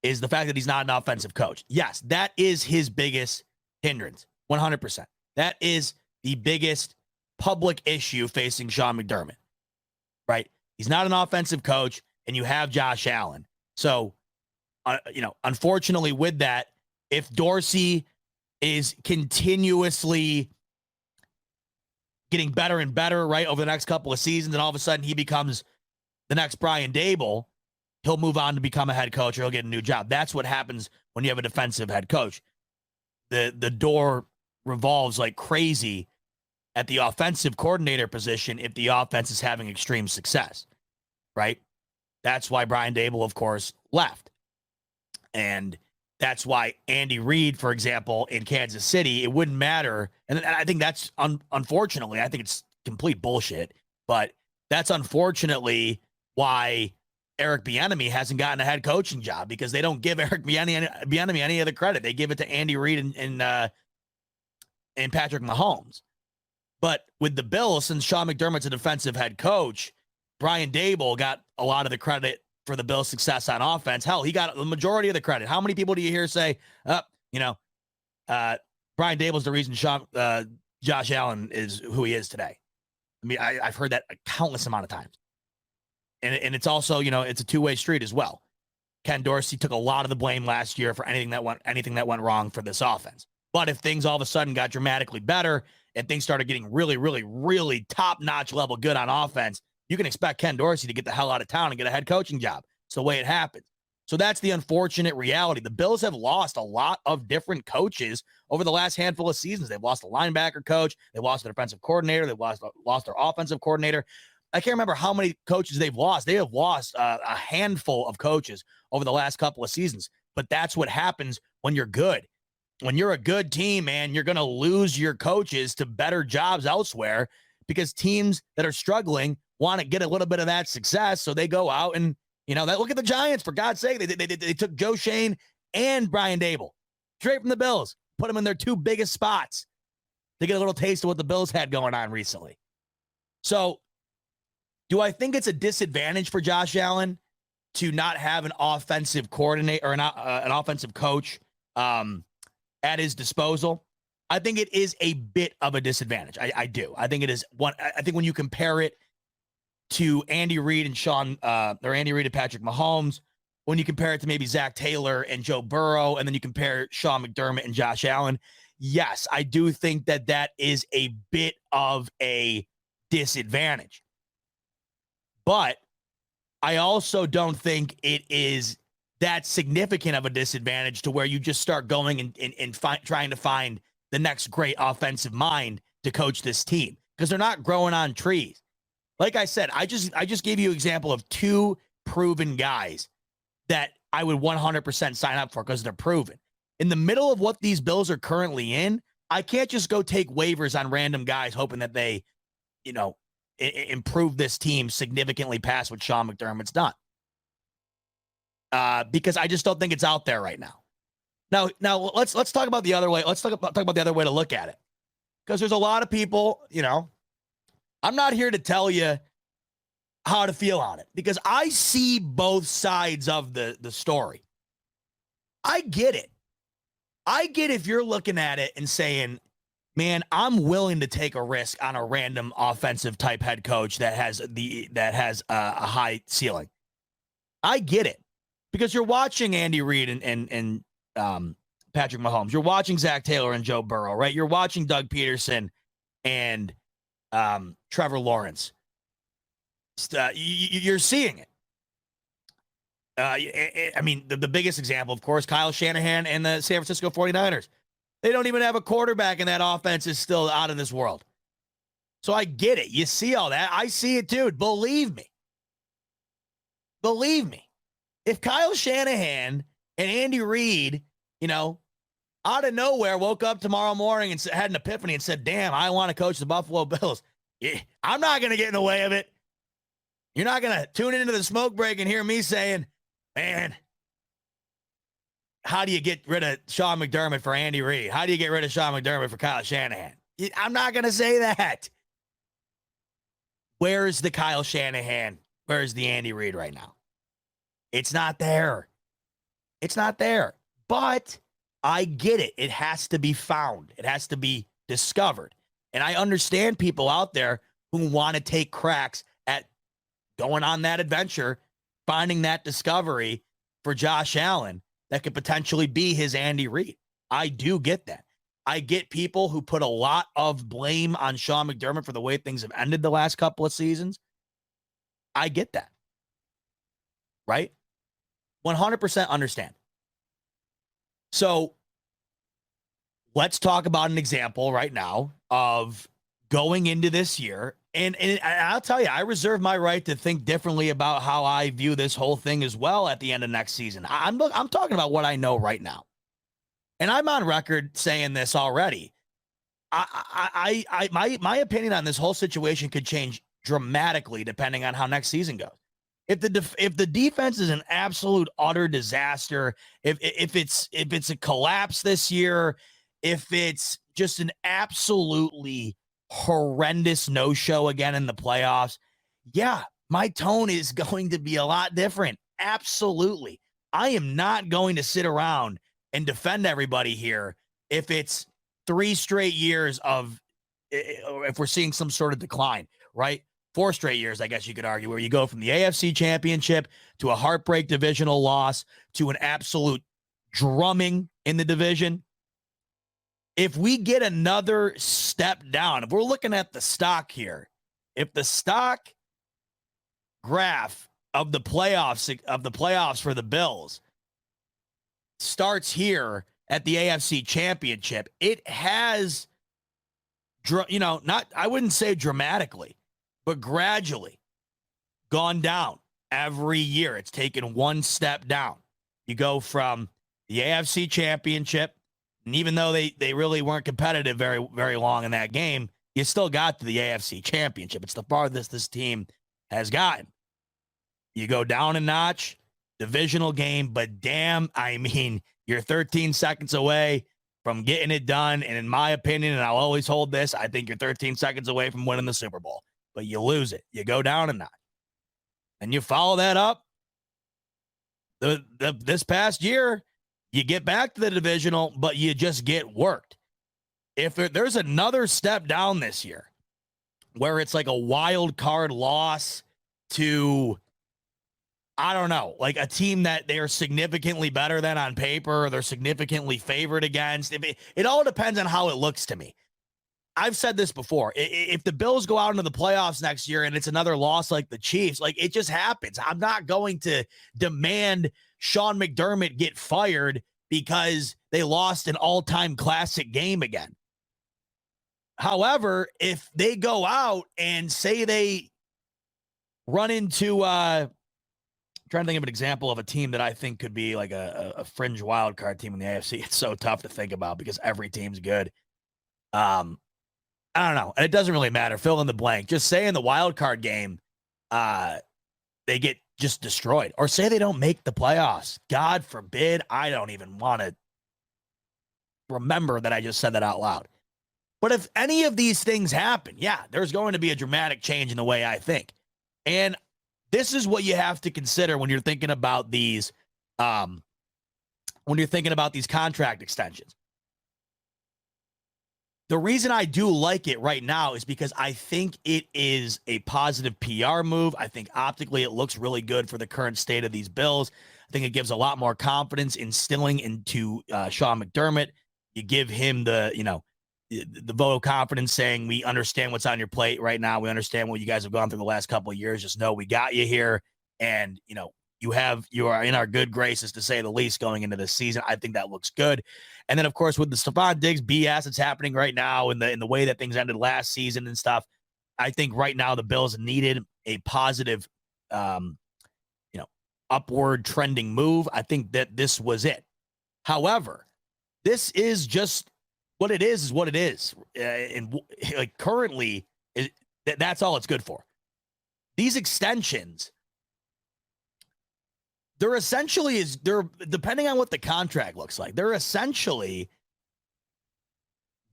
is the fact that he's not an offensive coach. Yes, that is his biggest hindrance, 100%. That is the biggest public issue facing Sean McDermott, right? He's not an offensive coach, and you have Josh Allen. So, unfortunately with that, if Dorsey is continuously getting better and better, right, over the next couple of seasons, and all of a sudden he becomes the next Brian Dable, he'll move on to become a head coach or he'll get a new job. That's what happens when you have a defensive head coach. The door revolves like crazy at the offensive coordinator position if the offense is having extreme success, right? That's why Brian Dable, of course, left. And that's why Andy Reid, for example, in Kansas City, it wouldn't matter. And I think that's, unfortunately, I think it's complete bullshit, but that's unfortunately why Eric Bieniemy hasn't gotten a head coaching job, because they don't give Eric Bieniemy any of the credit. They give it to Andy Reid and Patrick Mahomes. But with the Bills, since Sean McDermott's a defensive head coach, Brian Dable got a lot of the credit for the Bills' success on offense. Hell, he got the majority of the credit. How many people do you hear say, Brian Dable's the reason Josh Allen is who he is today? I mean, I've heard that a countless amount of times. And it's also, it's a two-way street as well. Ken Dorsey took a lot of the blame last year for anything that went wrong for this offense. But if things all of a sudden got dramatically better and things started getting really, really, really top-notch level good on offense, you can expect Ken Dorsey to get the hell out of town and get a head coaching job. It's the way it happens. So that's the unfortunate reality. The Bills have lost a lot of different coaches over the last handful of seasons. They've lost a linebacker coach. They've lost their defensive coordinator. They've lost their offensive coordinator. I can't remember how many coaches they've lost. They have lost a handful of coaches over the last couple of seasons. But that's what happens when you're good. When you're a good team, man, you're going to lose your coaches to better jobs elsewhere, because teams that are struggling want to get a little bit of that success. So they go out and, look at the Giants, for God's sake. They took Joe Shane and Brian Dable straight from the Bills, put them in their two biggest spots to get a little taste of what the Bills had going on recently. So do I think it's a disadvantage for Josh Allen to not have an offensive coordinator or an offensive coach at his disposal? I think it is a bit of a disadvantage. I do. I think it is one. I think when you compare it to Andy Reid and Andy Reid and Patrick Mahomes, when you compare it to maybe Zach Taylor and Joe Burrow, and then you compare Sean McDermott and Josh Allen, yes, I do think that is a bit of a disadvantage. But I also don't think it is that significant of a disadvantage to where you just start going and trying to find the next great offensive mind to coach this team, because they're not growing on trees. Like I said, I just gave you an example of two proven guys that I would 100% sign up for because they're proven. In the middle of what these Bills are currently in, I can't just go take waivers on random guys hoping that they, improve this team significantly past what Sean McDermott's done. Because I just don't think it's out there right now. Now let's talk about the other way. Let's talk about the other way to look at it. Because there's a lot of people, I'm not here to tell you how to feel on it, because I see both sides of the story. I get it. I get if you're looking at it and saying, man, I'm willing to take a risk on a random offensive type head coach that has a high ceiling. I get it, because you're watching Andy Reid and Patrick Mahomes. You're watching Zach Taylor and Joe Burrow, right? You're watching Doug Peterson and Trevor Lawrence. You're seeing it. I mean, the biggest example, of course, Kyle Shanahan and the San Francisco 49ers. They don't even have a quarterback, and that offense is still out of this world. So I get it. You see all that. I see it, too. Believe me. If Kyle Shanahan and Andy Reid, out of nowhere woke up tomorrow morning and had an epiphany and said, damn, I want to coach the Buffalo Bills, I'm not going to get in the way of it. You're not going to tune into the smoke break and hear me saying, man, how do you get rid of Sean McDermott for Andy Reid? How do you get rid of Sean McDermott for Kyle Shanahan? I'm not going to say that. Where's the Kyle Shanahan? Where's the Andy Reid right now? It's not there. It's not there. But I get it. It has to be found. It has to be discovered. And I understand people out there who want to take cracks at going on that adventure, finding that discovery for Josh Allen that could potentially be his Andy Reid. I do get that. I get people who put a lot of blame on Sean McDermott for the way things have ended the last couple of seasons. I get that. Right? 100% understand. So let's talk about an example right now of going into this year. And I'll tell you, I reserve my right to think differently about how I view this whole thing as well at the end of next season. I'm talking about what I know right now. And I'm on record saying this already. My opinion on this whole situation could change dramatically depending on how next season goes. If the defense is an absolute utter disaster, if it's a collapse this year, if it's just an absolutely horrendous no-show again in the playoffs, yeah, my tone is going to be a lot different. Absolutely. I am not going to sit around and defend everybody here if it's 3 straight years of, if we're seeing some sort of decline, right? 4 straight years, I guess you could argue, where you go from the AFC Championship to a heartbreak divisional loss to an absolute drumming in the division. If we get another step down, if we're looking at the stock here, if the stock graph of the playoffs for the Bills starts here at the AFC Championship, it has, I wouldn't say dramatically, but gradually gone down every year. It's taken one step down. You go from the AFC Championship, and even though they really weren't competitive very, very long in that game, you still got to the AFC Championship. It's the farthest this team has gotten. You go down a notch, divisional game, but damn, I mean, you're 13 seconds away from getting it done. And in my opinion, and I'll always hold this, I think you're 13 seconds away from winning the Super Bowl. But you lose it. You go down a notch. And you follow that up. This past year, you get back to the divisional, but you just get worked. If there's another step down this year where it's like a wild card loss to, I don't know, like a team that they're significantly better than on paper, or they're significantly favored against, it all depends on how it looks to me. I've said this before. If the Bills go out into the playoffs next year and it's another loss like the Chiefs, like, it just happens. I'm not going to demand Sean McDermott get fired because they lost an all-time classic game again. However, if they go out and say they run into, I'm trying to think of an example of a team that I think could be like a fringe wild card team in the AFC. It's so tough to think about because every team's good. I don't know. And it doesn't really matter. Fill in the blank. Just say in the wild card game, they get just destroyed, or say they don't make the playoffs. God forbid. I don't even want to remember that I just said that out loud. But if any of these things happen, yeah, there's going to be a dramatic change in the way I think. And this is what you have to consider when you're thinking about these, contract extensions. The reason I do like it right now is because I think it is a positive PR move. I think optically it looks really good for the current state of these Bills. I think it gives a lot more confidence instilling into Sean McDermott. You give him the vote of confidence, saying, we understand what's on your plate right now. We understand what you guys have gone through the last couple of years. Just know we got you here. And, you are in our good graces, to say the least, going into this season. I think that looks good. And then, of course, with the Stefon Diggs BS that's happening right now, in the way that things ended last season and stuff, I think right now the Bills needed a positive, upward trending move. I think that this was it. However, this is just what it is what it is. And like currently, that's all it's good for. These extensions, they're depending on what the contract looks like, they're essentially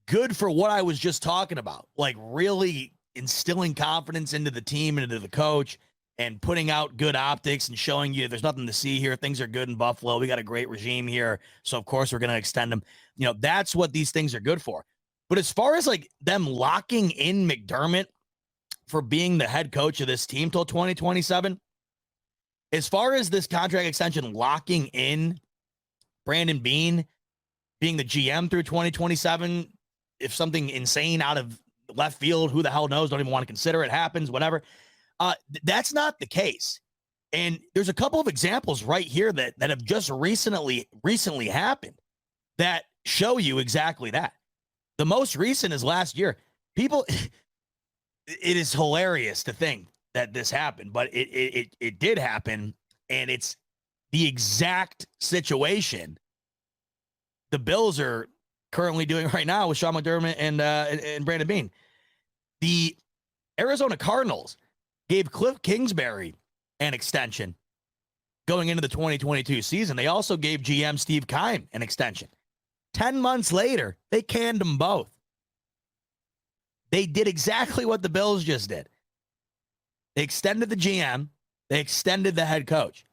good for what I was just talking about, like really instilling confidence into the team and into the coach, and putting out good optics and showing you there's nothing to see here. Things are good in Buffalo. We got a great regime here. So, of course, we're going to extend them. That's what these things are good for. But as far as like them locking in McDermott for being the head coach of this team till 2027, as far as this contract extension locking in Brandon Beane being the GM through 2027, if something insane out of left field, who the hell knows, don't even want to consider it, happens, whatever. That's not the case. And there's a couple of examples right here that have just recently happened that show you exactly that. The most recent is last year. People, it is hilarious to think that this happened, but it did happen, and it's the exact situation the Bills are currently doing right now with Sean McDermott and Brandon Beane. The Arizona Cardinals gave Cliff Kingsbury an extension going into the 2022 season. They also gave GM Steve Keim an extension. 10 months later, they canned them both. They did exactly what the Bills just did. They extended the GM. They extended the head coach.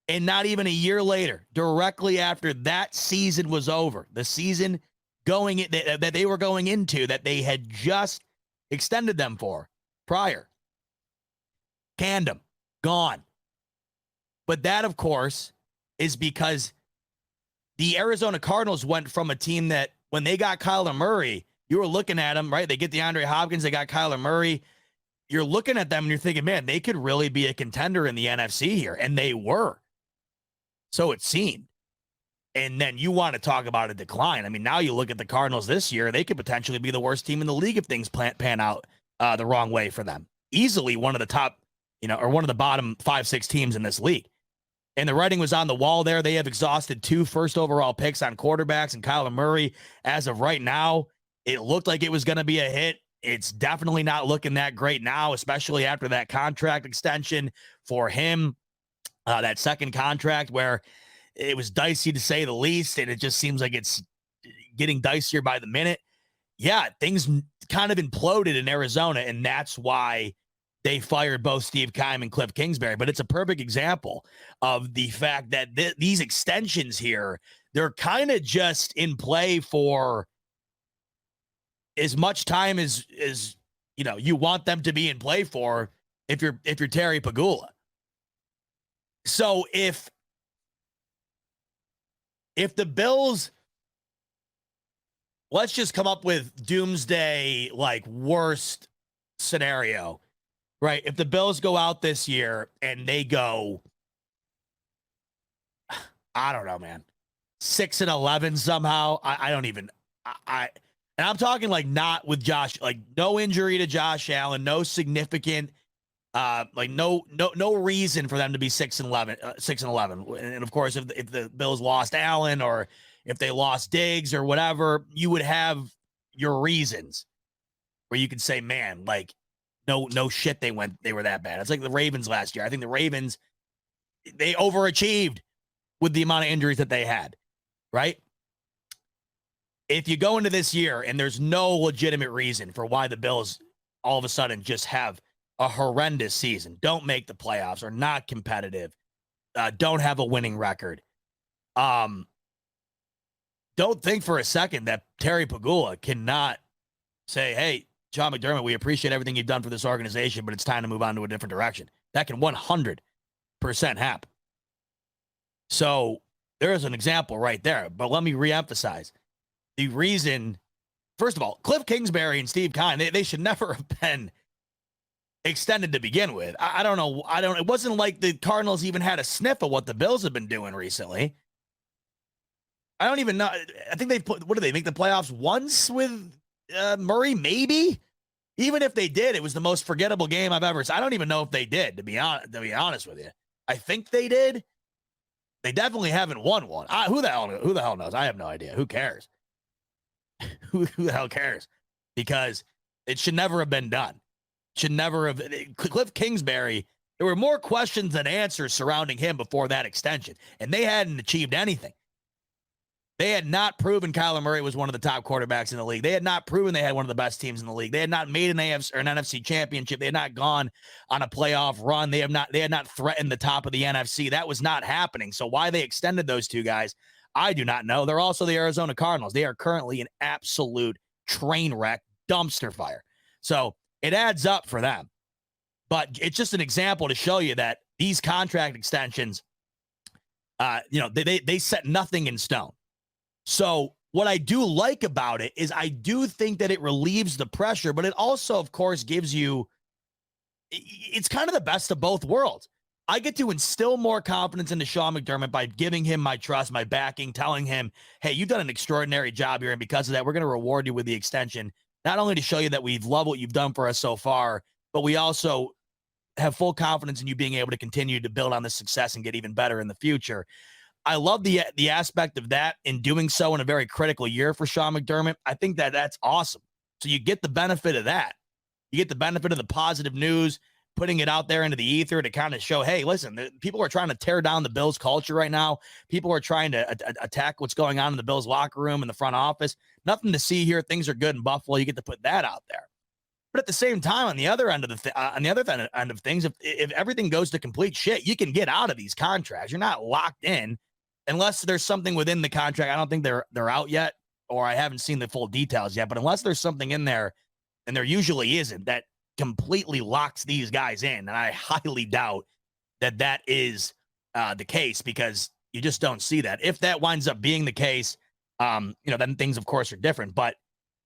And not even a year later, directly after that season was over, the season that they were going into that they had just extended them for prior, canned them, gone. But that, of course, is because the Arizona Cardinals went from a team that when they got Kyler Murray, you were looking at them, right? They get DeAndre Hopkins, they got Kyler Murray. You're looking at them and you're thinking, man, they could really be a contender in the NFC here. And they were. So it seemed. And then you want to talk about a decline. I mean, now you look at the Cardinals this year, they could potentially be the worst team in the league if things pan out the wrong way for them. Easily one of the top, or one of the bottom 5-6 teams in this league. And the writing was on the wall there. They have exhausted 2 first overall picks on quarterbacks and Kyler Murray. As of right now, it looked like it was going to be a hit. It's definitely not looking that great now, especially after that contract extension for him, that second contract where it was dicey to say the least, and it just seems like it's getting dicier by the minute. Yeah, things kind of imploded in Arizona, and that's why they fired both Steve Keim and Cliff Kingsbury. But it's a perfect example of the fact that these extensions here, they're kind of just in play for as much time as you want them to be in play for if you're Terry Pagula. So if the Bills, let's just come up with doomsday, like worst scenario, right? If the Bills go out this year and they go, I don't know, man, 6-11 somehow. I don't even, and I'm talking like not with Josh, like no injury to Josh Allen, no significant, like no reason for them to be 6-11. And of course, if the Bills lost Allen or if they lost Diggs or whatever, you would have your reasons where you could say, man, like no shit, they were that bad. It's like the Ravens last year. I think the Ravens, they overachieved with the amount of injuries that they had, right? If you go into this year and there's no legitimate reason for why the Bills all of a sudden just have a horrendous season, don't make the playoffs, are not competitive, don't have a winning record, don't think for a second that Terry Pagula cannot say, hey, Sean McDermott, we appreciate everything you've done for this organization, but it's time to move on to a different direction. That can 100% happen. So there's an example right there. But let me reemphasize. The reason, first of all, Cliff Kingsbury and Steve Keim, they should never have been extended to begin with. I don't know. It wasn't like the Cardinals even had a sniff of what the Bills have been doing recently. I don't even know. I think what did they make the playoffs once with Murray? Maybe. Even if they did, it was the most forgettable game I've ever seen. I don't even know if they did, to be honest with you. I think they did. They definitely haven't won one. Who the hell knows? I have no idea. Who cares? Who the hell cares? Because it should never have been done. Should never have. Cliff Kingsbury, there were more questions than answers surrounding him before that extension, and they hadn't achieved anything. They had not proven Kyler Murray was one of the top quarterbacks in the league. They had not proven they had one of the best teams in the league. They had not made an AFC or an NFC championship. They had not gone on a playoff run. They had not threatened the top of the NFC. That was not happening. So why they extended those two guys, I do not know. They're also the Arizona Cardinals. They are currently an absolute train wreck, dumpster fire. So it adds up for them. But it's just an example to show you that these contract extensions, they set nothing in stone. So what I do like about it is I do think that it relieves the pressure, but it also, of course, gives you, it's kind of the best of both worlds. I get to instill more confidence into Sean McDermott by giving him my trust, my backing, telling him, hey, you've done an extraordinary job here, and because of that, we're going to reward you with the extension, not only to show you that we love what you've done for us so far, but we also have full confidence in you being able to continue to build on this success and get even better in the future. I love the aspect of that in doing so in a very critical year for Sean McDermott. I think that that's awesome. So you get the benefit of that. You get the benefit of the positive news, putting it out there into the ether to kind of show, hey, listen, people are trying to tear down the Bills culture right now. People are trying to attack what's going on in the Bills locker room and the front office. Nothing to see here. Things are good in Buffalo. You get to put that out there. But at the same time, on the other end of end of things, if everything goes to complete shit, you can get out of these contracts. You're not locked in. Unless there's something within the contract, I don't think they're out yet, or I haven't seen the full details yet. But unless there's something in there, and there usually isn't, that completely locks these guys in, and I highly doubt that is the case, because you just don't see that. If that winds up being the case, then things, of course, are different. But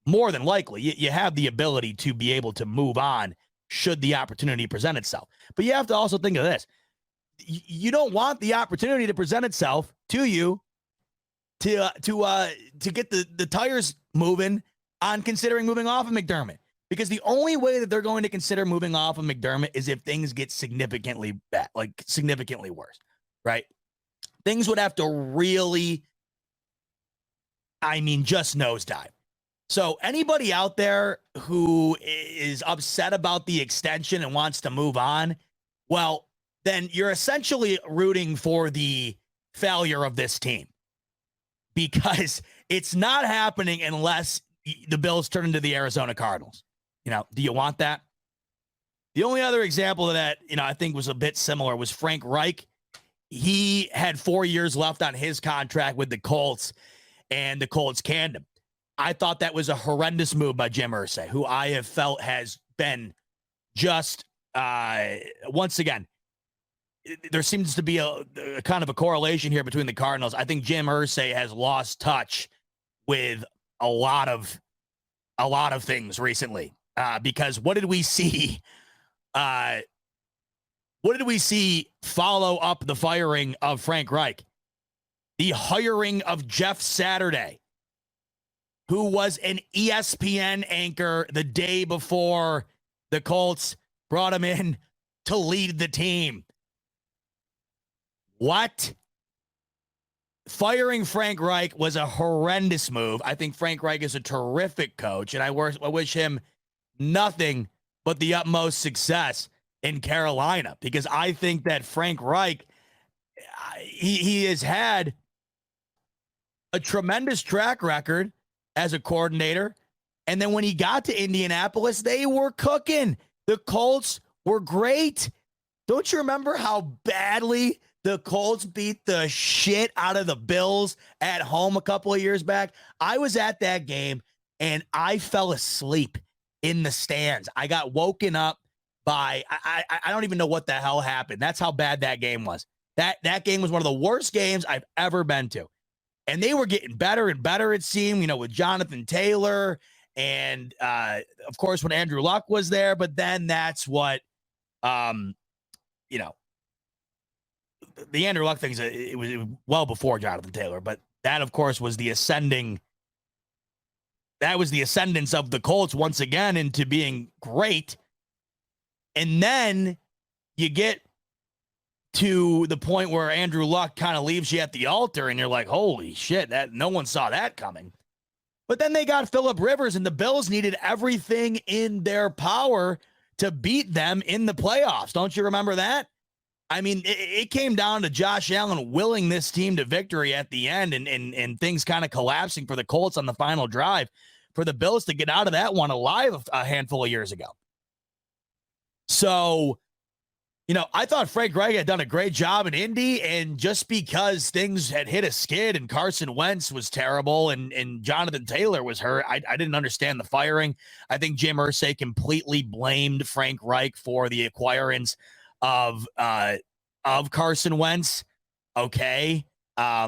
more than likely, you have the ability to be able to move on should the opportunity present itself. But you have to also think of this. You don't want the opportunity to present itself to you to get the tires moving on considering moving off of McDermott, because the only way that they're going to consider moving off of McDermott is if things get significantly bad, like significantly worse, right? Things would have to really, just nosedive. So anybody out there who is upset about the extension and wants to move on, well, then you're essentially rooting for the failure of this team, because it's not happening unless the Bills turn into the Arizona Cardinals. Do you want that? The only other example of that, I think was a bit similar was Frank Reich. He had 4 years left on his contract with the Colts, and the Colts canned him. I thought that was a horrendous move by Jim Irsay, who I have felt has been just, once again, there seems to be a kind of a correlation here between the Cardinals. I think Jim Irsay has lost touch with a lot of things recently, because what did we see? What did we see follow up the firing of Frank Reich? The hiring of Jeff Saturday, who was an ESPN anchor the day before the Colts brought him in to lead the team. What? Firing Frank Reich was a horrendous move. I think Frank Reich is a terrific coach, and I wish him nothing but the utmost success in Carolina, because I think that Frank Reich, he has had a tremendous track record as a coordinator, and then when he got to Indianapolis, they were cooking. The Colts were great. Don't you remember how badly the Colts beat the shit out of the Bills at home a couple of years back? I was at that game, and I fell asleep in the stands. I got woken up by, I don't even know what the hell happened. That's how bad that game was. That game was one of the worst games I've ever been to. And they were getting better and better, it seemed, with Jonathan Taylor and, of course, when Andrew Luck was there. But then that's what, the Andrew Luck thing, it was well before Jonathan Taylor, but that, of course, was the ascendance of the Colts once again into being great. And then you get to the point where Andrew Luck kind of leaves you at the altar, and you're like, holy shit, that no one saw that coming. But then they got Phillip Rivers, and the Bills needed everything in their power to beat them in the playoffs. Don't you remember that? I mean, it came down to Josh Allen willing this team to victory at the end and things kind of collapsing for the Colts on the final drive for the Bills to get out of that one alive a handful of years ago. So, I thought Frank Reich had done a great job in Indy, and just because things had hit a skid and Carson Wentz was terrible and Jonathan Taylor was hurt, I didn't understand the firing. I think Jim Irsay completely blamed Frank Reich for the acquirance of Carson Wentz. Okay. I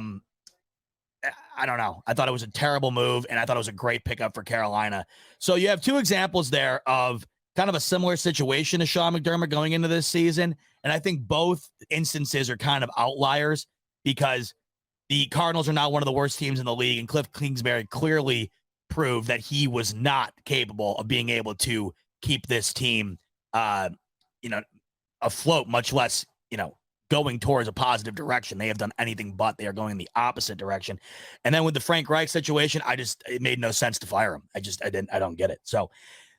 don't know. I thought it was a terrible move, and I thought it was a great pickup for Carolina. So you have two examples there of kind of a similar situation to Sean McDermott going into this season. And I think both instances are kind of outliers because the Cardinals are now one of the worst teams in the league, and Cliff Kingsbury clearly proved that he was not capable of being able to keep this team, afloat, much less, going towards a positive direction. They have done anything but. They are going in the opposite direction. And then with the Frank Reich situation, it made no sense to fire him. I don't get it. So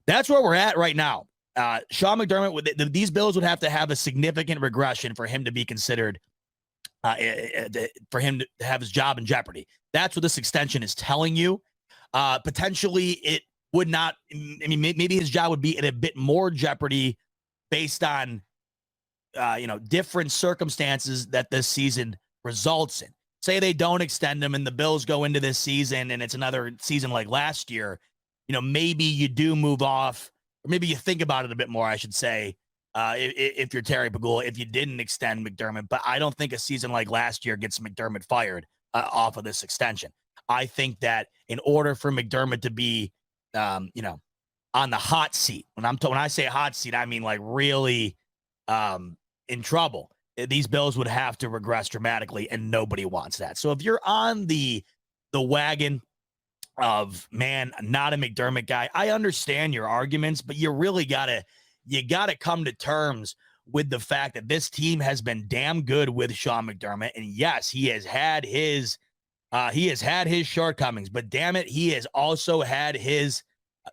that's where we're at right now. Sean McDermott, these Bills would have to have a significant regression for him to be considered, for him to have his job in jeopardy. That's what this extension is telling you. Potentially, it would not. I mean, maybe his job would be in a bit more jeopardy based on, different circumstances that this season results in. Say they don't extend him and the Bills go into this season and it's another season like last year. Maybe you do move off, or maybe you think about it a bit more, I should say, if you're Terry Pagula, if you didn't extend McDermott. But I don't think a season like last year gets McDermott fired off of this extension. I think that in order for McDermott to be, on the hot seat, when I say hot seat, I mean like really in trouble, these Bills would have to regress dramatically, and nobody wants that. So if you're on the wagon of, man, not a McDermott guy, I understand your arguments, but you really gotta come to terms with the fact that this team has been damn good with Sean McDermott. And yes, he has had his shortcomings, but damn it, he has also had his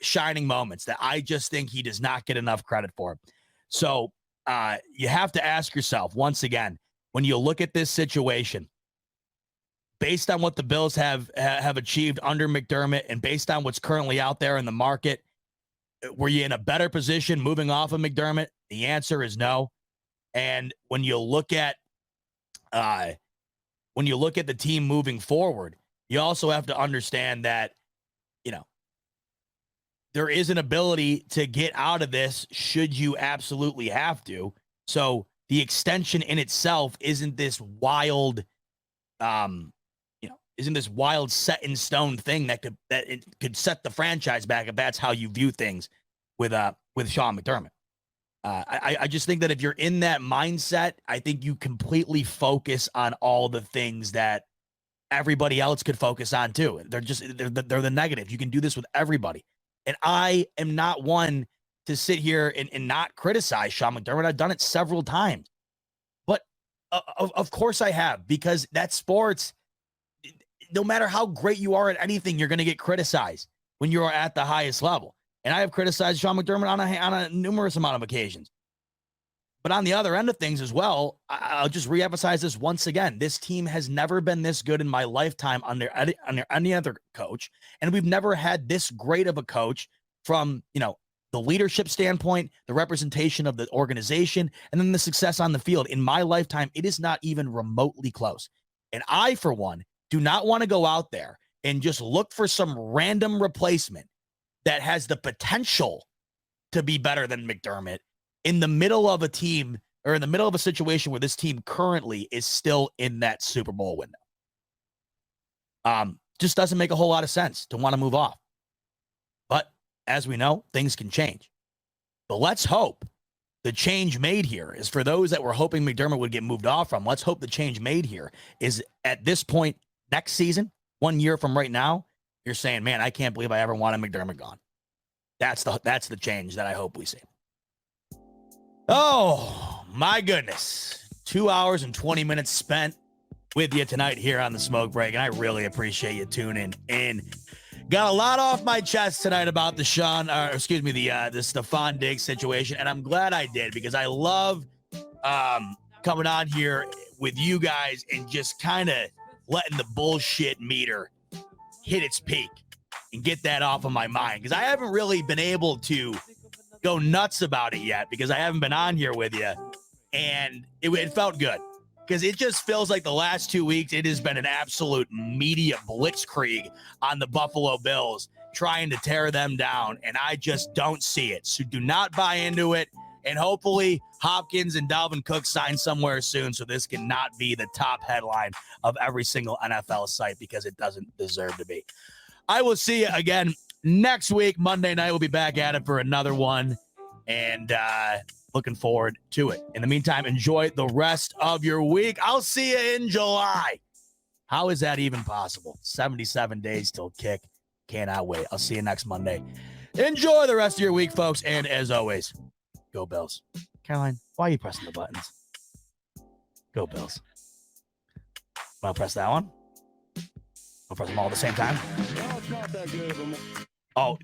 shining moments that I just think he does not get enough credit for. So you have to ask yourself once again, when you look at this situation, based on what the Bills have achieved under McDermott and based on what's currently out there in the market, were you in a better position moving off of McDermott? The answer is no. And when you look at the team moving forward, you also have to understand that, there is an ability to get out of this should you absolutely have to. So the extension in itself isn't this wild, set in stone thing that could set the franchise back if that's how you view things with Sean McDermott. I just think that if you're in that mindset, I think you completely focus on all the things that everybody else could focus on too. They're the negative. You can do this with everybody. And I am not one to sit here and not criticize Sean McDermott. I've done it several times. But of course I have, because that sports, no matter how great you are at anything, you're going to get criticized when you are at the highest level. And I have criticized Sean McDermott on a numerous amount of occasions. But on the other end of things as well, I'll just reemphasize this once again. This team has never been this good in my lifetime under any other coach. And we've never had this great of a coach from, the leadership standpoint, the representation of the organization, and then the success on the field. In my lifetime, it is not even remotely close. And I, for one, do not want to go out there and just look for some random replacement that has the potential to be better than McDermott in the middle of a team, or in the middle of a situation where this team currently is still in that Super Bowl window. Just doesn't make a whole lot of sense to want to move off. But as we know, things can change. But let's hope the change made here is for those that were hoping McDermott would get moved off from. Let's hope the change made here is at this point next season, 1 year from right now, you're saying, man, I can't believe I ever wanted McDermott gone. That's the change that I hope we see. Oh, my goodness. 2 hours and 20 minutes spent with you tonight here on the Smoke Break, and I really appreciate you tuning in. Got a lot off my chest tonight about the Stefon Diggs situation, and I'm glad I did, because I love coming on here with you guys and just kind of letting the bullshit meter hit its peak and get that off of my mind, because I haven't really been able to go nuts about it yet because I haven't been on here with you, and it felt good because it just feels like the last 2 weeks it has been an absolute media blitzkrieg on the Buffalo Bills trying to tear them down, and I just don't see it. So do not buy into it, and hopefully Hopkins and Dalvin Cook sign somewhere soon so this can not be the top headline of every single NFL site, because it doesn't deserve to be. I will see you again next week. Monday night, we'll be back at it for another one, and looking forward to it. In the meantime, enjoy the rest of your week. I'll see you in July. How is that even possible? 77 days till kick. Cannot wait. I'll see you next Monday. Enjoy the rest of your week, folks, and as always, go Bills. Caroline, why are you pressing the buttons? Go Bills. Want to press that one? I'll press them all at the same time. No, it's not that good of a... Oh.